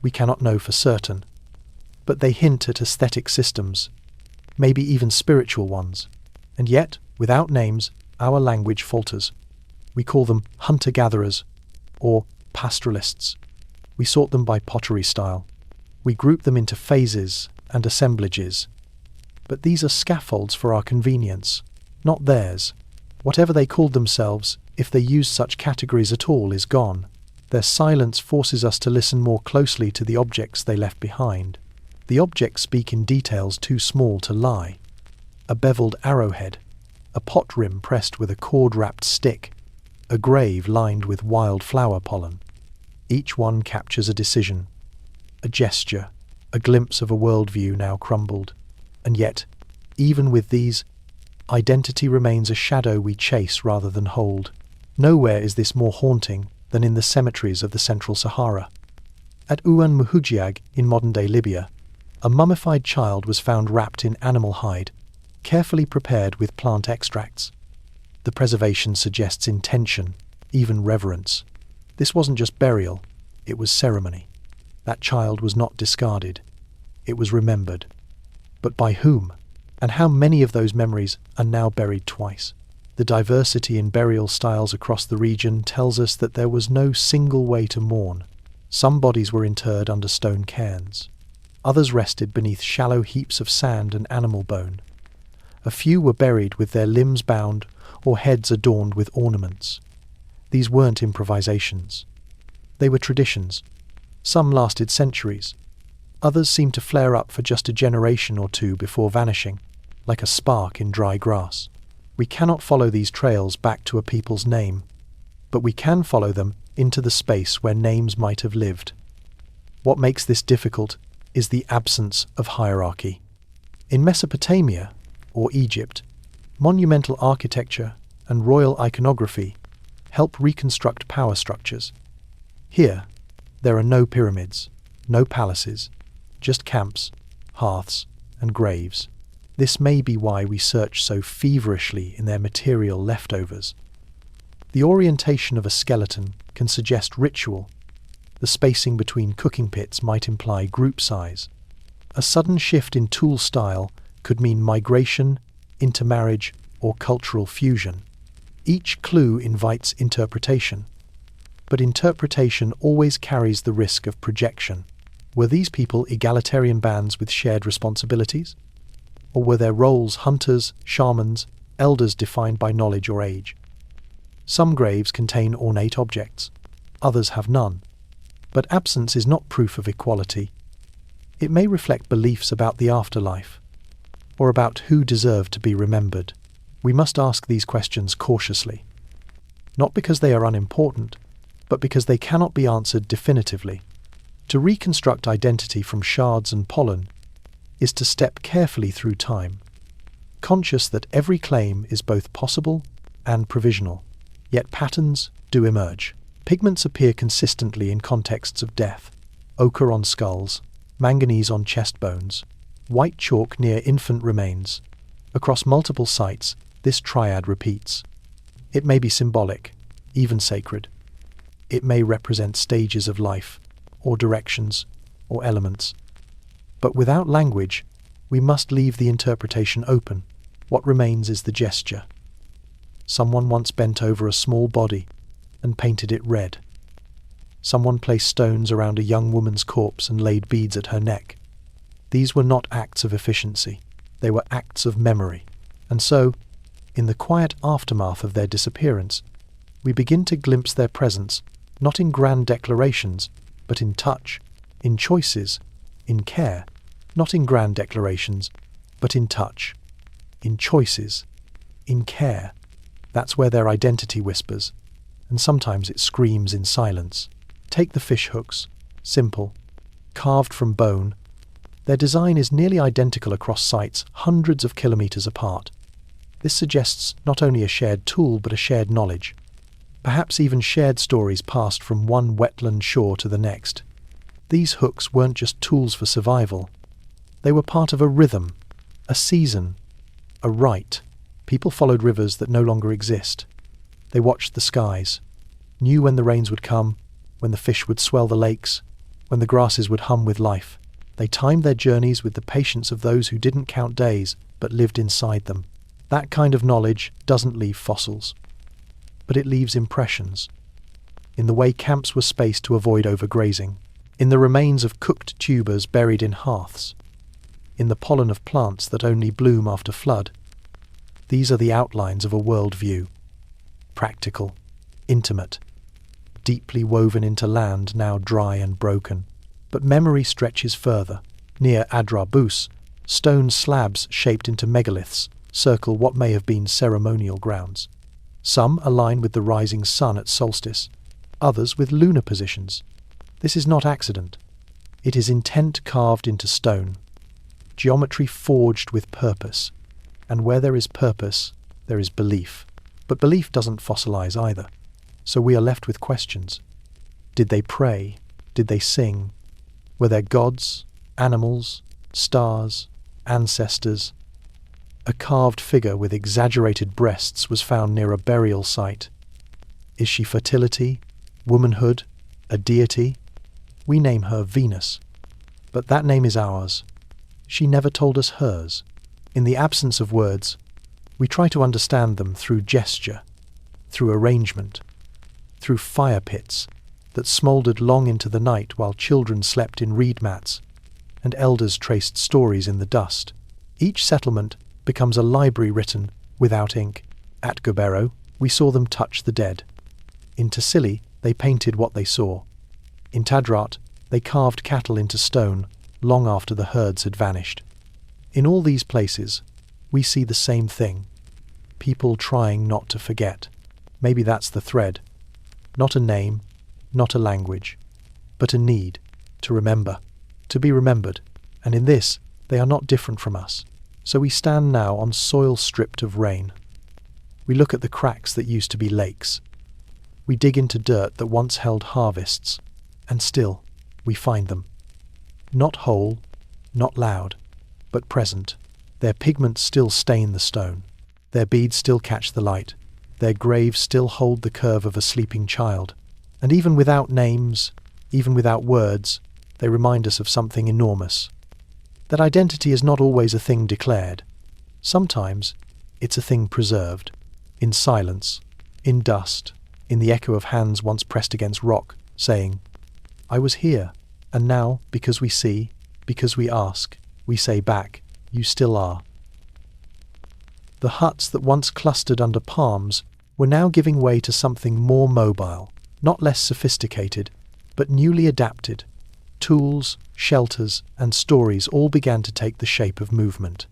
Speaker 1: We cannot know for certain. But they hint at aesthetic systems, maybe even spiritual ones. And yet, without names, our language falters. We call them hunter-gatherers or pastoralists. We sort them by pottery style. We group them into phases and assemblages. But these are scaffolds for our convenience, not theirs. Whatever they called themselves, if they used such categories at all, is gone. Their silence forces us to listen more closely to the objects they left behind. The objects speak in details too small to lie. A beveled arrowhead, a pot rim pressed with a cord-wrapped stick, a grave lined with wild flower pollen. Each one captures a decision, a gesture, a glimpse of a worldview now crumbled. And yet, even with these, identity remains a shadow we chase rather than hold. Nowhere is this more haunting than in the cemeteries of the Central Sahara. At Ouan Muhujiag in modern-day Libya, a mummified child was found wrapped in animal hide, carefully prepared with plant extracts. The preservation suggests intention, even reverence. This wasn't just burial, it was ceremony. That child was not discarded, it was remembered. But by whom? And how many of those memories are now buried twice? The diversity in burial styles across the region tells us that there was no single way to mourn. Some bodies were interred under stone cairns. Others rested beneath shallow heaps of sand and animal bone. A few were buried with their limbs bound or heads adorned with ornaments. These weren't improvisations. They were traditions. Some lasted centuries. Others seemed to flare up for just a generation or two before vanishing, like a spark in dry grass. We cannot follow these trails back to a people's name, but we can follow them into the space where names might have lived. What makes this difficult is the absence of hierarchy. In Mesopotamia, or Egypt, monumental architecture and royal iconography help reconstruct power structures. Here, there are no pyramids, no palaces, just camps, hearths, and graves. This may be why we search so feverishly in their material leftovers. The orientation of a skeleton can suggest ritual. The spacing between cooking pits might imply group size. A sudden shift in tool style could mean migration, intermarriage, or cultural fusion. Each clue invites interpretation. But interpretation always carries the risk of projection. Were these people egalitarian bands with shared responsibilities? Or were their roles hunters, shamans, elders defined by knowledge or age? Some graves contain ornate objects, others have none. But absence is not proof of equality. It may reflect beliefs about the afterlife, or about who deserved to be remembered. We must ask these questions cautiously, not because they are unimportant, but because they cannot be answered definitively. To reconstruct identity from shards and pollen is to step carefully through time, conscious that every claim is both possible and provisional. Yet patterns do emerge. Pigments appear consistently in contexts of death: ochre on skulls, manganese on chest bones, white chalk near infant remains. Across multiple sites, this triad repeats. It may be symbolic, even sacred. It may represent stages of life, or directions, or elements. But without language, we must leave the interpretation open. What remains is the gesture. Someone once bent over a small body and painted it red. Someone placed stones around a young woman's corpse and laid beads at her neck. These were not acts of efficiency, they were acts of memory. And so, in the quiet aftermath of their disappearance, we begin to glimpse their presence, not in grand declarations, but in touch, in choices, in care. Not in grand declarations, but in touch, in choices, in care. That's where their identity whispers, and sometimes it screams in silence. Take the fish hooks, simple, carved from bone. Their design is nearly identical across sites hundreds of kilometers apart. This suggests not only a shared tool, but a shared knowledge. Perhaps even shared stories passed from one wetland shore to the next. These hooks weren't just tools for survival. They were part of a rhythm, a season, a rite. People followed rivers that no longer exist. They watched the skies, knew when the rains would come, when the fish would swell the lakes, when the grasses would hum with life. They timed their journeys with the patience of those who didn't count days, but lived inside them. That kind of knowledge doesn't leave fossils, but it leaves impressions. In the way camps were spaced to avoid overgrazing, in the remains of cooked tubers buried in hearths, in the pollen of plants that only bloom after flood. These are the outlines of a worldview. Practical, intimate, deeply woven into land now dry and broken. But memory stretches further. Near Adrabus, stone slabs shaped into megaliths circle what may have been ceremonial grounds. Some align with the rising sun at solstice, others with lunar positions. This is not accident. It is intent carved into stone, geometry forged with purpose. And where there is purpose, there is belief. But belief doesn't fossilize either. So we are left with questions. Did they pray? Did they sing? Were there gods, animals, stars, ancestors? A carved figure with exaggerated breasts was found near a burial site. Is she fertility, womanhood, a deity? We name her Venus. But that name is ours. She never told us hers. In the absence of words, we try to understand them through gesture, through arrangement, through fire pits that smouldered long into the night while children slept in reed mats and elders traced stories in the dust. Each settlement becomes a library written without ink. At Gobero, we saw them touch the dead. In Tassili, they painted what they saw. In Tadrat, they carved cattle into stone long after the herds had vanished. In all these places, we see the same thing. People trying not to forget. Maybe that's the thread. Not a name, not a language, but a need to remember, to be remembered. And in this, they are not different from us. So we stand now on soil stripped of rain. We look at the cracks that used to be lakes. We dig into dirt that once held harvests, and still we find them. Not whole, not loud, but present. Their pigments still stain the stone. Their beads still catch the light. Their graves still hold the curve of a sleeping child. And even without names, even without words, they remind us of something enormous. that identity is not always a thing declared. Sometimes it's a thing preserved, in silence, in dust, in the echo of hands once pressed against rock, saying, "I was here, and now, because we see, because we ask, we say back, you still are." The huts that once clustered under palms were now giving way to something more mobile, not less sophisticated, but newly adapted. Tools, shelters, and stories all began to take the shape of movement.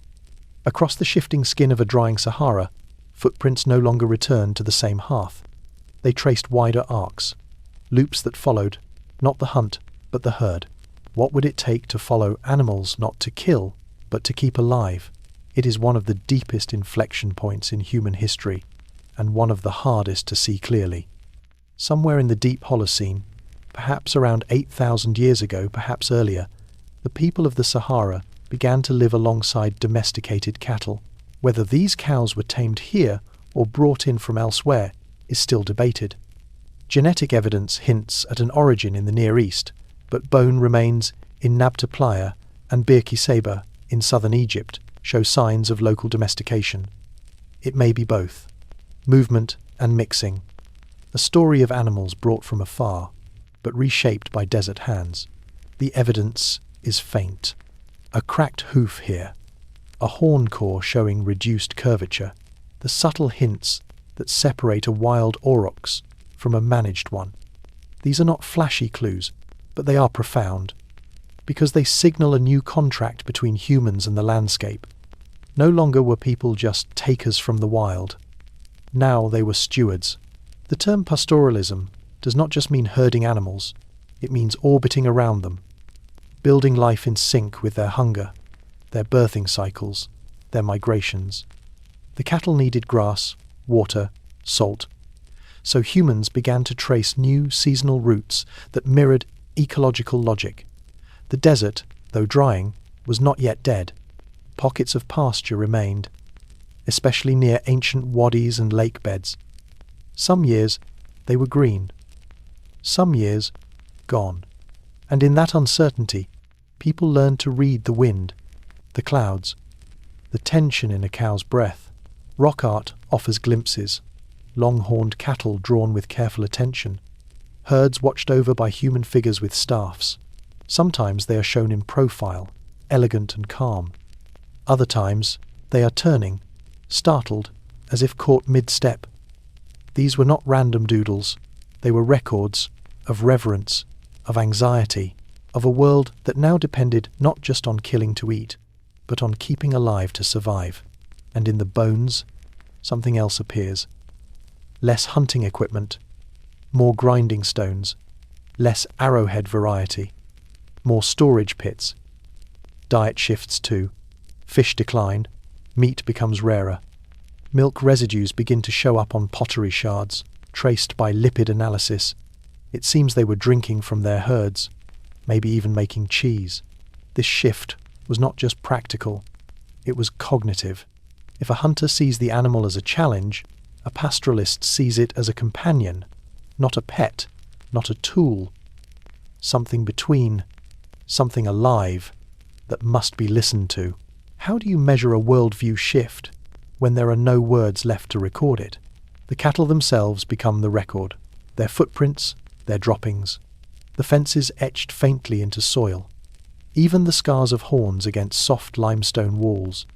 Speaker 1: Across the shifting skin of a drying Sahara, footprints no longer returned to the same hearth. They traced wider arcs, loops that followed, not the hunt, but the herd. What would it take to follow animals not to kill, but to keep alive? It is one of the deepest inflection points in human history, and one of the hardest to see clearly. Somewhere in the deep Holocene, perhaps around 8,000 years ago, perhaps earlier, the people of the Sahara began to live alongside domesticated cattle. Whether these cows were tamed here or brought in from elsewhere is still debated. Genetic evidence hints at an origin in the Near East, but bone remains in Nabta Playa and Bir Kiseba in southern Egypt show signs of local domestication. It may be both. Movement and mixing. A story of animals brought from afar, but reshaped by desert hands. The evidence is faint. A cracked hoof here, a horn core showing reduced curvature, the subtle hints that separate a wild aurochs from a managed one. These are not flashy clues, but they are profound, because they signal a new contract between humans and the landscape. No longer were people just takers from the wild. Now they were stewards. The term pastoralism does not just mean herding animals, it means orbiting around them, building life in sync with their hunger, their birthing cycles, their migrations. The cattle needed grass, water, salt, so humans began to trace new seasonal routes that mirrored ecological logic. The desert, though drying, was not yet dead. Pockets of pasture remained, especially near ancient wadis and lake beds. Some years they were green, some years gone. And in that uncertainty, people learned to read the wind, the clouds, the tension in a cow's breath. Rock art offers glimpses, long-horned cattle drawn with careful attention, herds watched over by human figures with staffs. Sometimes they are shown in profile, elegant and calm. Other times they are turning, startled, as if caught mid-step. These were not random doodles, they were records of reverence, of anxiety, of a world that now depended not just on killing to eat, but on keeping alive to survive. And in the bones, something else appears. Less hunting equipment, more grinding stones, less arrowhead variety, more storage pits. Diet shifts too. Fish decline, meat becomes rarer. Milk residues begin to show up on pottery shards, traced by lipid analysis. It seems they were drinking from their herds, maybe even making cheese. This shift was not just practical, it was cognitive. If a hunter sees the animal as a challenge, a pastoralist sees it as a companion, not a pet, not a tool. Something between, something alive, that must be listened to. How do you measure a worldview shift when there are no words left to record it? The cattle themselves become the record, their footprints, their droppings, the fences etched faintly into soil, even the scars of horns against soft limestone walls.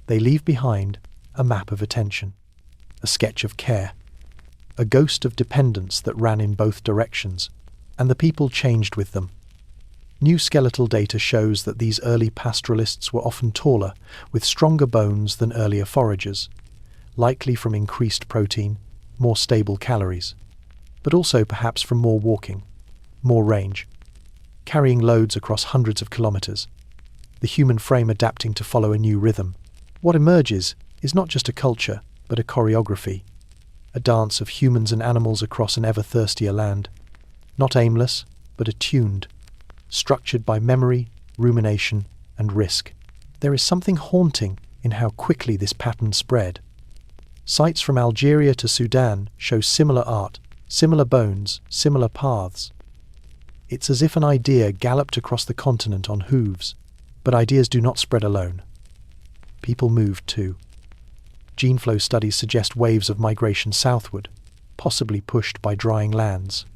Speaker 1: They leave behind a map of attention, a sketch of care, a ghost of dependence that ran in both directions, and the people changed with them. New skeletal data shows that these early pastoralists were often taller, with stronger bones than earlier foragers, likely from increased protein, more stable calories, but also perhaps from more walking, more range, carrying loads across hundreds of kilometers, the human frame adapting to follow a new rhythm. What emerges is not just a culture, but a choreography, a dance of humans and animals across an ever-thirstier land, not aimless, but attuned, structured by memory, rumination, and risk. There is something haunting in how quickly this pattern spread. Sites from Algeria to Sudan show similar art, similar bones, similar paths. It's as if an idea galloped across the continent on hooves, But ideas do not spread alone. People moved too. Gene flow studies suggest waves of migration southward, possibly pushed by drying lands.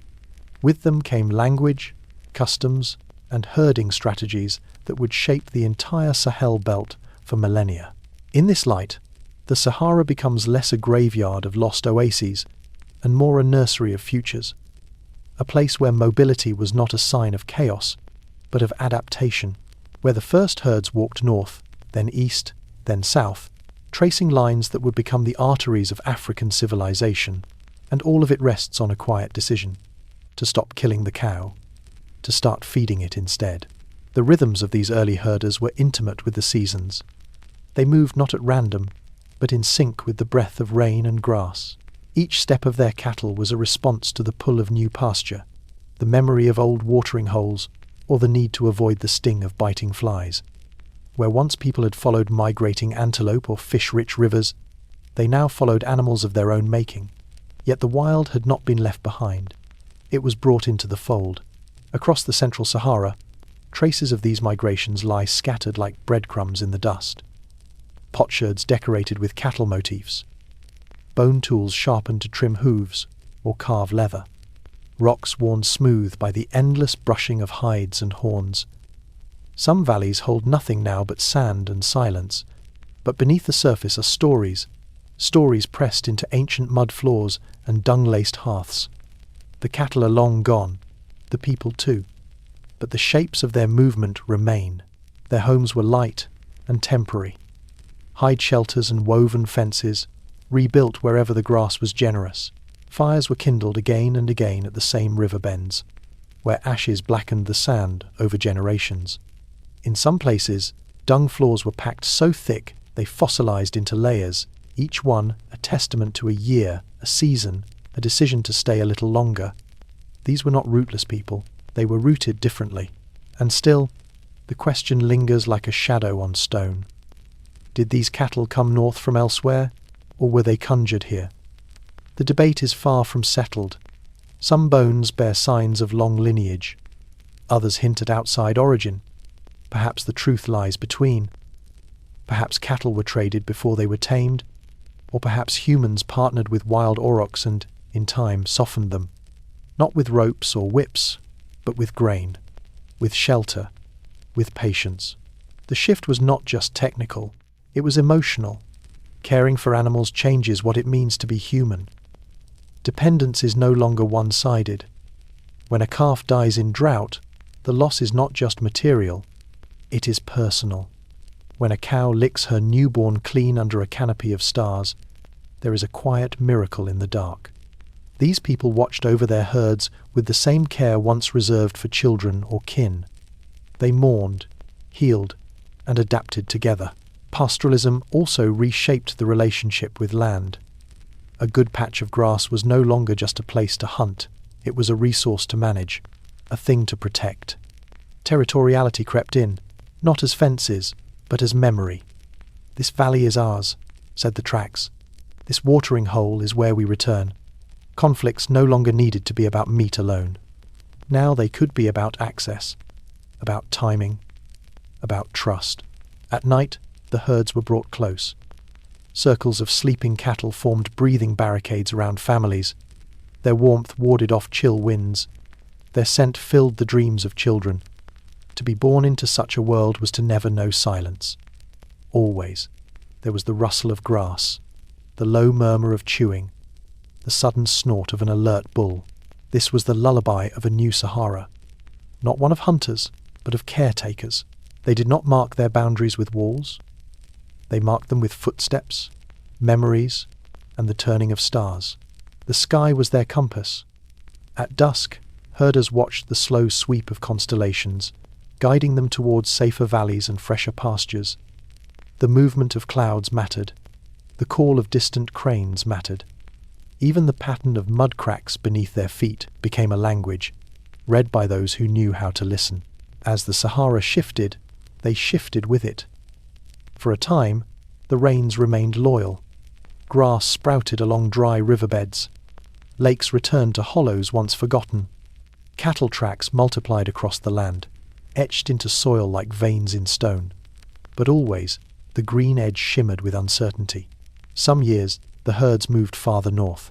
Speaker 1: With them came language, customs, and herding strategies that would shape the entire Sahel belt for millennia. In this light, the Sahara becomes less a graveyard of lost oases and more a nursery of futures, a place where mobility was not a sign of chaos, but of adaptation, where the first herds walked north, then east, then south, tracing lines that would become the arteries of African civilization, and all of it rests on a quiet decision: to stop killing the cow, to start feeding it instead. The rhythms of these early herders were intimate with the seasons. They moved not at random, but in sync with the breath of rain and grass. Each step of their cattle was a response to the pull of new pasture, the memory of old watering holes, or the need to avoid the sting of biting flies. Where once people had followed migrating antelope or fish-rich rivers, they now followed animals of their own making. Yet the wild had not been left behind. It was brought into the fold. Across the central Sahara, traces of these migrations lie scattered like breadcrumbs in the dust. Potsherds decorated with cattle motifs, bone tools sharpened to trim hooves or carve leather, rocks worn smooth by the endless brushing of hides and horns. Some valleys hold nothing now but sand and silence, but beneath the surface are stories pressed into ancient mud floors and dung-laced hearths. The cattle are long gone, the people too, but the shapes of their movement remain. Their homes were light and temporary. Hide shelters and woven fences, rebuilt wherever the grass was generous. Fires were kindled again and again at the same river bends, where ashes blackened the sand over generations. In some places, dung floors were packed so thick they fossilized into layers, each one a testament to a year, a season, a decision to stay a little longer. These were not rootless people, they were rooted differently. And still, the question lingers like a shadow on stone. Did these cattle come north from elsewhere, or were they conjured here? The debate is far from settled. Some bones bear signs of long lineage. Others hint at outside origin. Perhaps the truth lies between. Perhaps cattle were traded before they were tamed, or perhaps humans partnered with wild aurochs and, in time, softened them. Not with ropes or whips, but with grain, with shelter, with patience. The shift was not just technical. It was emotional. Caring for animals changes what it means to be human. Dependence is no longer one-sided. When a calf dies in drought, the loss is not just material, it is personal. When a cow licks her newborn clean under a canopy of stars, there is a quiet miracle in the dark. These people watched over their herds with the same care once reserved for children or kin. They mourned, healed, and adapted together. Pastoralism also reshaped the relationship with land. A good patch of grass was no longer just a place to hunt, it was a resource to manage, a thing to protect. Territoriality crept in, not as fences, but as memory. "This valley is ours," said the tracks. "This watering hole is where we return." Conflicts no longer needed to be about meat alone. Now they could be about access, about timing, about trust. At night, the herds were brought close. Circles of sleeping cattle formed breathing barricades around families. Their warmth warded off chill winds. Their scent filled the dreams of children. To be born into such a world was to never know silence. Always, there was the rustle of grass, the low murmur of chewing, the sudden snort of an alert bull. This was the lullaby of a new Sahara. Not one of hunters, but of caretakers. They did not mark their boundaries with walls. They marked them with footsteps, memories, and the turning of stars. The sky was their compass. At dusk, herders watched the slow sweep of constellations, guiding them towards safer valleys and fresher pastures. The movement of clouds mattered. The call of distant cranes mattered. Even the pattern of mud cracks beneath their feet became a language, read by those who knew how to listen. As the Sahara shifted, they shifted with it. For a time, the rains remained loyal. Grass sprouted along dry riverbeds. Lakes returned to hollows once forgotten. Cattle tracks multiplied across the land. etched into soil like veins in stone. But always, the green edge shimmered with uncertainty. Some years, the herds moved farther north.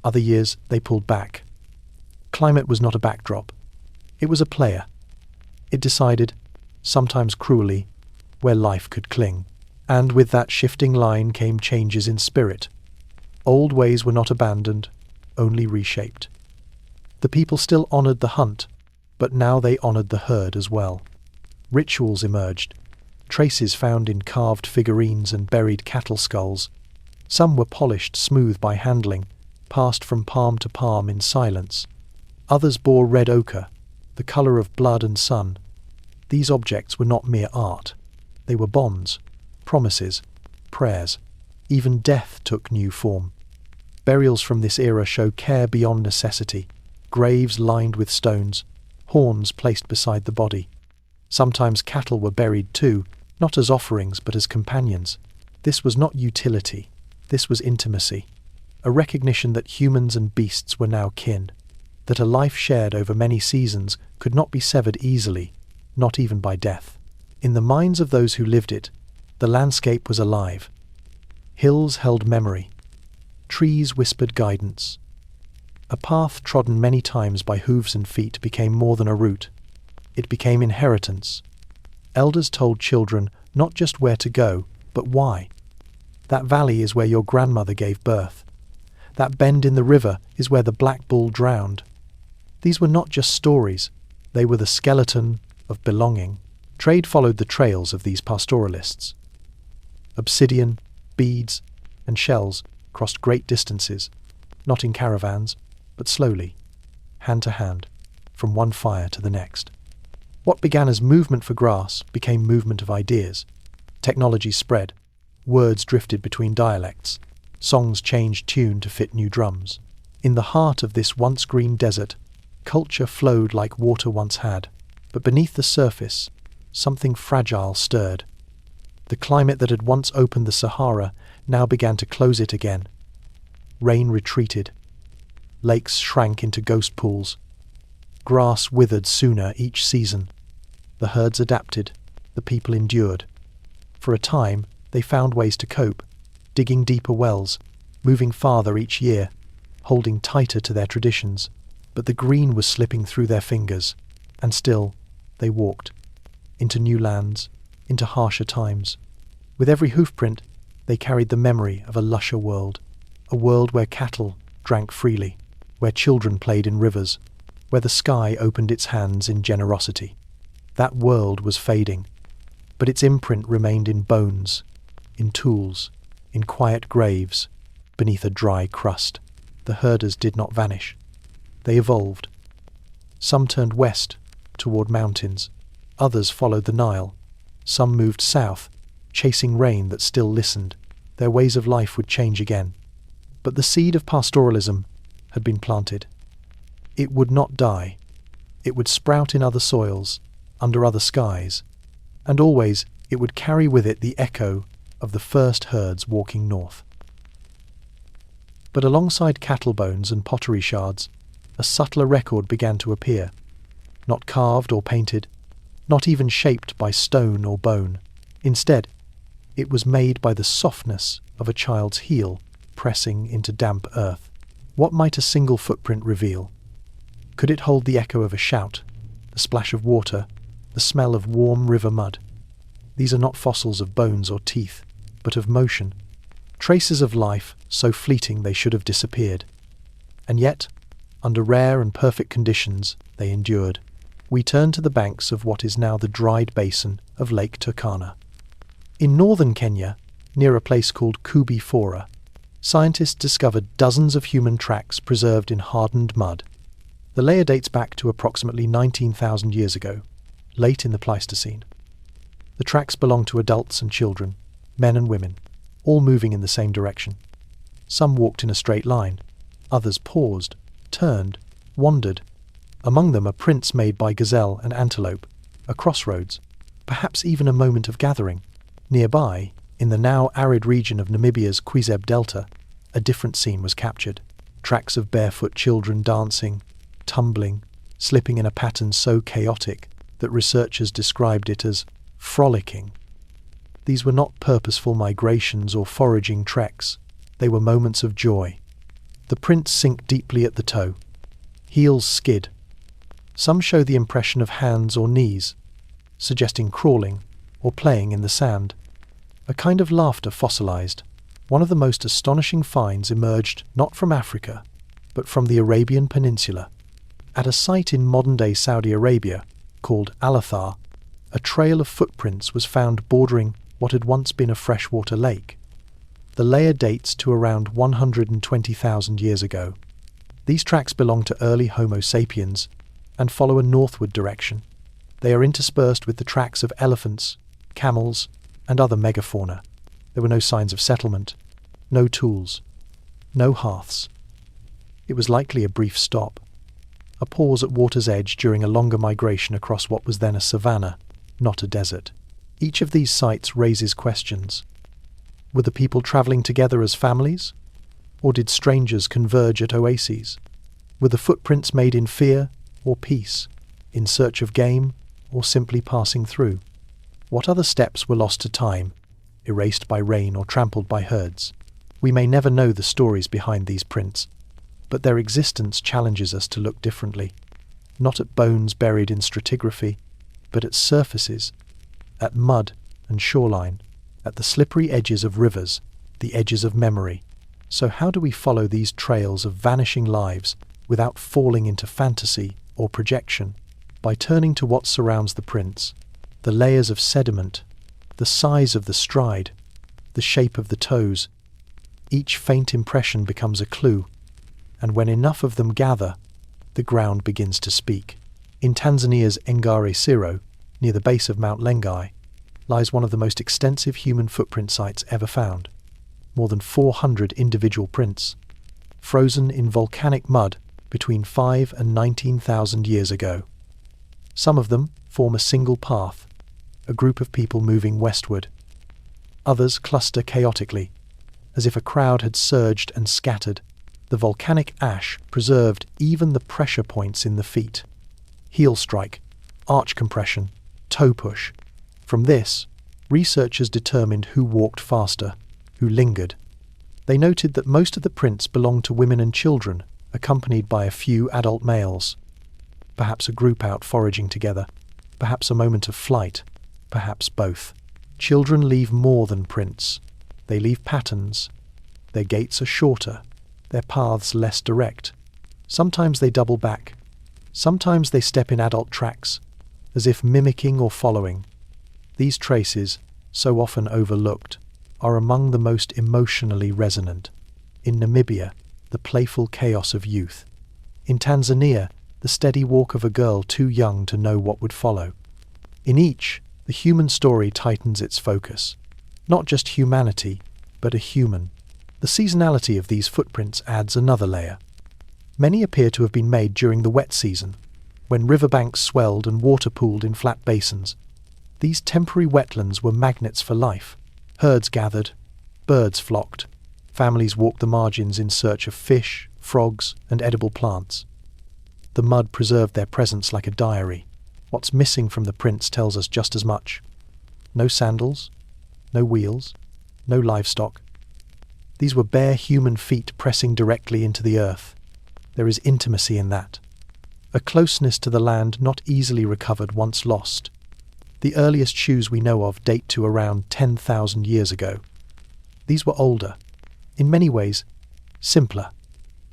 Speaker 1: Other years, they pulled back. Climate was not a backdrop. It was a player. It decided, sometimes cruelly, where life could cling. And with that shifting line came changes in spirit. Old ways were not abandoned, only reshaped. The people still honoured the hunt, but now they honoured the herd as well. Rituals emerged, traces found in carved figurines and buried cattle skulls. Some were polished smooth by handling, passed from palm to palm in silence. Others bore red ochre, the colour of blood and sun. These objects were not mere art. They were bonds, promises, prayers. Even death took new form. Burials from this era show care beyond necessity, graves lined with stones, horns placed beside the body. Sometimes cattle were buried too, not as offerings but as companions. This was not utility, this was intimacy, a recognition that humans and beasts were now kin, that a life shared over many seasons could not be severed easily, not even by death. In the minds of those who lived it, the landscape was alive. Hills held memory. Trees whispered guidance. A path trodden many times by hooves and feet became more than a route. It became inheritance. Elders told children not just where to go, but why. That valley is where your grandmother gave birth. That bend in the river is where the black bull drowned. These were not just stories, they were the skeleton of belonging. Trade followed the trails of these pastoralists. Obsidian, beads, and shells crossed great distances, not in caravans, but slowly, hand to hand, from one fire to the next. What began as movement for grass became movement of ideas. Technology spread, words drifted between dialects, songs changed tune to fit new drums. In the heart of this once green desert, culture flowed like water once had, but beneath the surface, something fragile stirred. The climate that had once opened the Sahara now began to close it again. Rain retreated. Lakes shrank into ghost pools. Grass withered sooner each season. The herds adapted. The people endured. For a time, they found ways to cope, digging deeper wells, moving farther each year, holding tighter to their traditions. But the green was slipping through their fingers, and still they walked. Into new lands, into harsher times. With every hoofprint, they carried the memory of a lusher world, a world where cattle drank freely, where children played in rivers, where the sky opened its hands in generosity. That world was fading, but its imprint remained in bones, in tools, in quiet graves, beneath a dry crust. The herders did not vanish. They evolved. Some turned west, toward mountains. Others followed the Nile. Some moved south, chasing rain that still listened. Their ways of life would change again. But the seed of pastoralism had been planted. It would not die. It would sprout in other soils, under other skies, and always it would carry with it the echo of the first herds walking north. But alongside cattle bones and pottery shards, a subtler record began to appear, not carved or painted, not even shaped by stone or bone. Instead, it was made by the softness of a child's heel pressing into damp earth. What might a single footprint reveal? Could it hold the echo of a shout, the splash of water, the smell of warm river mud? These are not fossils of bones or teeth, but of motion, traces of life so fleeting they should have disappeared. And yet, under rare and perfect conditions, they endured. We turn to the banks of what is now the dried basin of Lake Turkana. In northern Kenya, near a place called Kubi Fora, scientists discovered dozens of human tracks preserved in hardened mud. The layer dates back to approximately 19,000 years ago, late in the Pleistocene. The tracks belong to adults and children, men and women, all moving in the same direction. Some walked in a straight line, others paused, turned, wandered. Among them are prints made by gazelle and antelope, a crossroads, perhaps even a moment of gathering. Nearby, in the now arid region of Namibia's Kwezeb Delta, a different scene was captured. Tracks of barefoot children dancing, tumbling, slipping in a pattern so chaotic that researchers described it as frolicking. These were not purposeful migrations or foraging treks. They were moments of joy. The prints sink deeply at the toe. Heels skid. Some show the impression of hands or knees, suggesting crawling or playing in the sand. A kind of laughter fossilized. One of the most astonishing finds emerged not from Africa, but from the Arabian Peninsula. At a site in modern-day Saudi Arabia, called Al-Athar, a trail of footprints was found bordering what had once been a freshwater lake. The layer dates to around 120,000 years ago. These tracks belong to early Homo sapiens and follow a northward direction. They are interspersed with the tracks of elephants, camels, and other megafauna. There were no signs of settlement, no tools, no hearths. It was likely a brief stop, a pause at water's edge during a longer migration across what was then a savanna, not a desert. Each of these sites raises questions. Were the people travelling together as families? Or did strangers converge at oases? Were the footprints made in fear or peace, in search of game or simply passing through? What other steps were lost to time, erased by rain or trampled by herds? We may never know the stories behind these prints, but their existence challenges us to look differently, not at bones buried in stratigraphy, but at surfaces, at mud and shoreline, at the slippery edges of rivers, the edges of memory. So how do we follow these trails of vanishing lives without falling into fantasy or projection? By turning to what surrounds the prints, the layers of sediment, the size of the stride, the shape of the toes. Each faint impression becomes a clue, and when enough of them gather, the ground begins to speak. In Tanzania's Ngare Siro, near the base of Mount Lengai, lies one of the most extensive human footprint sites ever found. More than 400 individual prints, frozen in volcanic mud between 5 and 19,000 years ago. Some of them form a single path, a group of people moving westward. Others cluster chaotically, as if a crowd had surged and scattered. The volcanic ash preserved even the pressure points in the feet. Heel strike, arch compression, toe push. From this, researchers determined who walked faster, who lingered. They noted that most of the prints belonged to women and children, accompanied by a few adult males. Perhaps a group out foraging together, perhaps a moment of flight, perhaps both. Children leave more than prints. They leave patterns. Their gaits are shorter, their paths less direct. Sometimes they double back. Sometimes they step in adult tracks, as if mimicking or following. These traces, so often overlooked, are among the most emotionally resonant. In Namibia, the playful chaos of youth. In Tanzania, the steady walk of a girl too young to know what would follow. In each, the human story tightens its focus. Not just humanity, but a human. The seasonality of these footprints adds another layer. Many appear to have been made during the wet season, when riverbanks swelled and water pooled in flat basins. These temporary wetlands were magnets for life. Herds gathered, birds flocked, families walked the margins in search of fish, frogs, and edible plants. The mud preserved their presence like a diary. What's missing from the prints tells us just as much. No sandals, no wheels, no livestock. These were bare human feet pressing directly into the earth. There is intimacy in that. A closeness to the land not easily recovered once lost. The earliest shoes we know of date to around 10,000 years ago. These were older, in many ways simpler,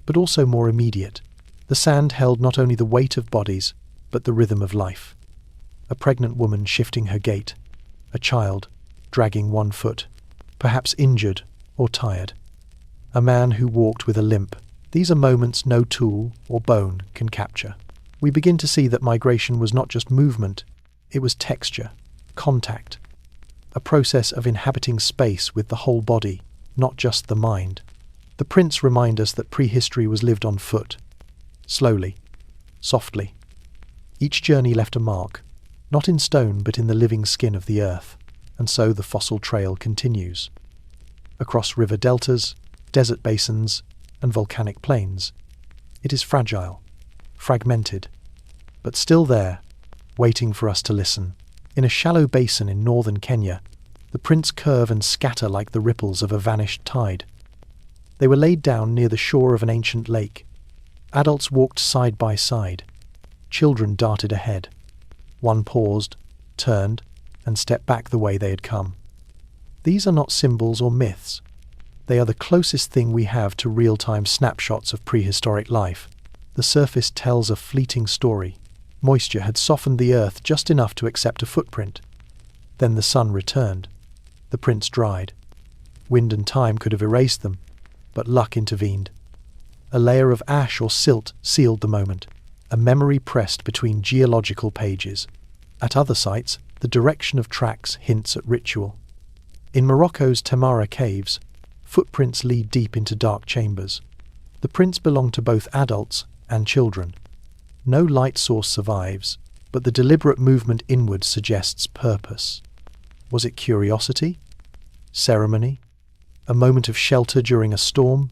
Speaker 1: but also more immediate. The sand held not only the weight of bodies, but the rhythm of life. A pregnant woman shifting her gait, a child dragging one foot, perhaps injured or tired. A man who walked with a limp. These are moments no tool or bone can capture. We begin to see that migration was not just movement, it was texture, contact, a process of inhabiting space with the whole body, not just the mind. The prints remind us that prehistory was lived on foot, slowly, softly. Each journey left a mark, not in stone but in the living skin of the earth, and so the fossil trail continues. Across river deltas, desert basins, and volcanic plains. It is fragile, fragmented, but still there, waiting for us to listen. In a shallow basin in northern Kenya, the prints curve and scatter like the ripples of a vanished tide. They were laid down near the shore of an ancient lake. Adults walked side by side. Children darted ahead. One paused, turned, and stepped back the way they had come. These are not symbols or myths. They are the closest thing we have to real-time snapshots of prehistoric life. The surface tells a fleeting story. Moisture had softened the earth just enough to accept a footprint. Then the sun returned. The prints dried. Wind and time could have erased them, but luck intervened. A layer of ash or silt sealed the moment, a memory pressed between geological pages. At other sites, the direction of tracks hints at ritual. In Morocco's Tamara caves, footprints lead deep into dark chambers. The prints belong to both adults and children. No light source survives, but the deliberate movement inward suggests purpose. Was it curiosity? Ceremony? A moment of shelter during a storm?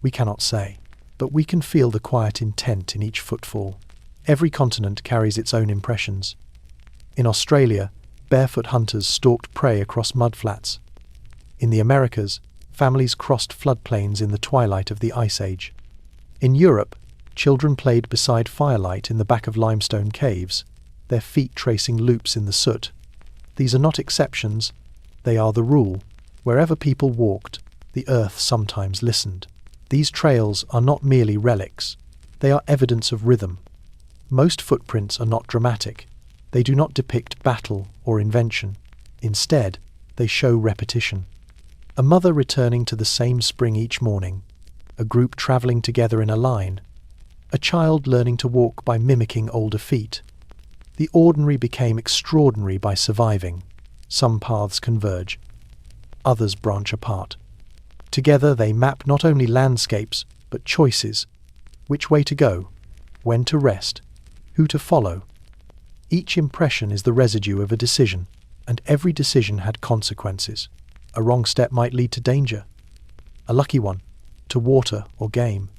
Speaker 1: We cannot say, but we can feel the quiet intent in each footfall. Every continent carries its own impressions. In Australia, barefoot hunters stalked prey across mudflats. In the Americas, families crossed floodplains in the twilight of the Ice Age. In Europe, children played beside firelight in the back of limestone caves, their feet tracing loops in the soot. These are not exceptions, they are the rule. Wherever people walked, the earth sometimes listened. These trails are not merely relics, they are evidence of rhythm. Most footprints are not dramatic. They do not depict battle or invention. Instead, they show repetition. A mother returning to the same spring each morning, a group travelling together in a line, a child learning to walk by mimicking older feet. The ordinary became extraordinary by surviving. Some paths converge, others branch apart. Together they map not only landscapes, but choices. Which way to go, when to rest, who to follow. Each impression is the residue of a decision, and every decision had consequences. A wrong step might lead to danger. A lucky one, to water or game.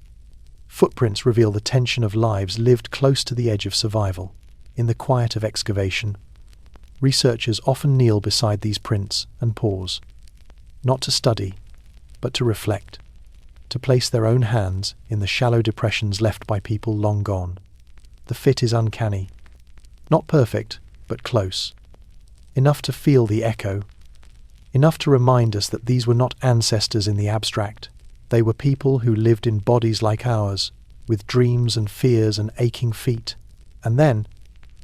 Speaker 1: Footprints reveal the tension of lives lived close to the edge of survival. In the quiet of excavation, researchers often kneel beside these prints and pause. Not to study, but to reflect. To place their own hands in the shallow depressions left by people long gone. The fit is uncanny. Not perfect, but close. Enough to feel the echo. Enough to remind us that these were not ancestors in the abstract. They were people who lived in bodies like ours, with dreams and fears and aching feet. And then,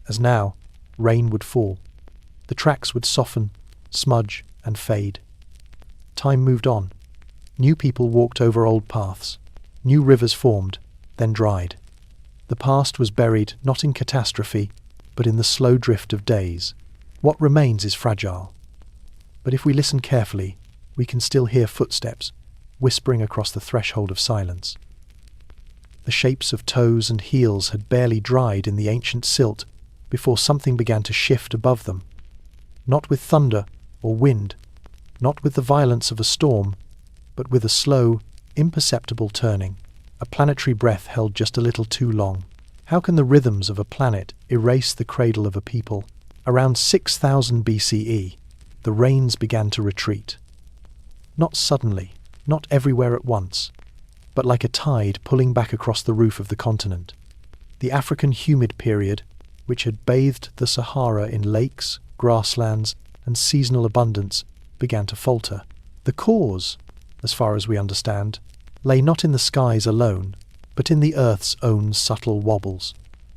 Speaker 1: as now, rain would fall. The tracks would soften, smudge, and fade. Time moved on. New people walked over old paths. New rivers formed, then dried. The past was buried not in catastrophe, but in the slow drift of days. What remains is fragile. But if we listen carefully, we can still hear footsteps, whispering across the threshold of silence. The shapes of toes and heels had barely dried in the ancient silt before something began to shift above them. Not with thunder or wind, not with the violence of a storm, but with a slow, imperceptible turning. A planetary breath held just a little too long. How can the rhythms of a planet erase the cradle of a people? Around 6000 BCE, the rains began to retreat. Not suddenly, not everywhere at once, but like a tide pulling back across the roof of the continent. The African humid period, which had bathed the Sahara in lakes, grasslands, and seasonal abundance, began to falter. The cause, as far as we understand, lay not in the skies alone, but in the Earth's own subtle wobbles.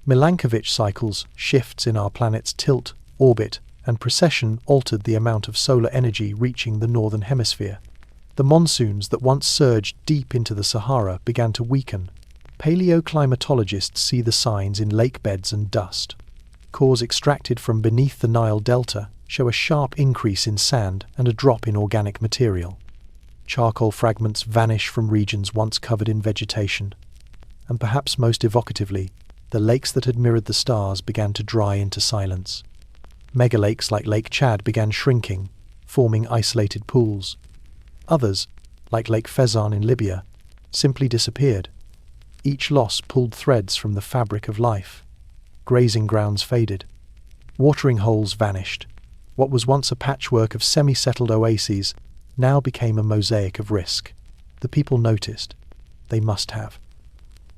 Speaker 1: Milankovitch cycles, shifts in our planet's tilt, orbit, and precession altered the amount of solar energy reaching the northern hemisphere. The monsoons that once surged deep into the Sahara began to weaken. Paleoclimatologists see the signs in lake beds and dust. Cores extracted from beneath the Nile delta show a sharp increase in sand and a drop in organic material. Charcoal fragments vanish from regions once covered in vegetation. And perhaps most evocatively, the lakes that had mirrored the stars began to dry into silence. Megalakes like Lake Chad began shrinking, forming isolated pools. Others, like Lake Fezzan in Libya, simply disappeared. Each loss pulled threads from the fabric of life. Grazing grounds faded. Watering holes vanished. What was once a patchwork of semi-settled oases now became a mosaic of risk. The people noticed. They must have.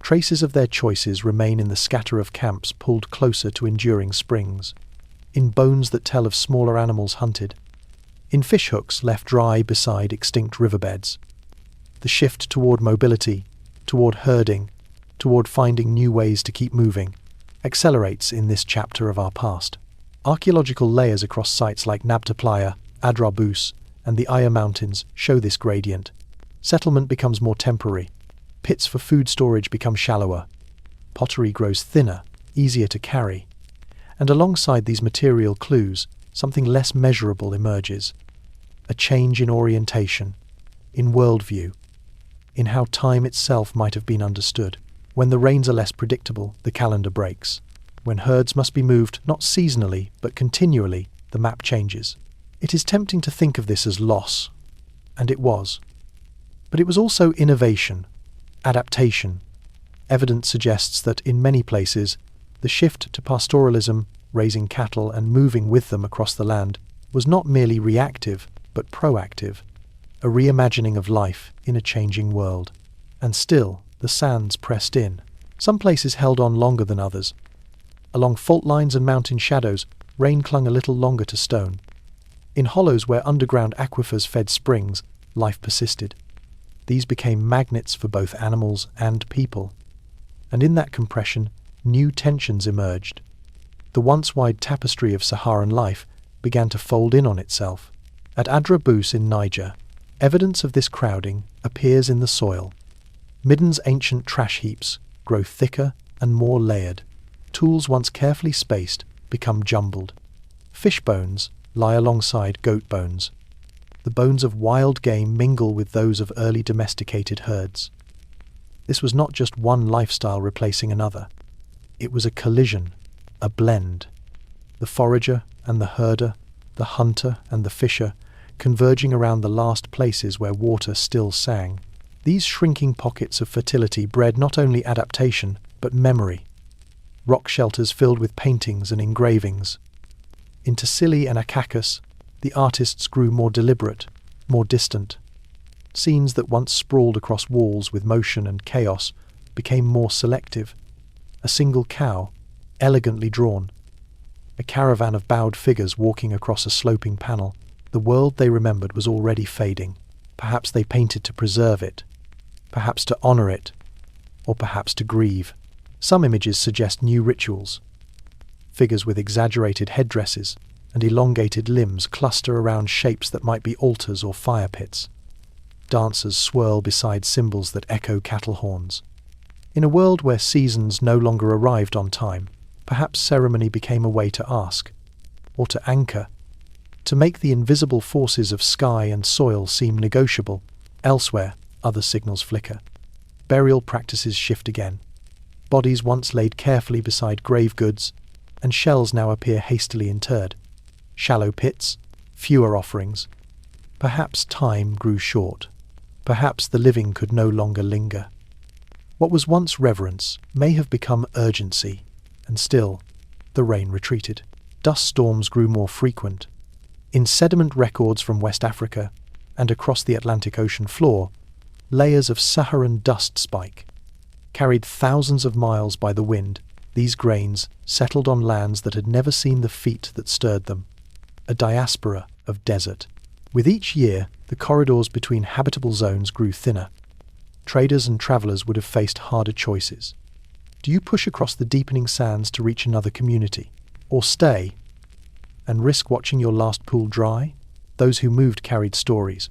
Speaker 1: Traces of their choices remain in the scatter of camps pulled closer to enduring springs, in bones that tell of smaller animals hunted, in fishhooks left dry beside extinct riverbeds. The shift toward mobility, toward herding, toward finding new ways to keep moving, accelerates in this chapter of our past. Archaeological layers across sites like Nabta Playa, Adrabus, and the Aya Mountains show this gradient. Settlement becomes more temporary. Pits for food storage become shallower. Pottery grows thinner, easier to carry. And alongside these material clues, something less measurable emerges. A change in orientation, in worldview, in how time itself might have been understood. When the rains are less predictable, the calendar breaks. When herds must be moved not seasonally, but continually, the map changes. It is tempting to think of this as loss, and it was. But it was also innovation, adaptation. Evidence suggests that in many places, the shift to pastoralism, raising cattle and moving with them across the land, was not merely reactive, but proactive, a reimagining of life in a changing world. And still, the sands pressed in. Some places held on longer than others. Along fault lines and mountain shadows, rain clung a little longer to stone. In hollows where underground aquifers fed springs, life persisted. These became magnets for both animals and people. And in that compression, new tensions emerged. The once wide tapestry of Saharan life began to fold in on itself. At Adrabus in Niger, evidence of this crowding appears in the soil. Midden's ancient trash heaps grow thicker and more layered. Tools once carefully spaced become jumbled. Fish bones lie alongside goat bones. The bones of wild game mingle with those of early domesticated herds. This was not just one lifestyle replacing another. It was a collision, a blend. The forager and the herder, the hunter and the fisher, converging around the last places where water still sang. These shrinking pockets of fertility bred not only adaptation, but memory. Rock shelters filled with paintings and engravings. In Tassili and Akakis, the artists grew more deliberate, more distant. Scenes that once sprawled across walls with motion and chaos became more selective. A single cow, elegantly drawn. A caravan of bowed figures walking across a sloping panel. The world they remembered was already fading. Perhaps they painted to preserve it. Perhaps to honor it. Or perhaps to grieve. Some images suggest new rituals. Figures with exaggerated headdresses and elongated limbs cluster around shapes that might be altars or fire pits. Dancers swirl beside cymbals that echo cattle horns. In a world where seasons no longer arrived on time, perhaps ceremony became a way to ask, or to anchor, to make the invisible forces of sky and soil seem negotiable. Elsewhere, other signals flicker. Burial practices shift again. Bodies once laid carefully beside grave goods, and shells now appear hastily interred. Shallow pits, fewer offerings. Perhaps time grew short. Perhaps the living could no longer linger. What was once reverence may have become urgency, and still, the rain retreated. Dust storms grew more frequent. In sediment records from West Africa and across the Atlantic Ocean floor, layers of Saharan dust spike. Carried thousands of miles by the wind, these grains settled on lands that had never seen the feet that stirred them. A diaspora of desert. With each year, the corridors between habitable zones grew thinner. Traders and travelers would have faced harder choices. Do you push across the deepening sands to reach another community? Or stay and risk watching your last pool dry? Those who moved carried stories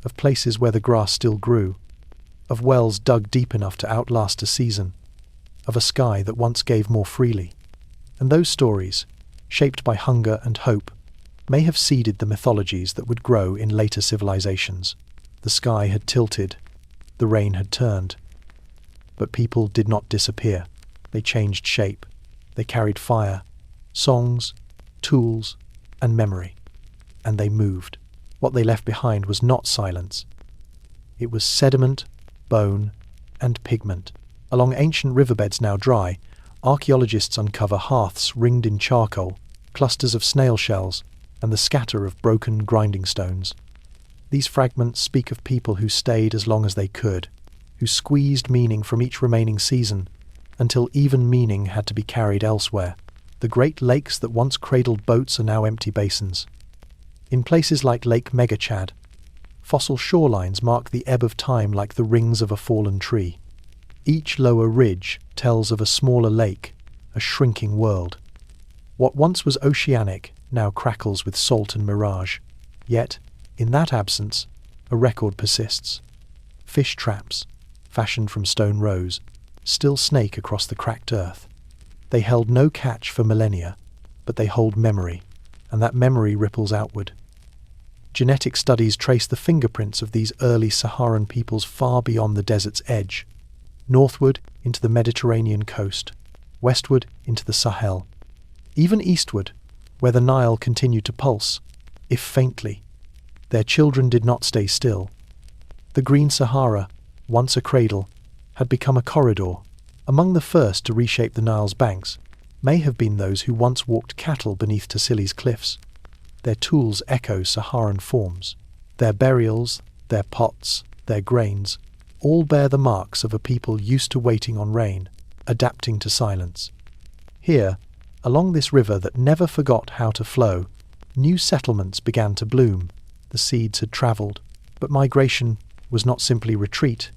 Speaker 1: of places where the grass still grew, of wells dug deep enough to outlast a season, of a sky that once gave more freely. And those stories, shaped by hunger and hope, may have seeded the mythologies that would grow in later civilizations. The sky had tilted, the rain had turned. But people did not disappear. They changed shape. They carried fire, songs, tools, and memory. And they moved. What they left behind was not silence. It was sediment, bone, and pigment. Along ancient riverbeds now dry, archaeologists uncover hearths ringed in charcoal, clusters of snail shells, and the scatter of broken grinding stones. These fragments speak of people who stayed as long as they could, who squeezed meaning from each remaining season, until even meaning had to be carried elsewhere. The great lakes that once cradled boats are now empty basins. In places like Lake Megachad, fossil shorelines mark the ebb of time like the rings of a fallen tree. Each lower ridge tells of a smaller lake, a shrinking world. What once was oceanic now crackles with salt and mirage. Yet, in that absence, a record persists. Fish traps, fashioned from stone rows, still snake across the cracked earth. They held no catch for millennia, but they hold memory, and that memory ripples outward. Genetic studies trace the fingerprints of these early Saharan peoples far beyond the desert's edge, northward into the Mediterranean coast, westward into the Sahel, even eastward, where the Nile continued to pulse, if faintly. Their children did not stay still. The Green Sahara, once a cradle, had become a corridor. Among the first to reshape the Nile's banks may have been those who once walked cattle beneath Tassili's cliffs. Their tools echo Saharan forms. Their burials, their pots, their grains, all bear the marks of a people used to waiting on rain, adapting to silence. Here, along this river that never forgot how to flow, new settlements began to bloom. The seeds had travelled, but migration was not simply retreat,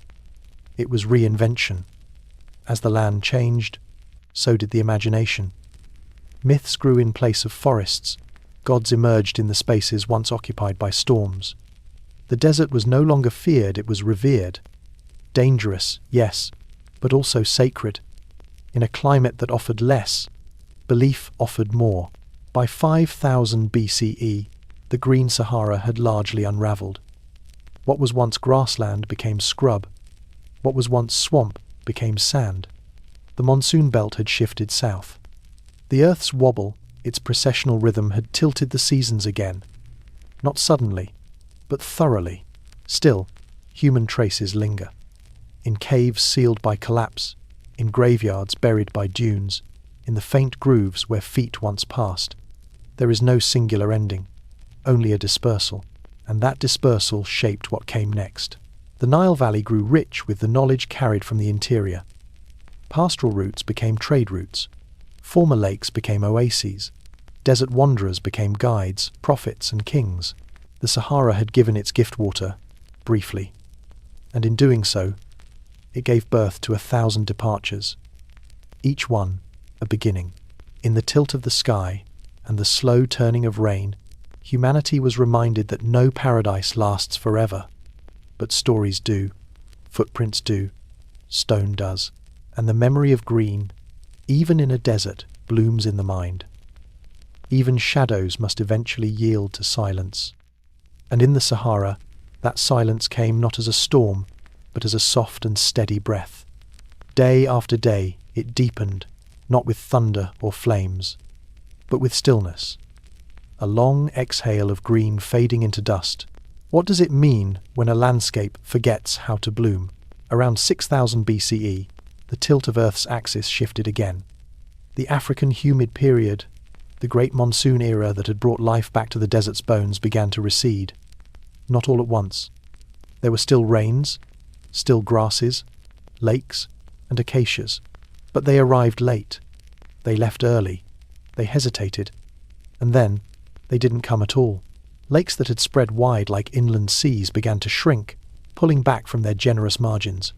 Speaker 1: it was reinvention. As the land changed, so did the imagination. Myths grew in place of forests. Gods emerged in the spaces once occupied by storms. The desert was no longer feared, it was revered. Dangerous, yes, but also sacred. In a climate that offered less, belief offered more. By 5000 BCE, the Green Sahara had largely unravelled. What was once grassland became scrub. What was once swamp became sand. The monsoon belt had shifted south. The Earth's wobble, its processional rhythm, had tilted the seasons again. Not suddenly, but thoroughly. Still, human traces linger. In caves sealed by collapse, in graveyards buried by dunes, in the faint grooves where feet once passed. There is no singular ending, only a dispersal, and that dispersal shaped what came next. The Nile Valley grew rich with the knowledge carried from the interior. Pastoral routes became trade routes. Former lakes became oases. Desert wanderers became guides, prophets, and kings. The Sahara had given its gift water, briefly, and in doing so, it gave birth to 1,000 departures, each one a beginning. In the tilt of the sky and the slow turning of rain, humanity was reminded that no paradise lasts forever. But stories do, footprints do, stone does, and the memory of green, even in a desert, blooms in the mind. Even shadows must eventually yield to silence. And in the Sahara, that silence came not as a storm, but as a soft and steady breath. Day after day it deepened, not with thunder or flames, but with stillness. A long exhale of green fading into dust. What does it mean when a landscape forgets how to bloom? Around 6000 BCE, the tilt of Earth's axis shifted again. The African humid period, the great monsoon era that had brought life back to the desert's bones, began to recede. Not all at once. There were still rains, still grasses, lakes, and acacias, but they arrived late. They left early. They hesitated. And then, they didn't come at all. Lakes that had spread wide like inland seas began to shrink, pulling back from their generous margins.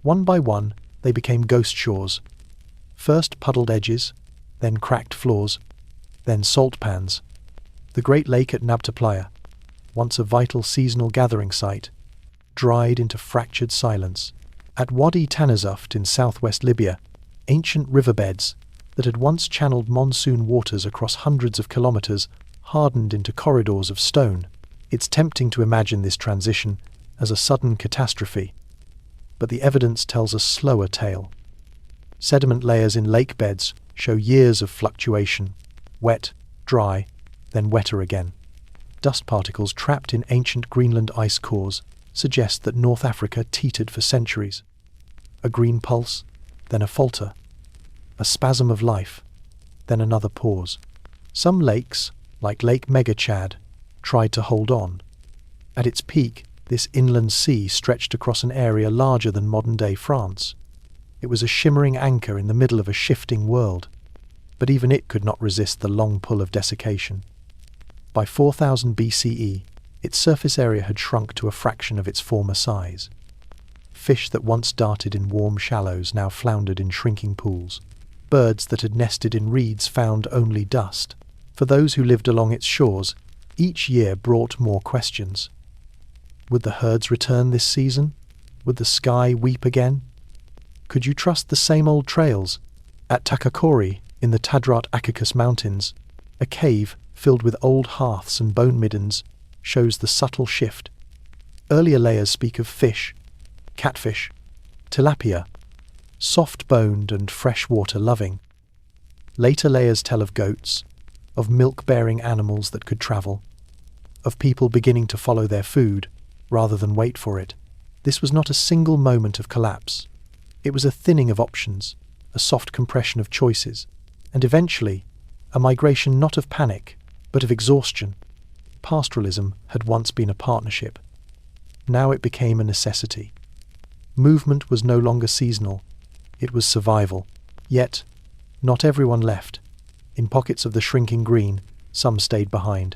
Speaker 1: One by one, they became ghost shores. First puddled edges, then cracked floors, then salt pans. The great lake at Nabta, once a vital seasonal gathering site, dried into fractured silence. At Wadi Tanazuft in southwest Libya, ancient riverbeds that had once channeled monsoon waters across hundreds of kilometers hardened into corridors of stone. It's tempting to imagine this transition as a sudden catastrophe, but the evidence tells a slower tale. Sediment layers in lake beds show years of fluctuation, wet, dry, then wetter again. Dust particles trapped in ancient Greenland ice cores suggest that North Africa teetered for centuries. A green pulse, then a falter, a spasm of life, then another pause. Some lakes, like Lake Megachad, tried to hold on. At its peak, this inland sea stretched across an area larger than modern-day France. It was a shimmering anchor in the middle of a shifting world, but even it could not resist the long pull of desiccation. By 4000 BCE, its surface area had shrunk to a fraction of its former size. Fish that once darted in warm shallows now floundered in shrinking pools. Birds that had nested in reeds found only dust. For those who lived along its shores, each year brought more questions. Would the herds return this season? Would the sky weep again? Could you trust the same old trails? At Takakori, in the Tadrat Akakis Mountains, a cave filled with old hearths and bone middens shows the subtle shift. Earlier layers speak of fish, catfish, tilapia, soft-boned and freshwater loving. Later layers tell of goats, of milk-bearing animals that could travel, of people beginning to follow their food rather than wait for it. This was not a single moment of collapse. It was a thinning of options, a soft compression of choices, and eventually a migration not of panic, but of exhaustion. Pastoralism had once been a partnership. Now it became a necessity. Movement was no longer seasonal. It was survival. Yet, not everyone left. In pockets of the shrinking green, some stayed behind,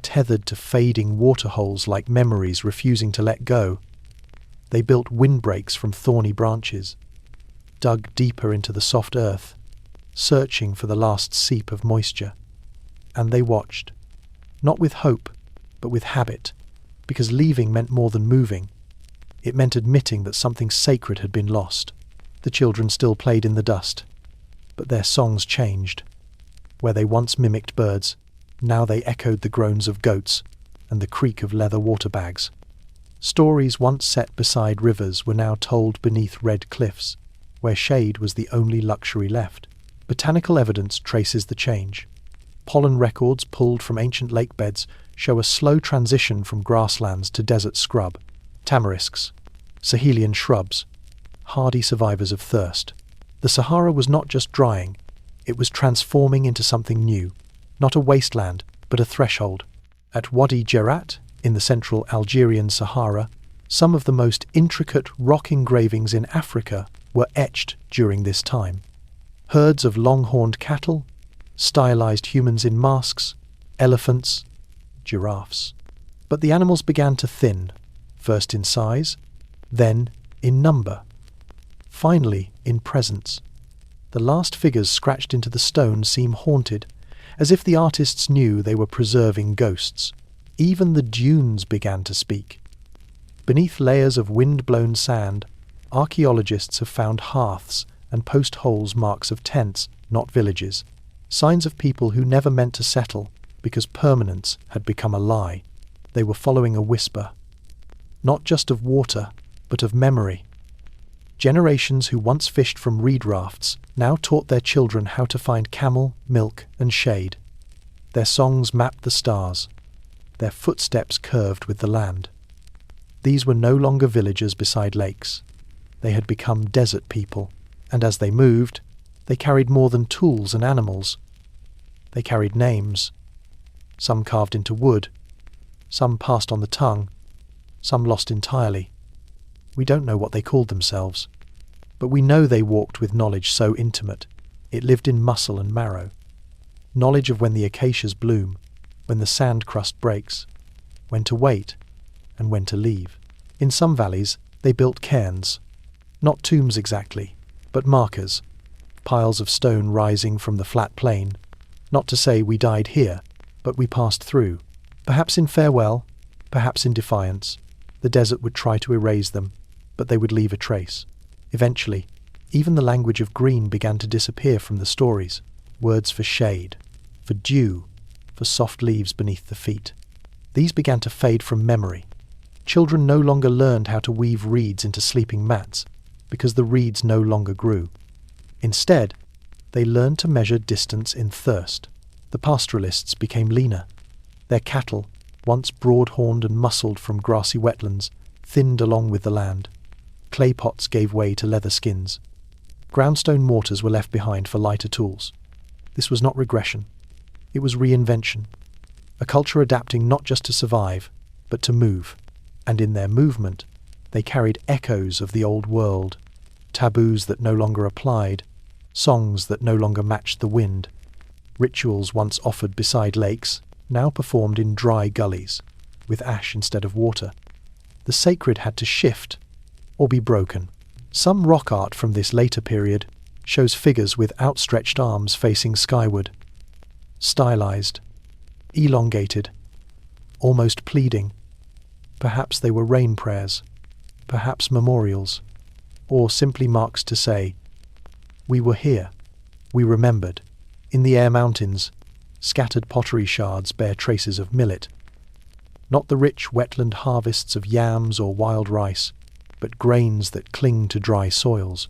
Speaker 1: tethered to fading waterholes like memories refusing to let go. They built windbreaks from thorny branches, dug deeper into the soft earth, searching for the last seep of moisture. And they watched, not with hope, but with habit, because leaving meant more than moving. It meant admitting that something sacred had been lost. The children still played in the dust, but their songs changed. Where they once mimicked birds, now they echoed the groans of goats and the creak of leather water bags. Stories once set beside rivers were now told beneath red cliffs, where shade was the only luxury left. Botanical evidence traces the change. Pollen records pulled from ancient lake beds show a slow transition from grasslands to desert scrub. Tamarisks, Sahelian shrubs, hardy survivors of thirst. The Sahara was not just drying, it was transforming into something new, not a wasteland, but a threshold. At Wadi Gerat, in the central Algerian Sahara, some of the most intricate rock engravings in Africa were etched during this time. Herds of long-horned cattle, stylized humans in masks, elephants, giraffes. But the animals began to thin, first in size, then in number, finally in presence. The last figures scratched into the stone seem haunted, as if the artists knew they were preserving ghosts. Even the dunes began to speak. Beneath layers of wind-blown sand, archaeologists have found hearths and post holes marks of tents, not villages, signs of people who never meant to settle because permanence had become a lie. They were following a whisper, not just of water, but of memory. Generations who once fished from reed rafts now taught their children how to find camel, milk, and shade. Their songs mapped the stars. Their footsteps curved with the land. These were no longer villagers beside lakes. They had become desert people, and as they moved, they carried more than tools and animals. They carried names, some carved into wood, some passed on the tongue, some lost entirely. We don't know what they called themselves, but we know they walked with knowledge so intimate, it lived in muscle and marrow. Knowledge of when the acacias bloom, when the sand crust breaks, when to wait, and when to leave. In some valleys, they built cairns, not tombs exactly, but markers, piles of stone rising from the flat plain, not to say we died here, but we passed through. Perhaps in farewell, perhaps in defiance, the desert would try to erase them, but they would leave a trace. Eventually, even the language of green began to disappear from the stories. Words for shade, for dew, for soft leaves beneath the feet. These began to fade from memory. Children no longer learned how to weave reeds into sleeping mats, because the reeds no longer grew. Instead, they learned to measure distance in thirst. The pastoralists became leaner. Their cattle, once broad-horned and muscled from grassy wetlands, thinned along with the land. Clay pots gave way to leather skins. Groundstone mortars were left behind for lighter tools. This was not regression. It was reinvention. A culture adapting not just to survive, but to move. And in their movement, they carried echoes of the old world, taboos that no longer applied, songs that no longer matched the wind, rituals once offered beside lakes, now performed in dry gullies, with ash instead of water. The sacred had to shift, or be broken. Some rock art from this later period shows figures with outstretched arms facing skyward, stylized, elongated, almost pleading. Perhaps they were rain prayers, perhaps memorials, or simply marks to say, "We were here, we remembered." In the Air Mountains, scattered pottery shards bear traces of millet. Not the rich wetland harvests of yams or wild rice, but grains that cling to dry soils.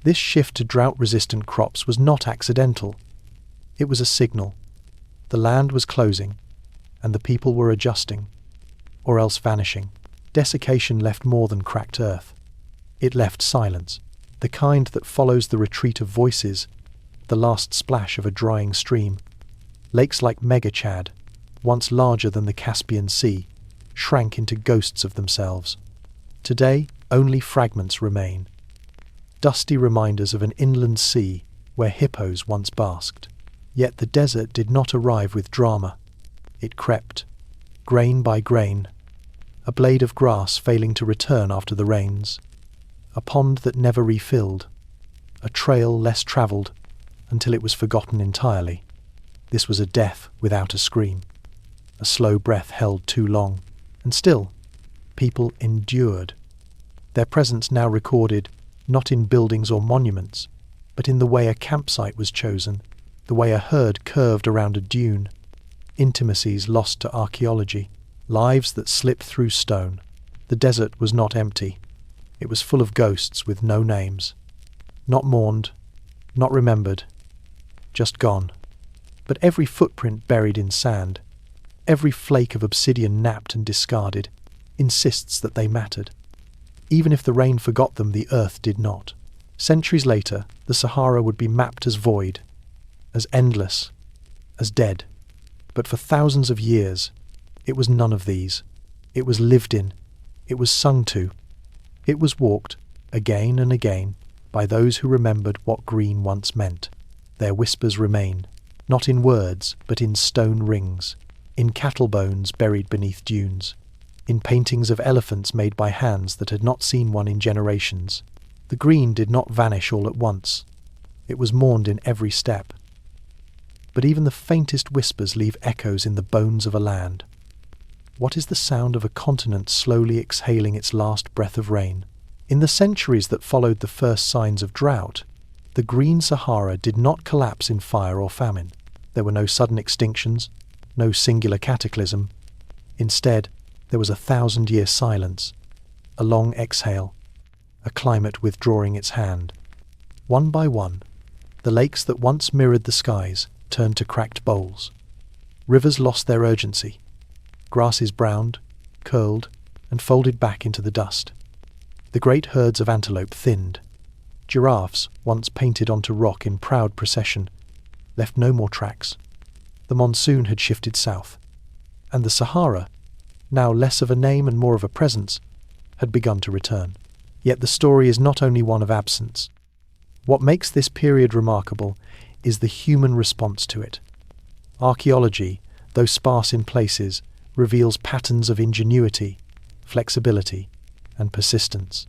Speaker 1: This shift to drought-resistant crops was not accidental. It was a signal. The land was closing, and the people were adjusting, or else vanishing. Desiccation left more than cracked earth. It left silence, the kind that follows the retreat of voices, the last splash of a drying stream. Lakes like Megachad, once larger than the Caspian Sea, shrank into ghosts of themselves. Today, only fragments remain, dusty reminders of an inland sea where hippos once basked. Yet the desert did not arrive with drama. It crept, grain by grain, a blade of grass failing to return after the rains, a pond that never refilled, a trail less travelled until it was forgotten entirely. This was a death without a scream, a slow breath held too long, and still, people endured. Their presence now recorded not in buildings or monuments, but in the way a campsite was chosen, the way a herd curved around a dune, intimacies lost to archaeology, lives that slipped through stone. The desert was not empty. It was full of ghosts with no names, not mourned, not remembered, just gone. But every footprint buried in sand, every flake of obsidian napped and discarded, insists that they mattered. Even if the rain forgot them, the earth did not. Centuries later, the Sahara would be mapped as void, as endless, as dead. But for thousands of years, it was none of these. It was lived in. It was sung to. It was walked, again and again, by those who remembered what green once meant. Their whispers remain, not in words, but in stone rings, in cattle bones buried beneath dunes, in paintings of elephants made by hands that had not seen one in generations. The green did not vanish all at once. It was mourned in every step. But even the faintest whispers leave echoes in the bones of a land. What is the sound of a continent slowly exhaling its last breath of rain? In the centuries that followed the first signs of drought, the Green Sahara did not collapse in fire or famine. There were no sudden extinctions, no singular cataclysm. Instead, there was a 1,000-year silence, a long exhale, a climate withdrawing its hand. One by one, the lakes that once mirrored the skies turned to cracked bowls. Rivers lost their urgency. Grasses browned, curled, and folded back into the dust. The great herds of antelope thinned. Giraffes, once painted onto rock in proud procession, left no more tracks. The monsoon had shifted south, and the Sahara, now less of a name and more of a presence, had begun to return. Yet the story is not only one of absence. What makes this period remarkable is the human response to it. Archaeology, though sparse in places, reveals patterns of ingenuity, flexibility, and persistence.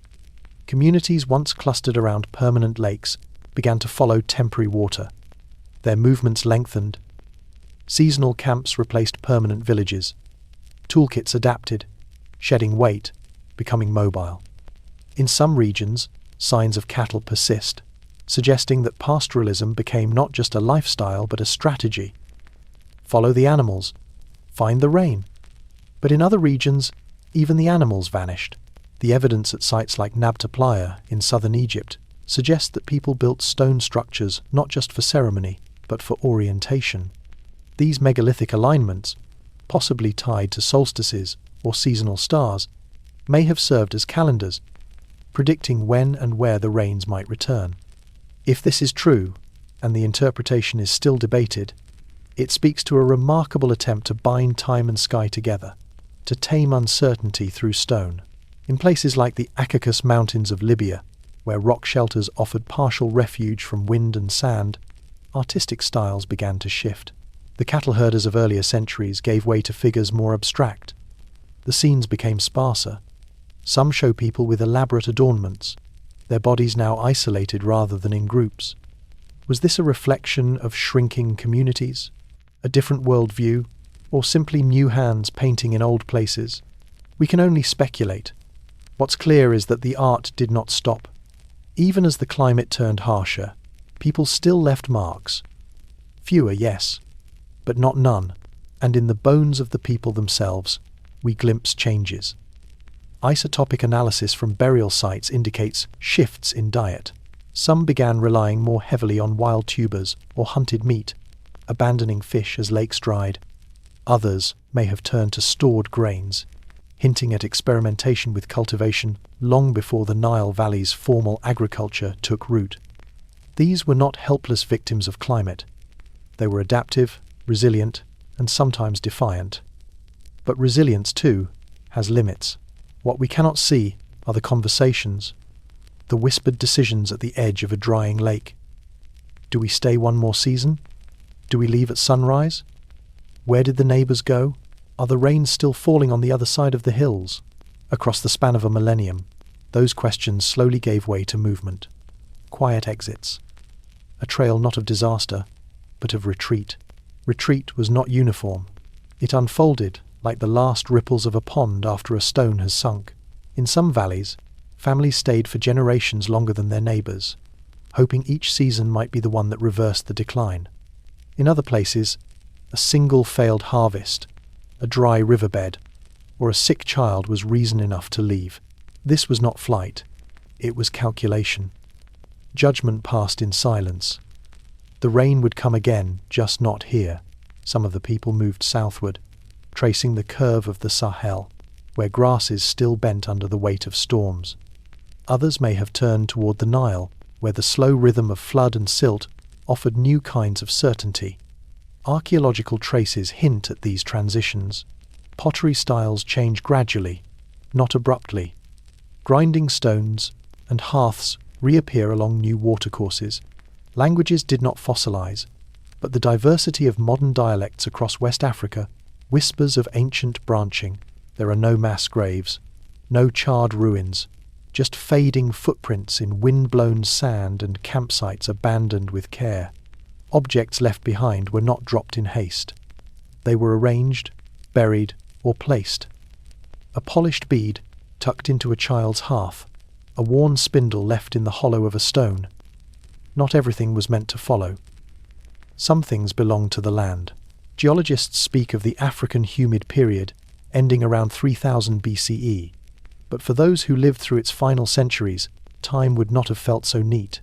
Speaker 1: Communities once clustered around permanent lakes began to follow temporary water. Their movements lengthened. Seasonal camps replaced permanent villages. Toolkits adapted, shedding weight, becoming mobile. In some regions, signs of cattle persist, suggesting that pastoralism became not just a lifestyle but a strategy. Follow the animals, find the rain. But in other regions, even the animals vanished. The evidence at sites like Nabta Playa in southern Egypt suggests that people built stone structures not just for ceremony, but for orientation. These megalithic alignments, possibly tied to solstices or seasonal stars, may have served as calendars, predicting when and where the rains might return. If this is true, and the interpretation is still debated, It speaks to a remarkable attempt to bind time and sky together, to tame uncertainty through stone. In places like the Caucasus Mountains of Libya, where rock shelters offered partial refuge from wind and sand, artistic styles began to shift. The cattle herders of earlier centuries gave way to figures more abstract. The scenes became sparser. Some show people with elaborate adornments, their bodies now isolated rather than in groups. Was this a reflection of shrinking communities, a different worldview, or simply new hands painting in old places? We can only speculate. What's clear is that the art did not stop. Even as the climate turned harsher, people still left marks. Fewer, yes, but not none, and in the bones of the people themselves, we glimpse changes. Isotopic analysis from burial sites indicates shifts in diet. Some began relying more heavily on wild tubers or hunted meat, abandoning fish as lakes dried. Others may have turned to stored grains, hinting at experimentation with cultivation long before the Nile Valley's formal agriculture took root. These were not helpless victims of climate. They were adaptive, resilient, and sometimes defiant. But resilience, too, has limits. What we cannot see are the conversations, the whispered decisions at the edge of a drying lake. Do we stay one more season? Do we leave at sunrise? Where did the neighbours go? Are the rains still falling on the other side of the hills? Across the span of a millennium, those questions slowly gave way to movement. Quiet exits. A trail not of disaster, but of retreat. Retreat was not uniform. It unfolded like the last ripples of a pond after a stone has sunk. In some valleys, families stayed for generations longer than their neighbours, hoping each season might be the one that reversed the decline. In other places, a single failed harvest, a dry riverbed, or a sick child was reason enough to leave. This was not flight, it was calculation. Judgment passed in silence. The rain would come again, just not here. Some of the people moved southward, tracing the curve of the Sahel, where grasses still bent under the weight of storms. Others may have turned toward the Nile, where the slow rhythm of flood and silt offered new kinds of certainty. Archaeological traces hint at these transitions. Pottery styles change gradually, not abruptly. Grinding stones and hearths reappear along new watercourses. Languages did not fossilize, but the diversity of modern dialects across West Africa whispers of ancient branching. There are no mass graves, no charred ruins, just fading footprints in wind-blown sand and campsites abandoned with care. Objects left behind were not dropped in haste. They were arranged, buried, or placed. A polished bead tucked into a child's hearth, a worn spindle left in the hollow of a stone. Not everything was meant to follow. Some things belonged to the land. Geologists speak of the African humid period ending around 3000 BCE, but for those who lived through its final centuries, time would not have felt so neat.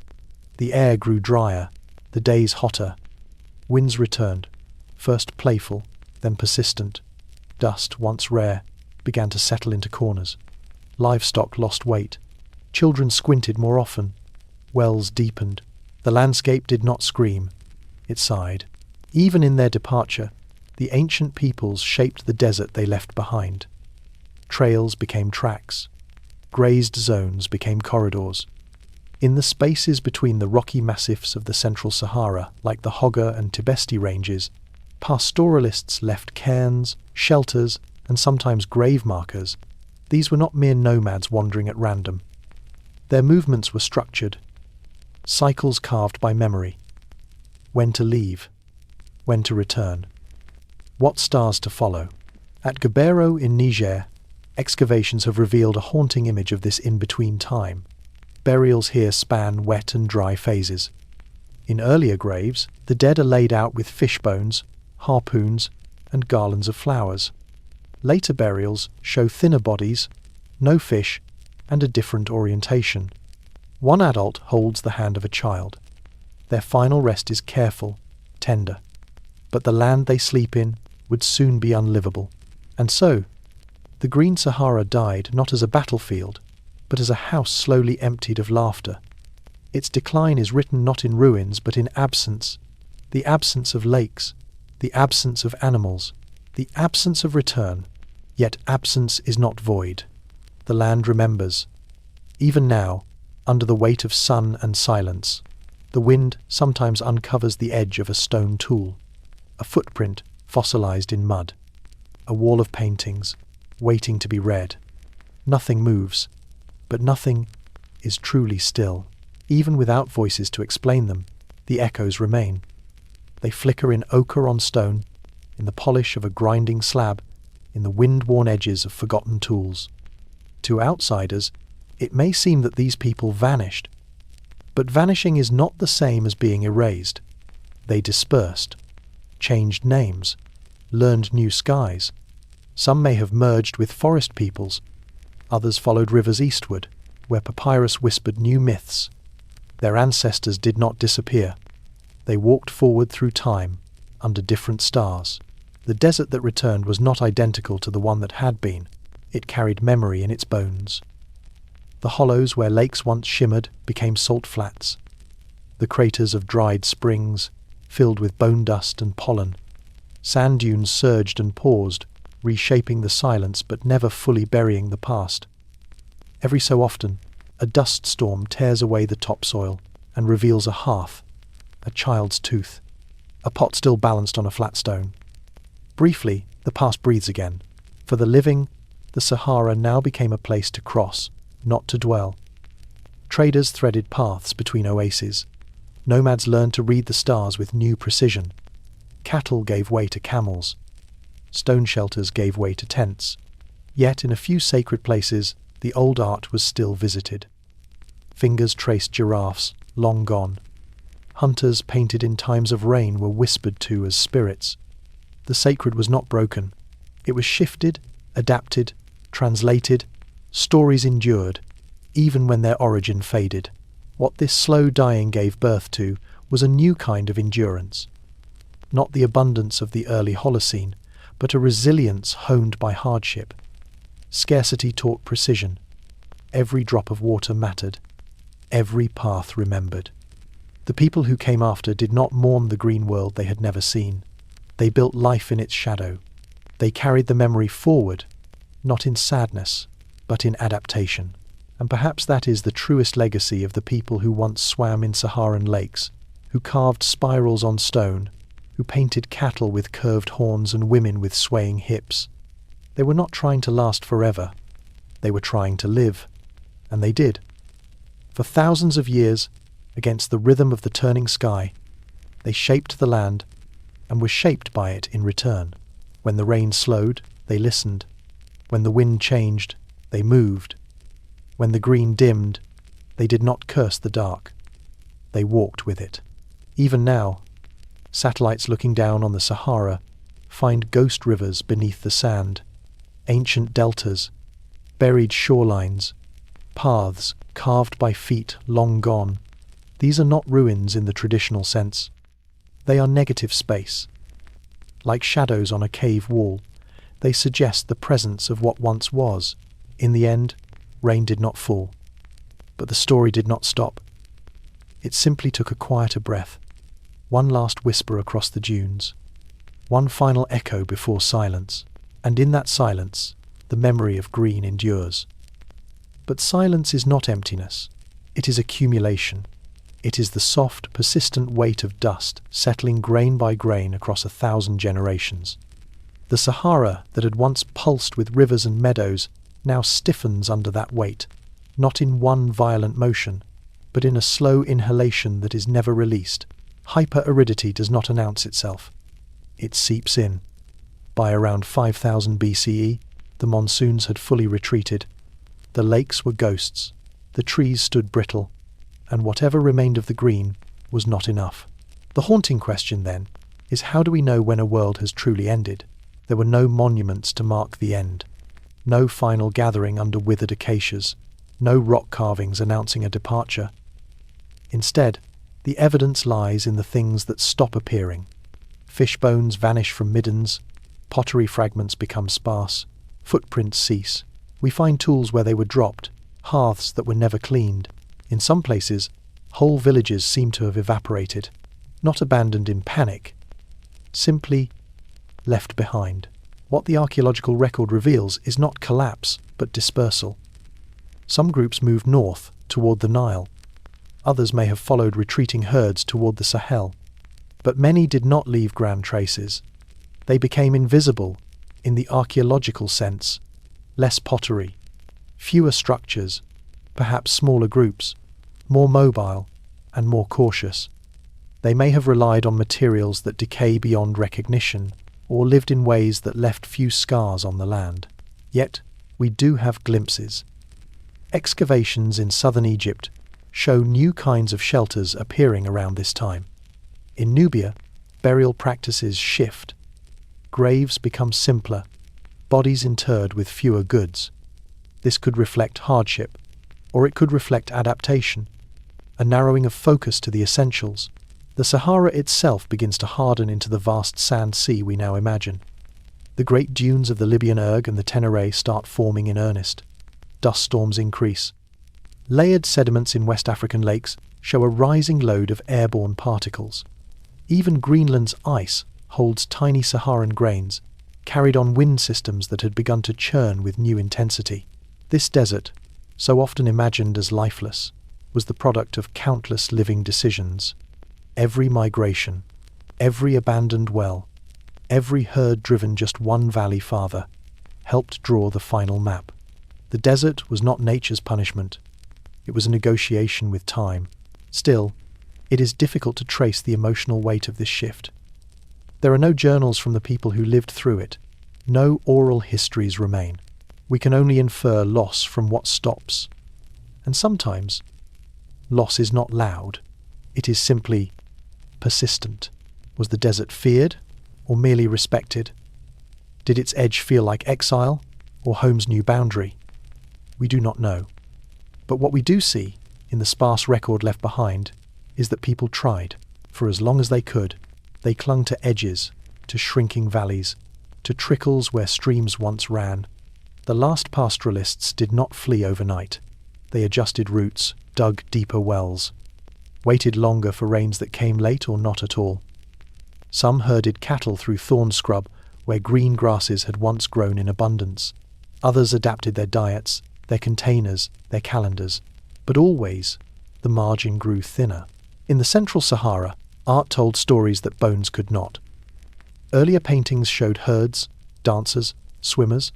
Speaker 1: The air grew drier, the days hotter. Winds returned, first playful, then persistent. Dust, once rare, began to settle into corners. Livestock lost weight. Children squinted more often. Wells deepened. The landscape did not scream. It sighed. Even in their departure, the ancient peoples shaped the desert they left behind. Trails became tracks. Grazed zones became corridors. In the spaces between the rocky massifs of the Central Sahara, like the Hoggar and Tibesti ranges, pastoralists left cairns, shelters, and sometimes grave markers. These were not mere nomads wandering at random. Their movements were structured, cycles carved by memory. When to leave, when to return. What stars to follow? At Gobero in Niger, excavations have revealed a haunting image of this in-between time. Burials here span wet and dry phases. In earlier graves, the dead are laid out with fish bones, harpoons, and garlands of flowers. Later burials show thinner bodies, no fish, and a different orientation. One adult holds the hand of a child. Their final rest is careful, tender. But the land they sleep in would soon be unlivable. And so, the Green Sahara died not as a battlefield, but as a house slowly emptied of laughter. Its decline is written not in ruins but in absence, the absence of lakes, the absence of animals, the absence of return. Yet absence is not void. The land remembers. Even now, under the weight of sun and silence, the wind sometimes uncovers the edge of a stone tool, a footprint fossilized in mud, a wall of paintings, waiting to be read. Nothing moves, but nothing is truly still. Even without voices to explain them, the echoes remain. They flicker in ochre on stone, in the polish of a grinding slab, in the wind-worn edges of forgotten tools. To outsiders, it may seem that these people vanished, but vanishing is not the same as being erased. They dispersed, changed names, learned new skies. Some may have merged with forest peoples. Others followed rivers eastward, where papyrus whispered new myths. Their ancestors did not disappear. They walked forward through time, under different stars. The desert that returned was not identical to the one that had been. It carried memory in its bones. The hollows where lakes once shimmered became salt flats. The craters of dried springs, filled with bone dust and pollen. Sand dunes surged and paused, reshaping the silence but never fully burying the past. Every so often, a dust storm tears away the topsoil and reveals a hearth, a child's tooth, a pot still balanced on a flat stone. Briefly, the past breathes again. For the living, the Sahara now became a place to cross, not to dwell. Traders threaded paths between oases. Nomads learned to read the stars with new precision. Cattle gave way to camels. Stone shelters gave way to tents. Yet in a few sacred places, the old art was still visited. Fingers traced giraffes, long gone. Hunters painted in times of rain were whispered to as spirits. The sacred was not broken. It was shifted, adapted, translated. Stories endured, even when their origin faded. What this slow dying gave birth to was a new kind of endurance. Not the abundance of the early Holocene, but a resilience honed by hardship. Scarcity taught precision. Every drop of water mattered. Every path remembered. The people who came after did not mourn the green world they had never seen. They built life in its shadow. They carried the memory forward, not in sadness, but in adaptation. And perhaps that is the truest legacy of the people who once swam in Saharan lakes, who carved spirals on stone, who painted cattle with curved horns and women with swaying hips. They were not trying to last forever. They were trying to live. And they did. For thousands of years, against the rhythm of the turning sky, they shaped the land and were shaped by it in return. When the rain slowed, they listened. When the wind changed, they moved. When the green dimmed, they did not curse the dark. They walked with it. Even now, satellites looking down on the Sahara find ghost rivers beneath the sand, ancient deltas, buried shorelines, paths carved by feet long gone. These are not ruins in the traditional sense. They are negative space. Like shadows on a cave wall, they suggest the presence of what once was. In the end, rain did not fall. But the story did not stop. It simply took a quieter breath, one last whisper across the dunes, one final echo before silence. And in that silence, the memory of green endures. But silence is not emptiness. It is accumulation. It is the soft, persistent weight of dust settling grain by grain across 1,000 generations. The Sahara that had once pulsed with rivers and meadows now stiffens under that weight, not in one violent motion, but in a slow inhalation that is never released. Hyper-aridity does not announce itself. It seeps in. By around 5000 BCE, the monsoons had fully retreated. The lakes were ghosts. The trees stood brittle. And whatever remained of the green was not enough. The haunting question, then, is how do we know when a world has truly ended? There were no monuments to mark the end. No final gathering under withered acacias. No rock carvings announcing a departure. Instead, the evidence lies in the things that stop appearing. Fish bones vanish from middens. Pottery fragments become sparse. Footprints cease. We find tools where they were dropped. Hearths that were never cleaned. In some places, whole villages seem to have evaporated, not abandoned in panic, simply left behind. What the archaeological record reveals is not collapse, but dispersal. Some groups moved north, toward the Nile. Others may have followed retreating herds toward the Sahel. But many did not leave grand traces. They became invisible, in the archaeological sense. Less pottery, fewer structures, perhaps smaller groups, more mobile and more cautious. They may have relied on materials that decay beyond recognition, or lived in ways that left few scars on the land. Yet, we do have glimpses. Excavations in southern Egypt show new kinds of shelters appearing around this time. In Nubia, burial practices shift. Graves become simpler, bodies interred with fewer goods. This could reflect hardship, or it could reflect adaptation, a narrowing of focus to the essentials. The Sahara itself begins to harden into the vast sand sea we now imagine. The great dunes of the Libyan Erg and the Tenere start forming in earnest. Dust storms increase. Layered sediments in West African lakes show a rising load of airborne particles. Even Greenland's ice holds tiny Saharan grains, carried on wind systems that had begun to churn with new intensity. This desert, so often imagined as lifeless, was the product of countless living decisions. Every migration, every abandoned well, every herd driven just one valley farther, helped draw the final map. The desert was not nature's punishment. It was a negotiation with time. Still, it is difficult to trace the emotional weight of this shift. There are no journals from the people who lived through it. No oral histories remain. We can only infer loss from what stops. And sometimes, loss is not loud. It is simply persistent. Was the desert feared or merely respected? Did its edge feel like exile or home's new boundary? We do not know. But what we do see, in the sparse record left behind, is that people tried. For as long as they could, they clung to edges, to shrinking valleys, to trickles where streams once ran. The last pastoralists did not flee overnight. They adjusted routes, dug deeper wells, waited longer for rains that came late or not at all. Some herded cattle through thorn scrub where green grasses had once grown in abundance. Others adapted their diets, their containers, their calendars. But always, the margin grew thinner. In the central Sahara, art told stories that bones could not. Earlier paintings showed herds, dancers, swimmers,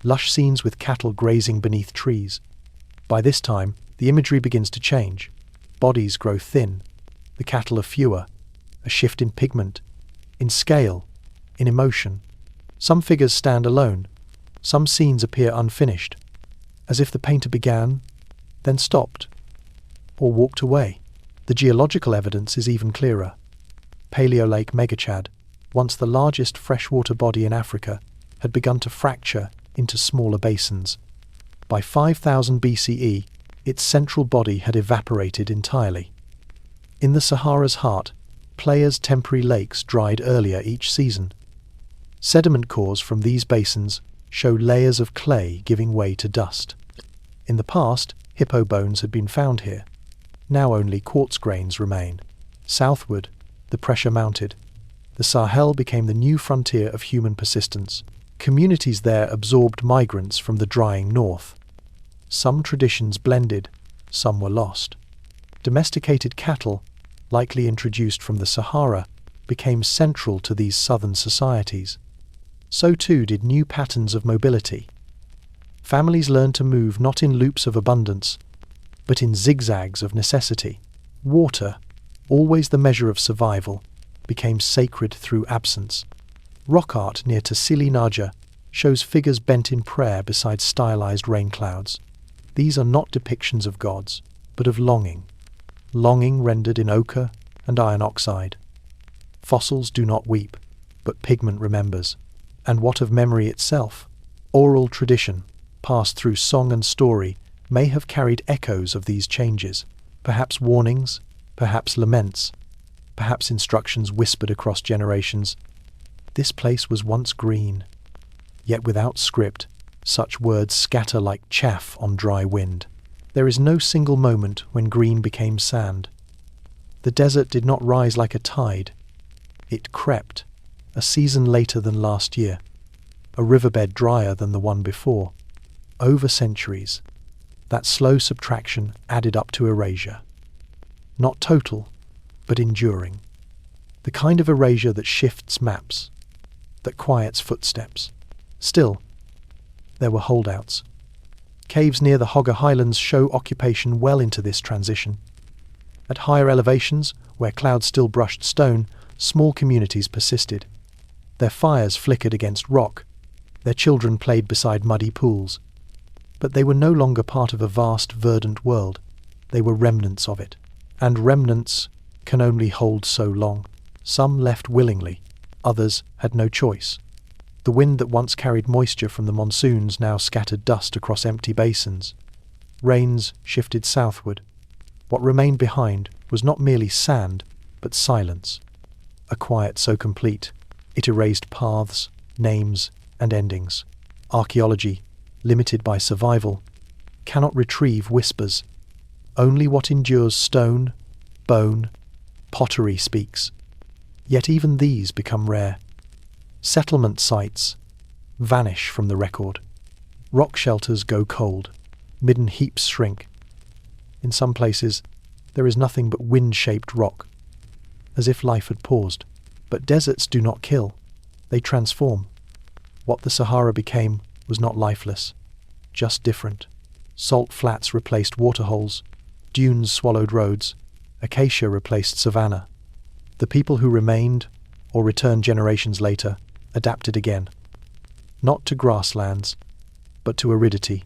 Speaker 1: lush scenes with cattle grazing beneath trees. By this time, the imagery begins to change. Bodies grow thin, the cattle are fewer, a shift in pigment, in scale, in emotion. Some figures stand alone, some scenes appear unfinished, as if the painter began, then stopped, or walked away. The geological evidence is even clearer. Paleolake Megachad, once the largest freshwater body in Africa, had begun to fracture into smaller basins. By 5000 BCE, its central body had evaporated entirely. In the Sahara's heart, Playas temporary lakes dried earlier each season. Sediment cores from these basins show layers of clay giving way to dust. In the past, hippo bones had been found here. Now only quartz grains remain. Southward, the pressure mounted. The Sahel became the new frontier of human persistence. Communities there absorbed migrants from the drying north. Some traditions blended, some were lost. Domesticated cattle, likely introduced from the Sahara, became central to these southern societies. So too did new patterns of mobility. Families learned to move not in loops of abundance, but in zigzags of necessity. Water, always the measure of survival, became sacred through absence. Rock art near Tassili Naja shows figures bent in prayer beside stylized rain clouds. These are not depictions of gods, but of longing. Longing rendered in ochre and iron oxide. Fossils do not weep, but pigment remembers. And what of memory itself? Oral tradition, passed through song and story, may have carried echoes of these changes, perhaps warnings, perhaps laments, perhaps instructions whispered across generations. This place was once green, yet without script, such words scatter like chaff on dry wind. There is no single moment when green became sand. The desert did not rise like a tide. It crept, a season later than last year, a riverbed drier than the one before. Over centuries, that slow subtraction added up to erasure. Not total, but enduring. The kind of erasure that shifts maps, that quiets footsteps. Still, there were holdouts. Caves near the Hoggar Highlands show occupation well into this transition. At higher elevations, where clouds still brushed stone, small communities persisted. Their fires flickered against rock. Their children played beside muddy pools. But they were no longer part of a vast, verdant world. They were remnants of it. And remnants can only hold so long. Some left willingly. Others had no choice. The wind that once carried moisture from the monsoons now scattered dust across empty basins. Rains shifted southward. What remained behind was not merely sand, but silence. A quiet so complete, it erased paths, names, and endings. Archaeology, limited by survival, cannot retrieve whispers. Only what endures stone, bone, pottery speaks. Yet even these become rare. Settlement sites vanish from the record. Rock shelters go cold. Midden heaps shrink. In some places, there is nothing but wind-shaped rock, as if life had paused. But deserts do not kill. They transform. What the Sahara became was not lifeless, just different. Salt flats replaced waterholes. Dunes swallowed roads. Acacia replaced savanna. The people who remained, or returned generations later, adapted again. Not to grasslands, but to aridity.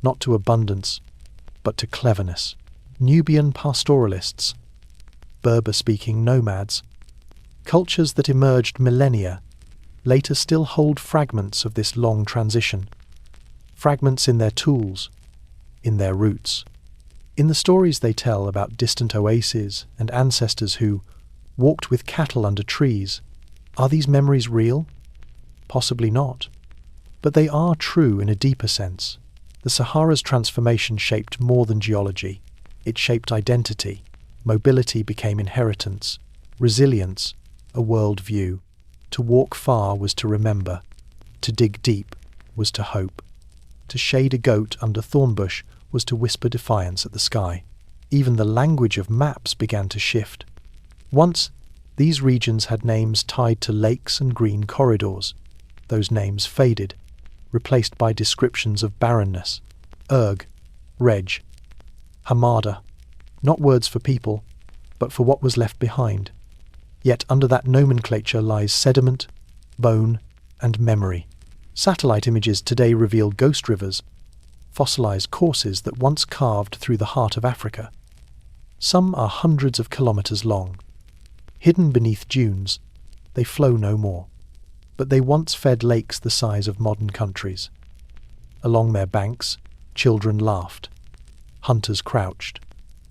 Speaker 1: Not to abundance, but to cleverness. Nubian pastoralists, Berber-speaking nomads, cultures that emerged millennia, later still hold fragments of this long transition. Fragments in their tools, in their roots. In the stories they tell about distant oases and ancestors who walked with cattle under trees, are these memories real? Possibly not. But they are true in a deeper sense. The Sahara's transformation shaped more than geology. It shaped identity. Mobility became inheritance. Resilience, a world view. To walk far was to remember. To dig deep was to hope. To shade a goat under thornbush was to whisper defiance at the sky. Even the language of maps began to shift. Once, these regions had names tied to lakes and green corridors. Those names faded, replaced by descriptions of barrenness. Erg, Reg, Hamada, not words for people, but for what was left behind. Yet under that nomenclature lies sediment, bone, and memory. Satellite images today reveal ghost rivers, fossilized courses that once carved through the heart of Africa. Some are hundreds of kilometers long. Hidden beneath dunes, they flow no more. But they once fed lakes the size of modern countries. Along their banks, children laughed. Hunters crouched.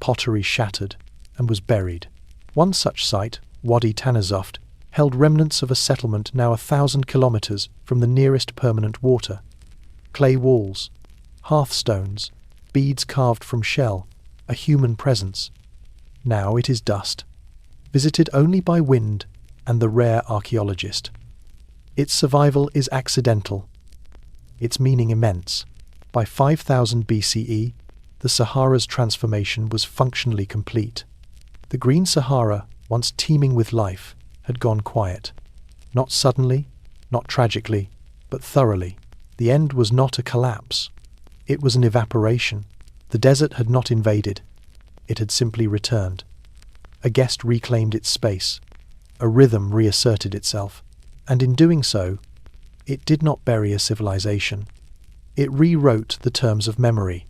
Speaker 1: Pottery shattered and was buried. One such site, Wadi Tanazoft, held remnants of a settlement now 1,000 kilometers from the nearest permanent water. Clay walls, hearthstones, beads carved from shell, a human presence. Now it is dust, visited only by wind and the rare archaeologist. Its survival is accidental, its meaning immense. By 5000 BCE, the Sahara's transformation was functionally complete. The Green Sahara, once teeming with life, had gone quiet. Not suddenly, not tragically, but thoroughly. The end was not a collapse. It was an evaporation. The desert had not invaded. It had simply returned. A guest reclaimed its space. A rhythm reasserted itself. And in doing so, it did not bury a civilization. It rewrote the terms of memory.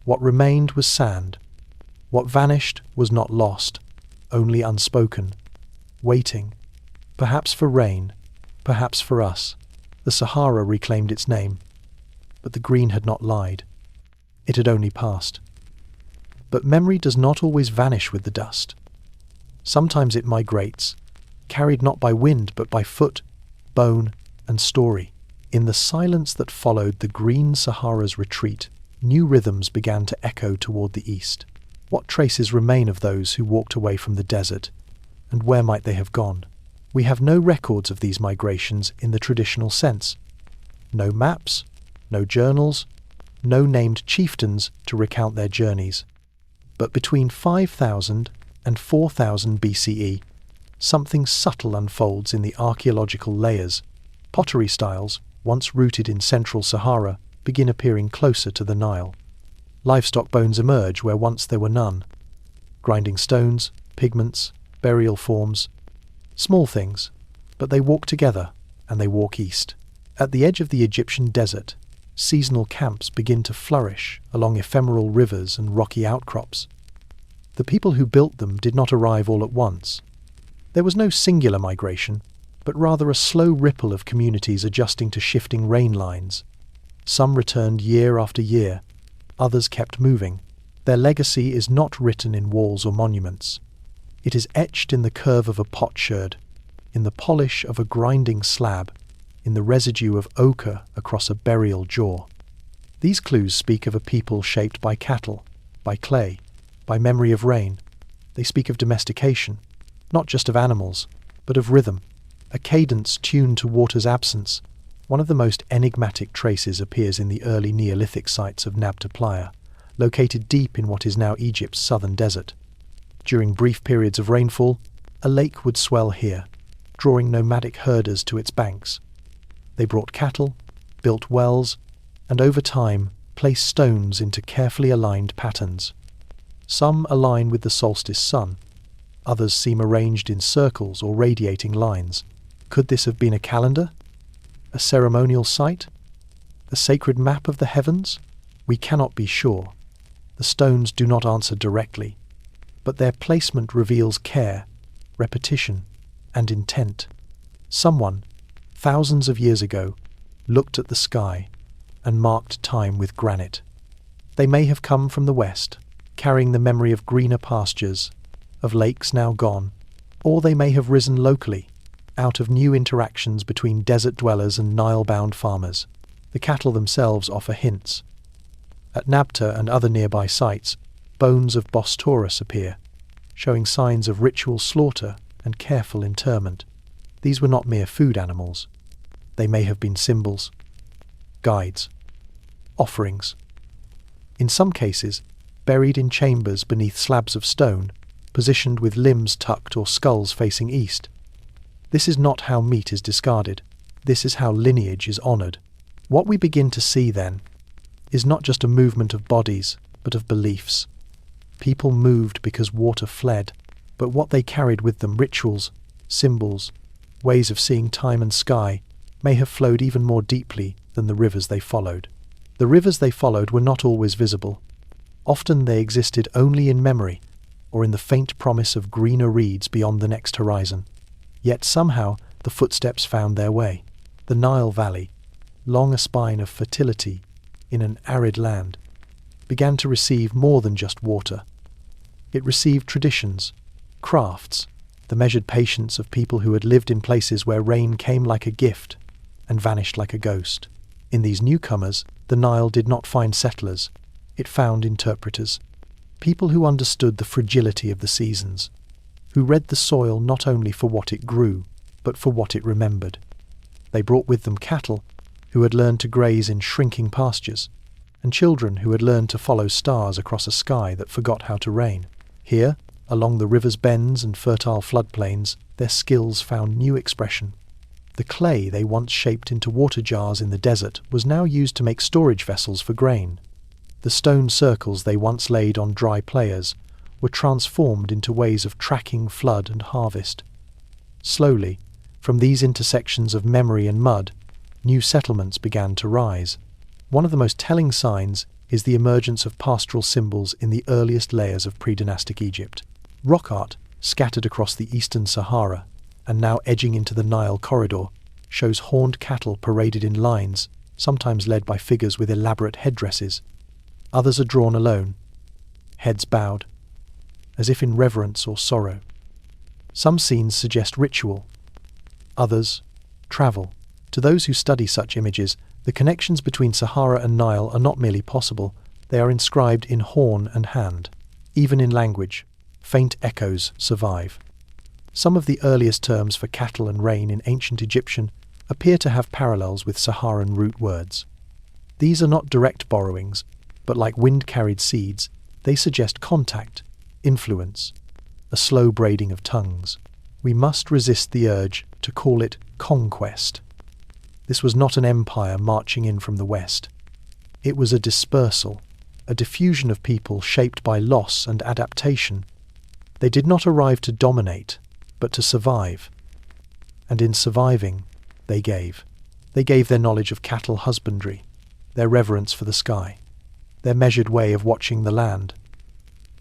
Speaker 1: What remained was sand. What vanished was not lost, only unspoken, waiting, perhaps for rain, perhaps for us. The Sahara reclaimed its name, but the green had not lied. It had only passed. But memory does not always vanish with the dust. Sometimes it migrates, carried not by wind but by foot, bone, and story. In the silence that followed the Green Sahara's retreat, new rhythms began to echo toward the east. What traces remain of those who walked away from the desert, and where might they have gone? We have no records of these migrations in the traditional sense. No maps, no journals, no named chieftains to recount their journeys. But between 5000 and 4000 BCE, something subtle unfolds in the archaeological layers. Pottery styles, once rooted in central Sahara, begin appearing closer to the Nile. Livestock bones emerge where once there were none. Grinding stones, pigments, burial forms. Small things, but they walk together, and they walk east. At the edge of the Egyptian desert, seasonal camps begin to flourish along ephemeral rivers and rocky outcrops. The people who built them did not arrive all at once. There was no singular migration, but rather a slow ripple of communities adjusting to shifting rain lines. Some returned year after year, others kept moving. Their legacy is not written in walls or monuments. It is etched in the curve of a potsherd, in the polish of a grinding slab, in the residue of ochre across a burial jaw. These clues speak of a people shaped by cattle, by clay, by memory of rain. They speak of domestication, not just of animals, but of rhythm, a cadence tuned to water's absence. One of the most enigmatic traces appears in the early Neolithic sites of Nabta Playa, located deep in what is now Egypt's southern desert. During brief periods of rainfall, a lake would swell here, drawing nomadic herders to its banks. They brought cattle, built wells, and over time placed stones into carefully aligned patterns. Some align with the solstice sun, others seem arranged in circles or radiating lines. Could this have been a calendar? A ceremonial site? A sacred map of the heavens? We cannot be sure. The stones do not answer directly, but their placement reveals care, repetition, and intent. Someone, thousands of years ago, looked at the sky and marked time with granite. They may have come from the west, carrying the memory of greener pastures, of lakes now gone, or they may have risen locally, out of new interactions between desert dwellers and Nile-bound farmers. The cattle themselves offer hints. At Nabta and other nearby sites, bones of Bostaurus appear, showing signs of ritual slaughter and careful interment. These were not mere food animals. They may have been symbols, guides, offerings. In some cases, buried in chambers beneath slabs of stone, positioned with limbs tucked or skulls facing east. This is not how meat is discarded. This is how lineage is honoured. What we begin to see, then, is not just a movement of bodies, but of beliefs. People moved because water fled, but what they carried with them, rituals, symbols, ways of seeing time and sky, may have flowed even more deeply than the rivers they followed. The rivers they followed were not always visible. Often they existed only in memory, or in the faint promise of greener reeds beyond the next horizon. Yet somehow the footsteps found their way. The Nile Valley, long a spine of fertility in an arid land, began to receive more than just water. It received traditions, crafts, the measured patience of people who had lived in places where rain came like a gift and vanished like a ghost. In these newcomers, the Nile did not find settlers. It found interpreters, people who understood the fragility of the seasons, who read the soil not only for what it grew, but for what it remembered. They brought with them cattle who had learned to graze in shrinking pastures, and children who had learned to follow stars across a sky that forgot how to rain. Here, along the river's bends and fertile floodplains, their skills found new expression. The clay they once shaped into water jars in the desert was now used to make storage vessels for grain. The stone circles they once laid on dry players were transformed into ways of tracking flood and harvest. Slowly, from these intersections of memory and mud, new settlements began to rise. One of the most telling signs is the emergence of pastoral symbols in the earliest layers of pre-dynastic Egypt. Rock art, scattered across the eastern Sahara and now edging into the Nile corridor, shows horned cattle paraded in lines, sometimes led by figures with elaborate headdresses. Others are drawn alone, heads bowed, as if in reverence or sorrow. Some scenes suggest ritual, others, travel. To those who study such images, the connections between Sahara and Nile are not merely possible, they are inscribed in horn and hand. Even in language, faint echoes survive. Some of the earliest terms for cattle and rain in ancient Egyptian appear to have parallels with Saharan root words. These are not direct borrowings, but like wind-carried seeds, they suggest contact, influence, a slow braiding of tongues. We must resist the urge to call it conquest. This was not an empire marching in from the west. It was a dispersal, a diffusion of people shaped by loss and adaptation. They did not arrive to dominate, but to survive. And in surviving, they gave. They gave their knowledge of cattle husbandry, their reverence for the sky, their measured way of watching the land.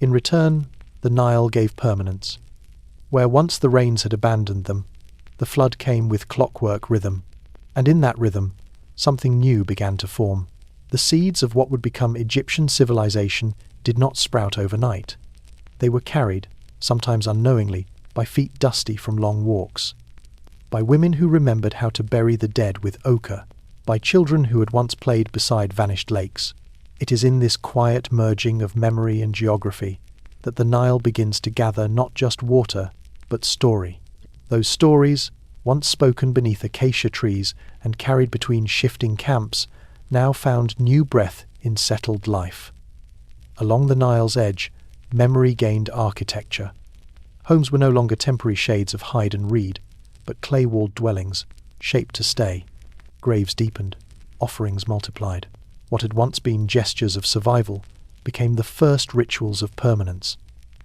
Speaker 1: In return, the Nile gave permanence. Where once the rains had abandoned them, the flood came with clockwork rhythm, and in that rhythm, something new began to form. The seeds of what would become Egyptian civilization did not sprout overnight. They were carried, sometimes unknowingly, by feet dusty from long walks, by women who remembered how to bury the dead with ochre, by children who had once played beside vanished lakes. It is in this quiet merging of memory and geography that the Nile begins to gather not just water, but story. Those stories, once spoken beneath acacia trees and carried between shifting camps, now found new breath in settled life. Along the Nile's edge, memory gained architecture. Homes were no longer temporary shades of hide and reed, but clay-walled dwellings, shaped to stay. Graves deepened, offerings multiplied. What had once been gestures of survival became the first rituals of permanence.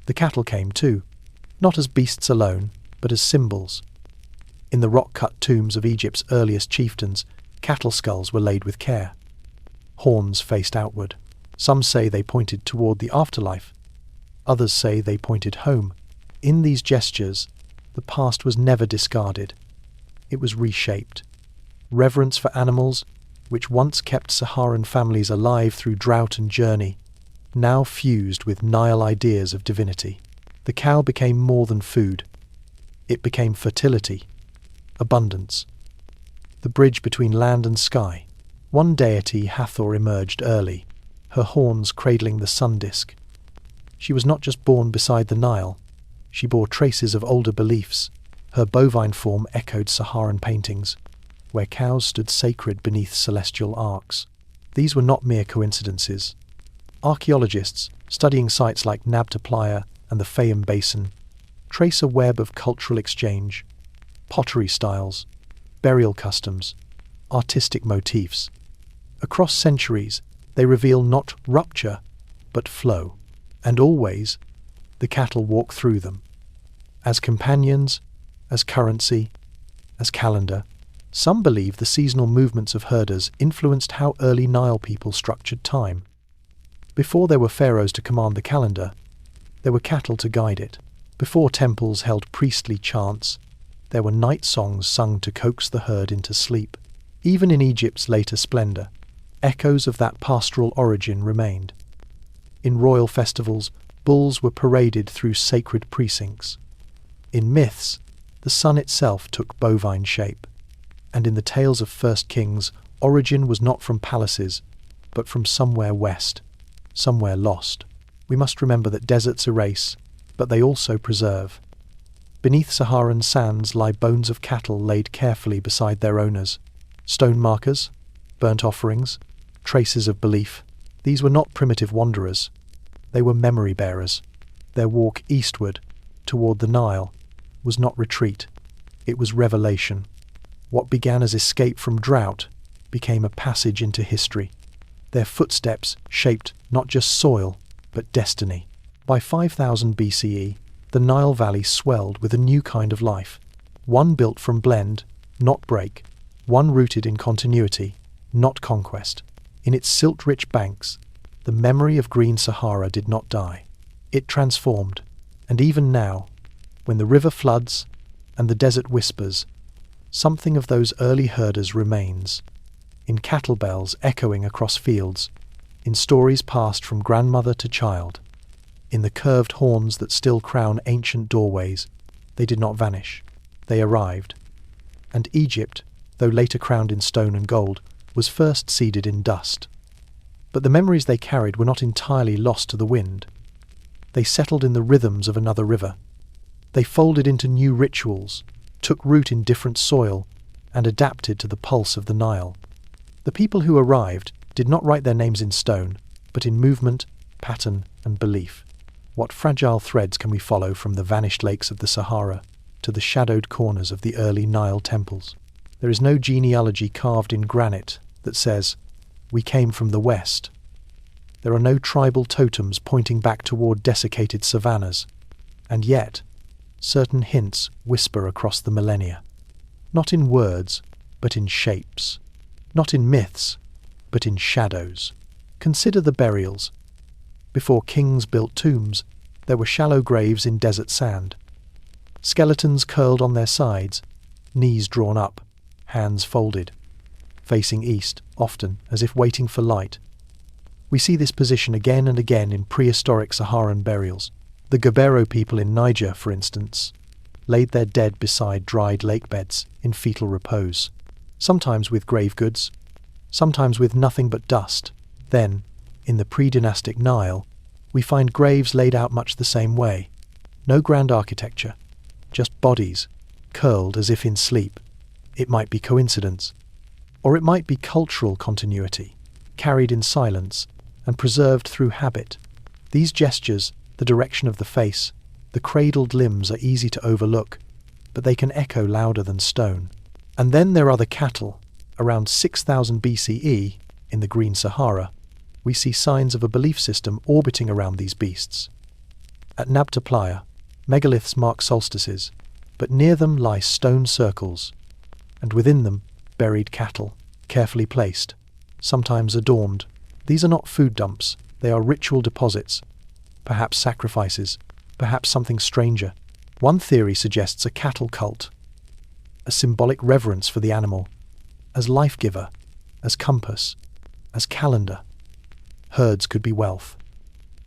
Speaker 1: The cattle came too, not as beasts alone, but as symbols. In the rock-cut tombs of Egypt's earliest chieftains, cattle skulls were laid with care. Horns faced outward. Some say they pointed toward the afterlife. Others say they pointed home. In these gestures, the past was never discarded. It was reshaped. Reverence for animals, which once kept Saharan families alive through drought and journey, now fused with Nile ideas of divinity. The cow became more than food. It became fertility, abundance, the bridge between land and sky. One deity, Hathor, emerged early, her horns cradling the sun disk. She was not just born beside the Nile. She bore traces of older beliefs. Her bovine form echoed Saharan paintings, where cows stood sacred beneath celestial arcs. These were not mere coincidences. Archaeologists, studying sites like Nabta Playa and the Fayum Basin, trace a web of cultural exchange, pottery styles, burial customs, artistic motifs. Across centuries, they reveal not rupture, but flow. And always, the cattle walk through them. As companions, as currency, as calendar. Some believe the seasonal movements of herders influenced how early Nile people structured time. Before there were pharaohs to command the calendar, there were cattle to guide it. Before temples held priestly chants, there were night songs sung to coax the herd into sleep. Even in Egypt's later splendor, echoes of that pastoral origin remained. In royal festivals, bulls were paraded through sacred precincts. In myths, the sun itself took bovine shape. And in the tales of first kings, origin was not from palaces, but from somewhere west, somewhere lost. We must remember that deserts erase, but they also preserve. Beneath Saharan sands lie bones of cattle laid carefully beside their owners. Stone markers, burnt offerings, traces of belief. These were not primitive wanderers. They were memory bearers. Their walk eastward, toward the Nile, was not retreat. It was revelation. What began as escape from drought became a passage into history. Their footsteps shaped not just soil, but destiny. By 5000 BCE, the Nile Valley swelled with a new kind of life, one built from blend, not break, one rooted in continuity, not conquest. In its silt-rich banks, the memory of Green Sahara did not die. It transformed, and even now, when the river floods and the desert whispers, something of those early herders remains, in cattle bells echoing across fields, in stories passed from grandmother to child, in the curved horns that still crown ancient doorways. They did not vanish. They arrived. And Egypt, though later crowned in stone and gold, was first seeded in dust. But the memories they carried were not entirely lost to the wind. They settled in the rhythms of another river. They folded into new rituals, took root in different soil, and adapted to the pulse of the Nile. The people who arrived did not write their names in stone, but in movement, pattern, and belief. What fragile threads can we follow from the vanished lakes of the Sahara to the shadowed corners of the early Nile temples? There is no genealogy carved in granite that says, "We came from the west." There are no tribal totems pointing back toward desiccated savannas, and yet, certain hints whisper across the millennia. Not in words, but in shapes. Not in myths, but in shadows. Consider the burials. Before kings built tombs, there were shallow graves in desert sand. Skeletons curled on their sides, knees drawn up, hands folded, facing east, often as if waiting for light. We see this position again and again in prehistoric Saharan burials. The Gobero people in Niger, for instance, laid their dead beside dried lake beds in fetal repose, sometimes with grave goods, sometimes with nothing but dust. Then, in the pre-dynastic Nile, we find graves laid out much the same way. No grand architecture, just bodies, curled as if in sleep. It might be coincidence, or it might be cultural continuity, carried in silence and preserved through habit. These gestures, the direction of the face, the cradled limbs are easy to overlook, but they can echo louder than stone. And then there are the cattle. Around 6000 BCE, in the Green Sahara, we see signs of a belief system orbiting around these beasts. At Nabta Playa, megaliths mark solstices, but near them lie stone circles, and within them buried cattle, carefully placed, sometimes adorned. These are not food dumps, they are ritual deposits, perhaps sacrifices, perhaps something stranger. One theory suggests a cattle cult, a symbolic reverence for the animal, as life-giver, as compass, as calendar. Herds could be wealth,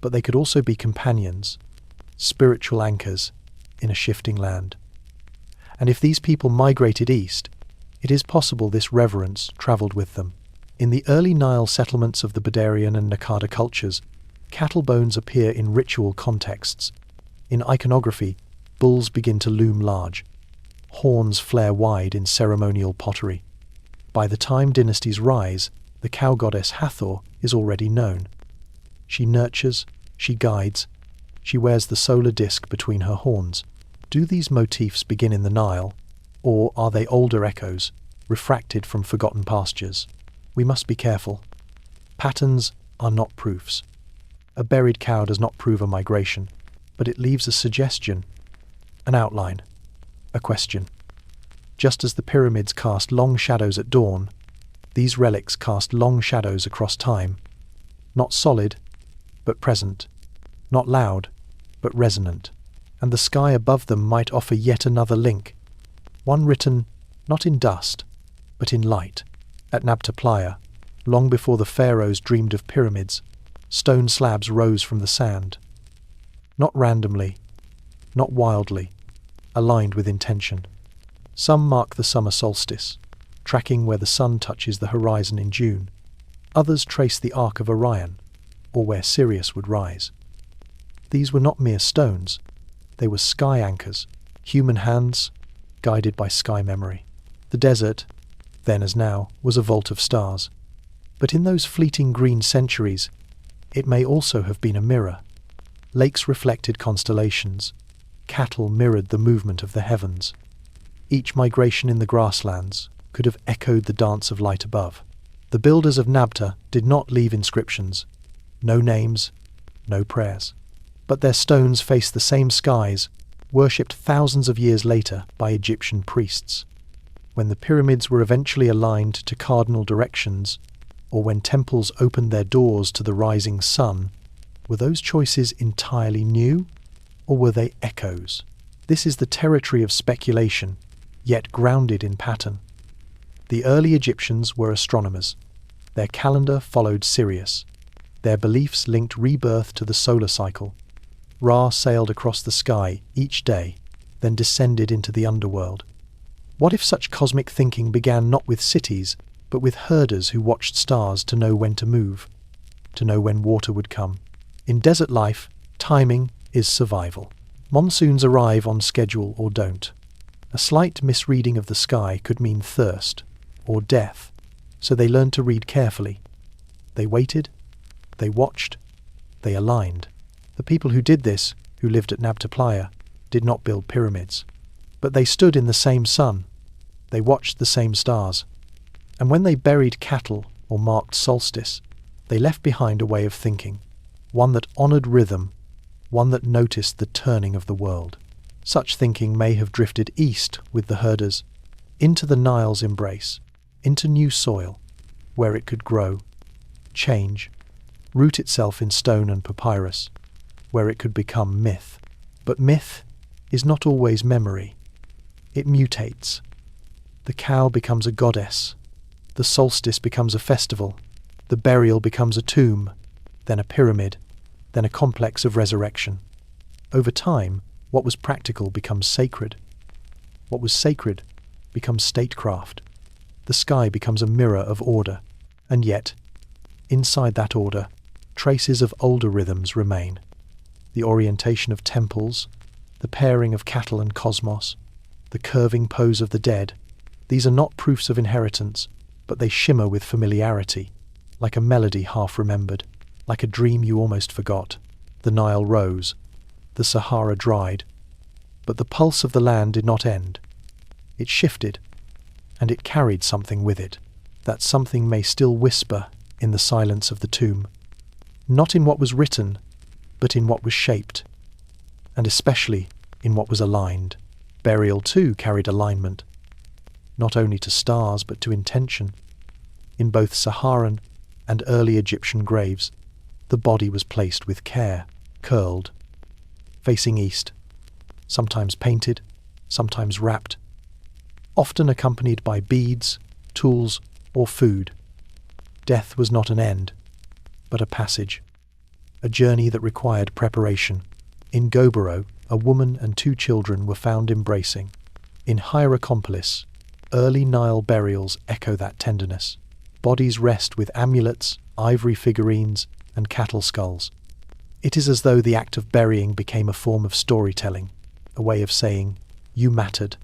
Speaker 1: but they could also be companions, spiritual anchors in a shifting land. And if these people migrated east, it is possible this reverence travelled with them. In the early Nile settlements of the Badarian and Nakada cultures, cattle bones appear in ritual contexts. In iconography, bulls begin to loom large. Horns flare wide in ceremonial pottery. By the time dynasties rise, the cow goddess Hathor is already known. She nurtures, she guides, she wears the solar disk between her horns. Do these motifs begin in the Nile, or are they older echoes, refracted from forgotten pastures? We must be careful. Patterns are not proofs. A buried cow does not prove a migration, but it leaves a suggestion, an outline, a question. Just as the pyramids cast long shadows at dawn, these relics cast long shadows across time, not solid, but present, not loud, but resonant. And the sky above them might offer yet another link, one written not in dust, but in light. At Nabta Playa, long before the pharaohs dreamed of pyramids, stone slabs rose from the sand. Not randomly, not wildly, aligned with intention. Some mark the summer solstice, tracking where the sun touches the horizon in June. Others trace the arc of Orion, or where Sirius would rise. These were not mere stones. They were sky anchors, human hands, guided by sky memory. The desert, then as now, was a vault of stars. But in those fleeting green centuries, it may also have been a mirror. Lakes reflected constellations. Cattle mirrored the movement of the heavens. Each migration in the grasslands could have echoed the dance of light above. The builders of Nabta did not leave inscriptions. No names, no prayers. But their stones faced the same skies, worshipped thousands of years later by Egyptian priests. When the pyramids were eventually aligned to cardinal directions, or when temples opened their doors to the rising sun, were those choices entirely new, or were they echoes? This is the territory of speculation, yet grounded in pattern. The early Egyptians were astronomers. Their calendar followed Sirius. Their beliefs linked rebirth to the solar cycle. Ra sailed across the sky each day, then descended into the underworld. What if such cosmic thinking began not with cities, but with herders who watched stars to know when to move, to know when water would come? In desert life, timing is survival. Monsoons arrive on schedule or don't. A slight misreading of the sky could mean thirst or death, so they learned to read carefully. They waited, they watched, they aligned. The people who did this, who lived at Nabta Playa, did not build pyramids, but they stood in the same sun. They watched the same stars. And when they buried cattle or marked solstice, they left behind a way of thinking, one that honoured rhythm, one that noticed the turning of the world. Such thinking may have drifted east with the herders, into the Nile's embrace, into new soil, where it could grow, change, root itself in stone and papyrus, where it could become myth. But myth is not always memory. It mutates. The cow becomes a goddess. The solstice becomes a festival. The burial becomes a tomb, then a pyramid, then a complex of resurrection. Over time, what was practical becomes sacred. What was sacred becomes statecraft. The sky becomes a mirror of order, and yet, inside that order, traces of older rhythms remain. The orientation of temples, the pairing of cattle and cosmos, the curving pose of the dead, these are not proofs of inheritance, but they shimmer with familiarity, like a melody half-remembered, like a dream you almost forgot. The Nile rose, the Sahara dried, but the pulse of the land did not end. It shifted, and it carried something with it. That something may still whisper in the silence of the tomb, not in what was written, but in what was shaped, and especially in what was aligned. Burial too carried alignment, not only to stars but to intention. In both Saharan and early Egyptian graves, the body was placed with care, curled, facing east, sometimes painted, sometimes wrapped, often accompanied by beads, tools, or food. Death was not an end, but a passage, a journey that required preparation. In Gobero, a woman and 2 children were found embracing. In Hierakonpolis, early Nile burials echo that tenderness. Bodies rest with amulets, ivory figurines, and cattle skulls. It is as though the act of burying became a form of storytelling, a way of saying, you mattered,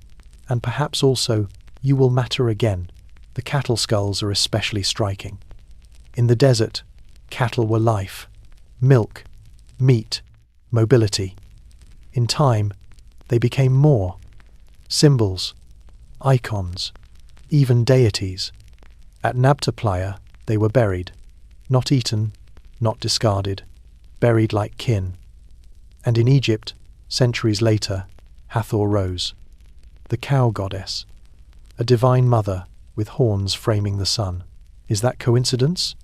Speaker 1: and perhaps also, you will matter again. The cattle skulls are especially striking. In the desert, cattle were life, milk, meat, mobility. In time, they became more, symbols, icons, even deities. At Nabta Playa, they were buried, not eaten, not discarded, buried like kin. And in Egypt, centuries later, Hathor rose, the cow goddess, a divine mother with horns framing the sun. Is that coincidence?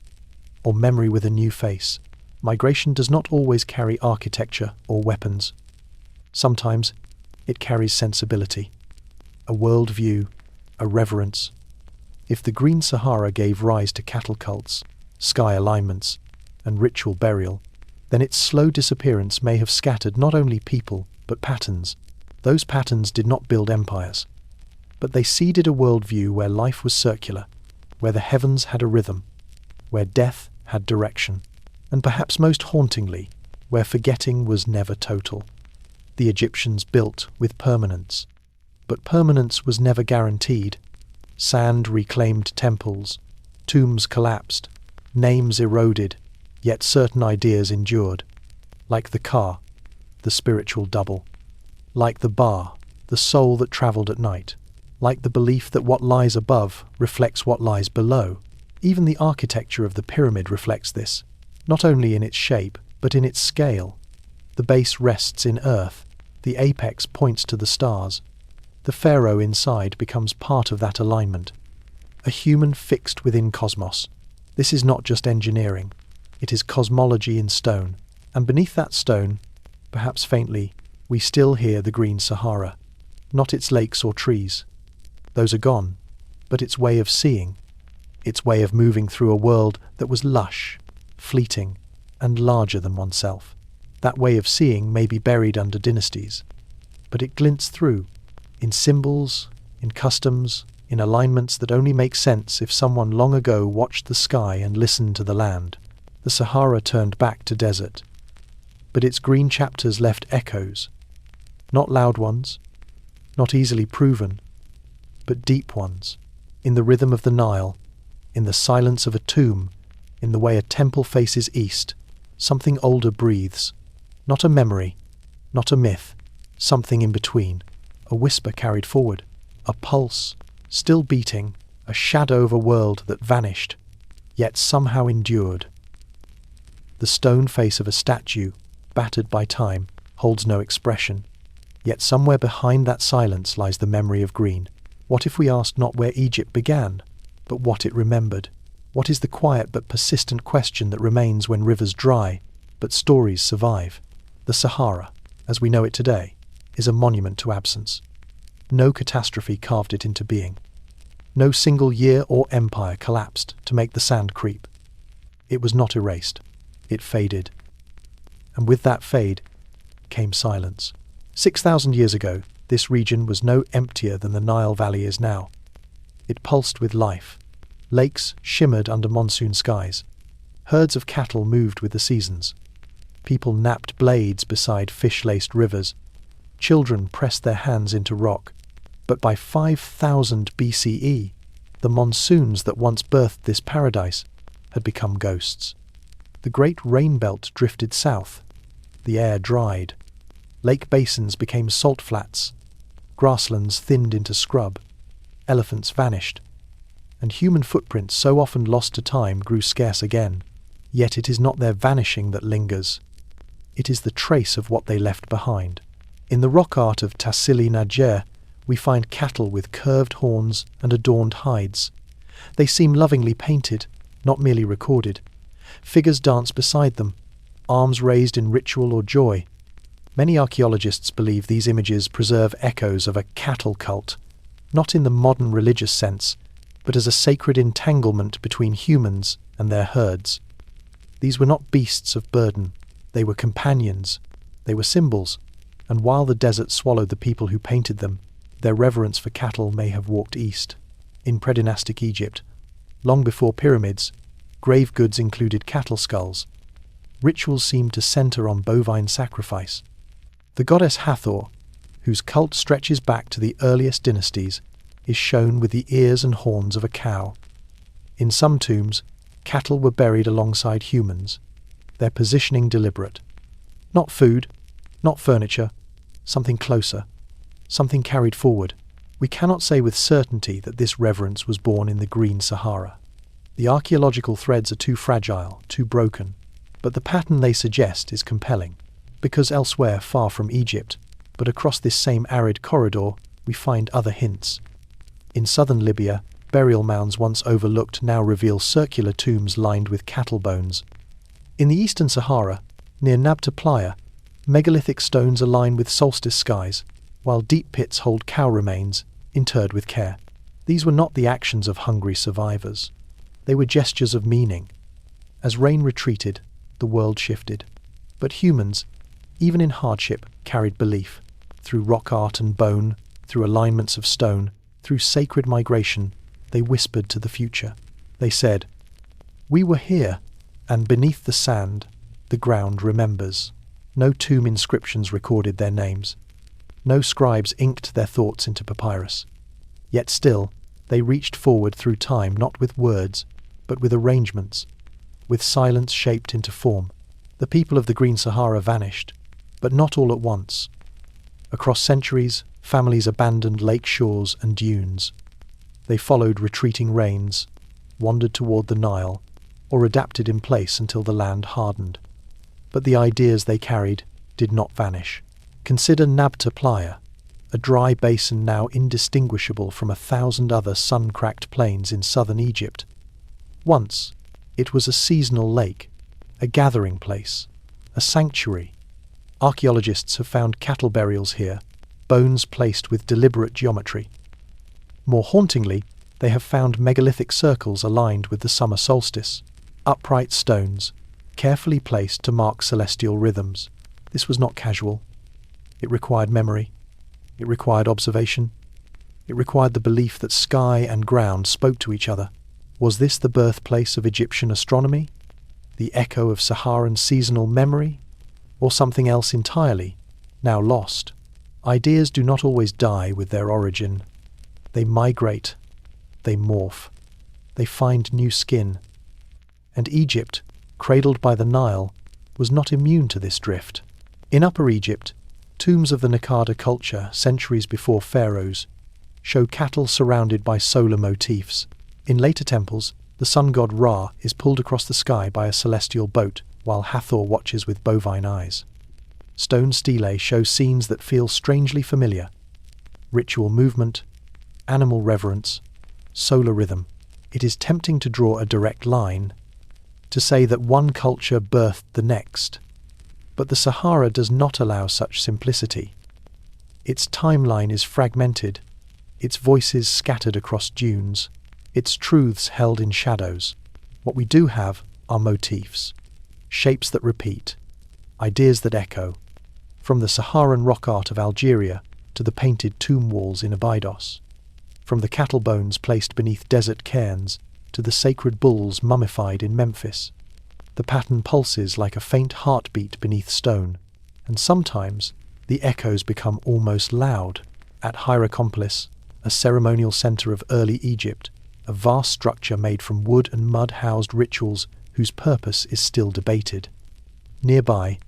Speaker 1: Or memory with a new face? Migration does not always carry architecture or weapons. Sometimes it carries sensibility, a worldview, a reverence. If the Green Sahara gave rise to cattle cults, sky alignments, and ritual burial, then its slow disappearance may have scattered not only people, but patterns. Those patterns did not build empires, but they seeded a worldview where life was circular, where the heavens had a rhythm, where death had direction, and perhaps most hauntingly, where forgetting was never total. The Egyptians built with permanence, but permanence was never guaranteed. Sand reclaimed temples, tombs collapsed, names eroded, yet certain ideas endured, like the Ka, the spiritual double, like the Ba, the soul that travelled at night, like the belief that what lies above reflects what lies below. Even the architecture of the pyramid reflects this, not only in its shape, but in its scale. The base rests in earth, the apex points to the stars. The pharaoh inside becomes part of that alignment, a human fixed within cosmos. This is not just engineering, it is cosmology in stone, and beneath that stone, perhaps faintly, we still hear the Green Sahara, not its lakes or trees. Those are gone, but its way of seeing, its way of moving through a world that was lush, fleeting, and larger than oneself. That way of seeing may be buried under dynasties, but it glints through, in symbols, in customs, in alignments that only make sense if someone long ago watched the sky and listened to the land. The Sahara turned back to desert, but its green chapters left echoes, Not loud ones, not easily proven, but deep ones, in the rhythm of the Nile, in the silence of a tomb, in the way a temple faces east. Something older breathes, not a memory, not a myth, something in between, a whisper carried forward, a pulse, still beating, a shadow of a world that vanished, yet somehow endured. The stone face of a statue, battered by time, holds no expression, yet somewhere behind that silence lies the memory of green. What if we asked not where Egypt began, but what it remembered? What is the quiet but persistent question that remains when rivers dry, but stories survive? The Sahara, as we know it today, is a monument to absence. No catastrophe carved it into being. No single year or empire collapsed to make the sand creep. It was not erased. It faded. And with that fade came silence. 6,000 years ago, this region was no emptier than the Nile Valley is now. It pulsed with life. Lakes shimmered under monsoon skies. Herds of cattle moved with the seasons. People napped blades beside fish-laced rivers. Children pressed their hands into rock. But by 5000 BCE, the monsoons that once birthed this paradise had become ghosts. The great rain belt drifted south. The air dried. Lake basins became salt flats. Grasslands thinned into scrub. Elephants vanished. And human footprints so often lost to time grew scarce again. Yet it is not their vanishing that lingers. It is the trace of what they left behind. In the rock art of Tassili n'Ajjer, we find cattle with curved horns and adorned hides. They seem lovingly painted, not merely recorded. Figures dance beside them, arms raised in ritual or joy. Many archaeologists believe these images preserve echoes of a cattle cult, not in the modern religious sense, but as a sacred entanglement between humans and their herds. These were not beasts of burden, they were companions, they were symbols, and while the desert swallowed the people who painted them, their reverence for cattle may have walked east. In predynastic Egypt, long before pyramids, grave goods included cattle skulls. Rituals seemed to center on bovine sacrifice. The goddess Hathor, whose cult stretches back to the earliest dynasties, is shown with the ears and horns of a cow. In some tombs, cattle were buried alongside humans, their positioning deliberate. Not food, not furniture, something closer, something carried forward. We cannot say with certainty that this reverence was born in the Green Sahara. The archaeological threads are too fragile, too broken, but the pattern they suggest is compelling, because elsewhere far from Egypt, but across this same arid corridor, we find other hints. In southern Libya, burial mounds once overlooked now reveal circular tombs lined with cattle bones. In the eastern Sahara, near Nabta Playa, megalithic stones align with solstice skies, while deep pits hold cow remains, interred with care. These were not the actions of hungry survivors. They were gestures of meaning. As rain retreated, the world shifted. But humans, even in hardship, carried belief. Through rock art and bone, through alignments of stone, through sacred migration, they whispered to the future. They said, "We were here, and beneath the sand, the ground remembers." No tomb inscriptions recorded their names. No scribes inked their thoughts into papyrus. Yet still, they reached forward through time not with words, but with arrangements, with silence shaped into form. The people of the Green Sahara vanished, but not all at once. Across centuries, families abandoned lake shores and dunes. They followed retreating rains, wandered toward the Nile, or adapted in place until the land hardened. But the ideas they carried did not vanish. Consider Nabta Playa, a dry basin now indistinguishable from 1,000 other sun-cracked plains in southern Egypt. Once, it was a seasonal lake, a gathering place, a sanctuary. Archaeologists have found cattle burials here, bones placed with deliberate geometry. More hauntingly, they have found megalithic circles aligned with the summer solstice, upright stones, carefully placed to mark celestial rhythms. This was not casual. It required memory. It required observation. It required the belief that sky and ground spoke to each other. Was this the birthplace of Egyptian astronomy? The echo of Saharan seasonal memory? Or something else entirely, now lost? Ideas do not always die with their origin. They migrate, they morph, they find new skin. And Egypt, cradled by the Nile, was not immune to this drift. In Upper Egypt, tombs of the Naqada culture centuries before pharaohs show cattle surrounded by solar motifs. In later temples, the sun god Ra is pulled across the sky by a celestial boat, while Hathor watches with bovine eyes. Stone stelae show scenes that feel strangely familiar: ritual movement, animal reverence, solar rhythm. It is tempting to draw a direct line, to say that one culture birthed the next. But the Sahara does not allow such simplicity. Its timeline is fragmented, its voices scattered across dunes, its truths held in shadows. What we do have are motifs, shapes that repeat, ideas that echo, from the Saharan rock art of Algeria to the painted tomb walls in Abydos, from the cattle bones placed beneath desert cairns to the sacred bulls mummified in Memphis. The pattern pulses like a faint heartbeat beneath stone, and sometimes the echoes become almost loud. At Hierakonpolis, a ceremonial centre of early Egypt, a vast structure made from wood and mud housed rituals whose purpose is still debated. Nearby,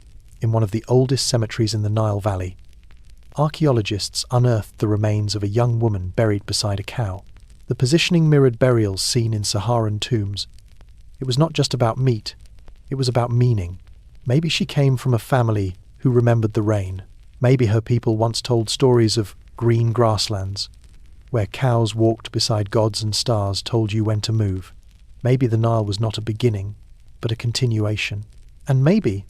Speaker 1: in one of the oldest cemeteries in the Nile Valley, archaeologists unearthed the remains of a young woman buried beside a cow. The positioning mirrored burials seen in Saharan tombs. It was not just about meat, it was about meaning. Maybe she came from a family who remembered the rain. Maybe her people once told stories of green grasslands, where cows walked beside gods and stars told you when to move. Maybe the Nile was not a beginning, but a continuation. And maybe,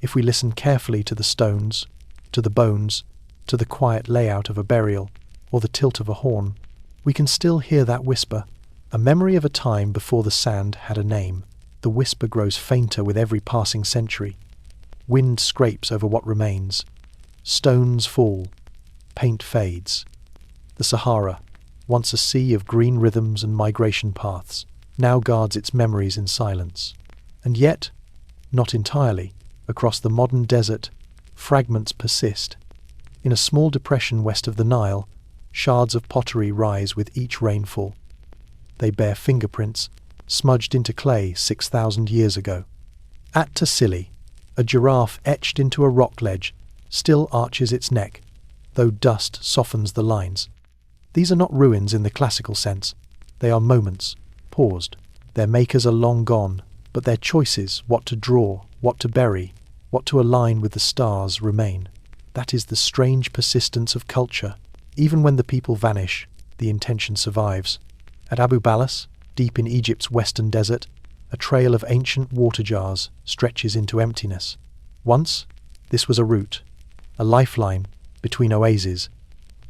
Speaker 1: if we listen carefully to the stones, to the bones, to the quiet layout of a burial, or the tilt of a horn, we can still hear that whisper, a memory of a time before the sand had a name. The whisper grows fainter with every passing century. Wind scrapes over what remains. Stones fall. Paint fades. The Sahara, once a sea of green rhythms and migration paths, now guards its memories in silence. And yet, not entirely, across the modern desert, fragments persist. In a small depression west of the Nile, shards of pottery rise with each rainfall. They bear fingerprints, smudged into clay 6,000 years ago. At Tassili, a giraffe etched into a rock ledge still arches its neck, though dust softens the lines. These are not ruins in the classical sense. They are moments, paused. Their makers are long gone, but their choices, what to draw, what to bury, what to align with the stars, remain. That is the strange persistence of culture. Even when the people vanish, the intention survives. At Abu Balas, deep in Egypt's western desert, a trail of ancient water jars stretches into emptiness. Once, this was a route, a lifeline between oases.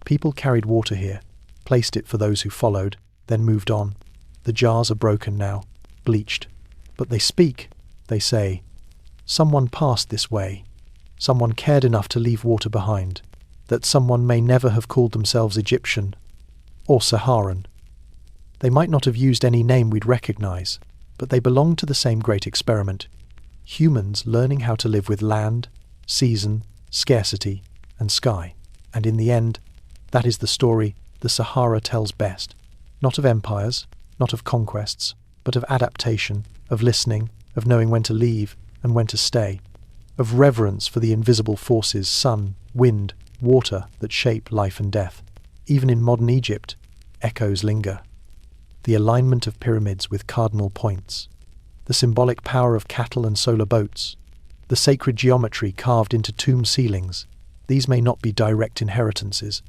Speaker 1: People carried water here, placed it for those who followed, then moved on. The jars are broken now, bleached. But they speak, they say. Someone passed this way. Someone cared enough to leave water behind. That someone may never have called themselves Egyptian or Saharan. They might not have used any name we'd recognize, but they belong to the same great experiment. Humans learning how to live with land, season, scarcity, and sky. And in the end, that is the story the Sahara tells best. Not of empires, not of conquests, but of adaptation, of listening, of knowing when to leave and when to stay, of reverence for the invisible forces, sun, wind, water that shape life and death. Even in modern Egypt, echoes linger. The alignment of pyramids with cardinal points, the symbolic power of cattle and solar boats, the sacred geometry carved into tomb ceilings. These may not be direct inheritances,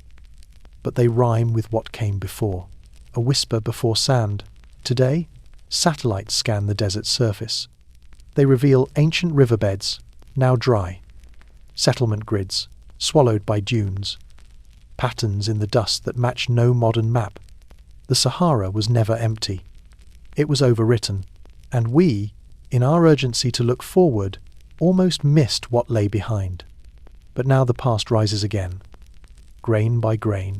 Speaker 1: but they rhyme with what came before. A whisper before sand. Today, satellites scan the desert surface. They reveal ancient riverbeds, now dry, settlement grids, swallowed by dunes, patterns in the dust that match no modern map. The Sahara was never empty. It was overwritten, and we, in our urgency to look forward, almost missed what lay behind. But now the past rises again, grain by grain,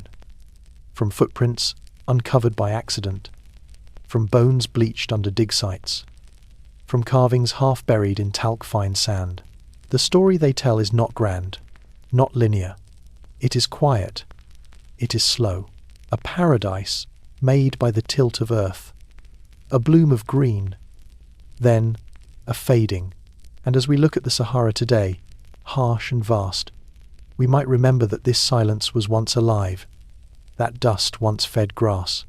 Speaker 1: from footprints uncovered by accident, from bones bleached under dig sites, from carvings half buried in talc-fine sand. The story they tell is not grand, not linear. It is quiet. It is slow. A paradise made by the tilt of earth. A bloom of green. Then a fading. And as we look at the Sahara today, harsh and vast, we might remember that this silence was once alive. That dust once fed grass.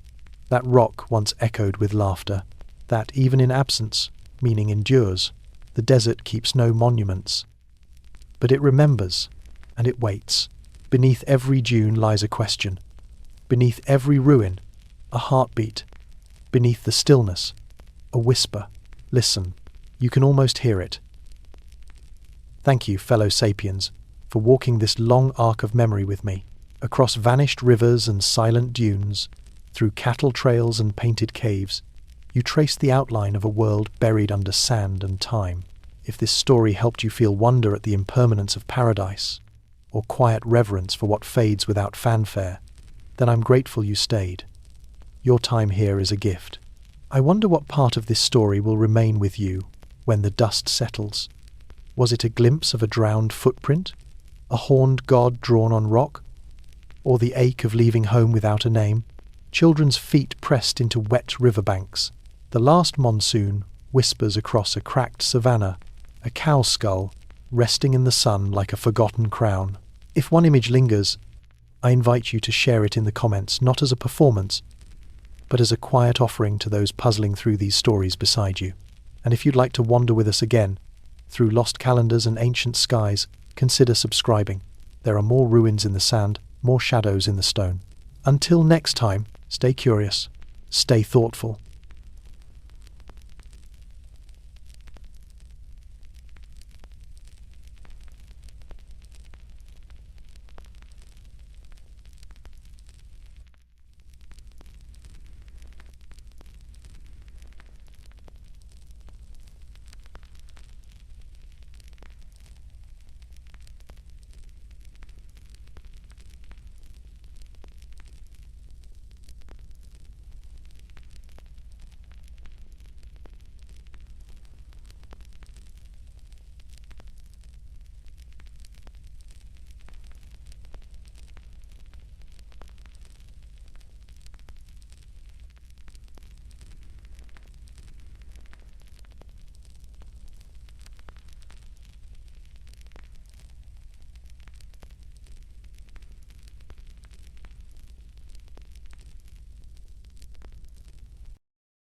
Speaker 1: That rock once echoed with laughter. That, even in absence, meaning endures, the desert keeps no monuments. But it remembers, and it waits. Beneath every dune lies a question. Beneath every ruin, a heartbeat. Beneath the stillness, a whisper. Listen, you can almost hear it. Thank you, fellow sapiens, for walking this long arc of memory with me, across vanished rivers and silent dunes, through cattle trails and painted caves. You traced the outline of a world buried under sand and time. If this story helped you feel wonder at the impermanence of paradise, or quiet reverence for what fades without fanfare, then I'm grateful you stayed. Your time here is a gift. I wonder what part of this story will remain with you when the dust settles. Was it a glimpse of a drowned footprint? A horned god drawn on rock? Or the ache of leaving home without a name? Children's feet pressed into wet riverbanks. The last monsoon whispers across a cracked savanna, a cow skull resting in the sun like a forgotten crown. If one image lingers, I invite you to share it in the comments, not as a performance, but as a quiet offering to those puzzling through these stories beside you. And if you'd like to wander with us again, through lost calendars and ancient skies, consider subscribing. There are more ruins in the sand, more shadows in the stone. Until next time, stay curious, stay thoughtful,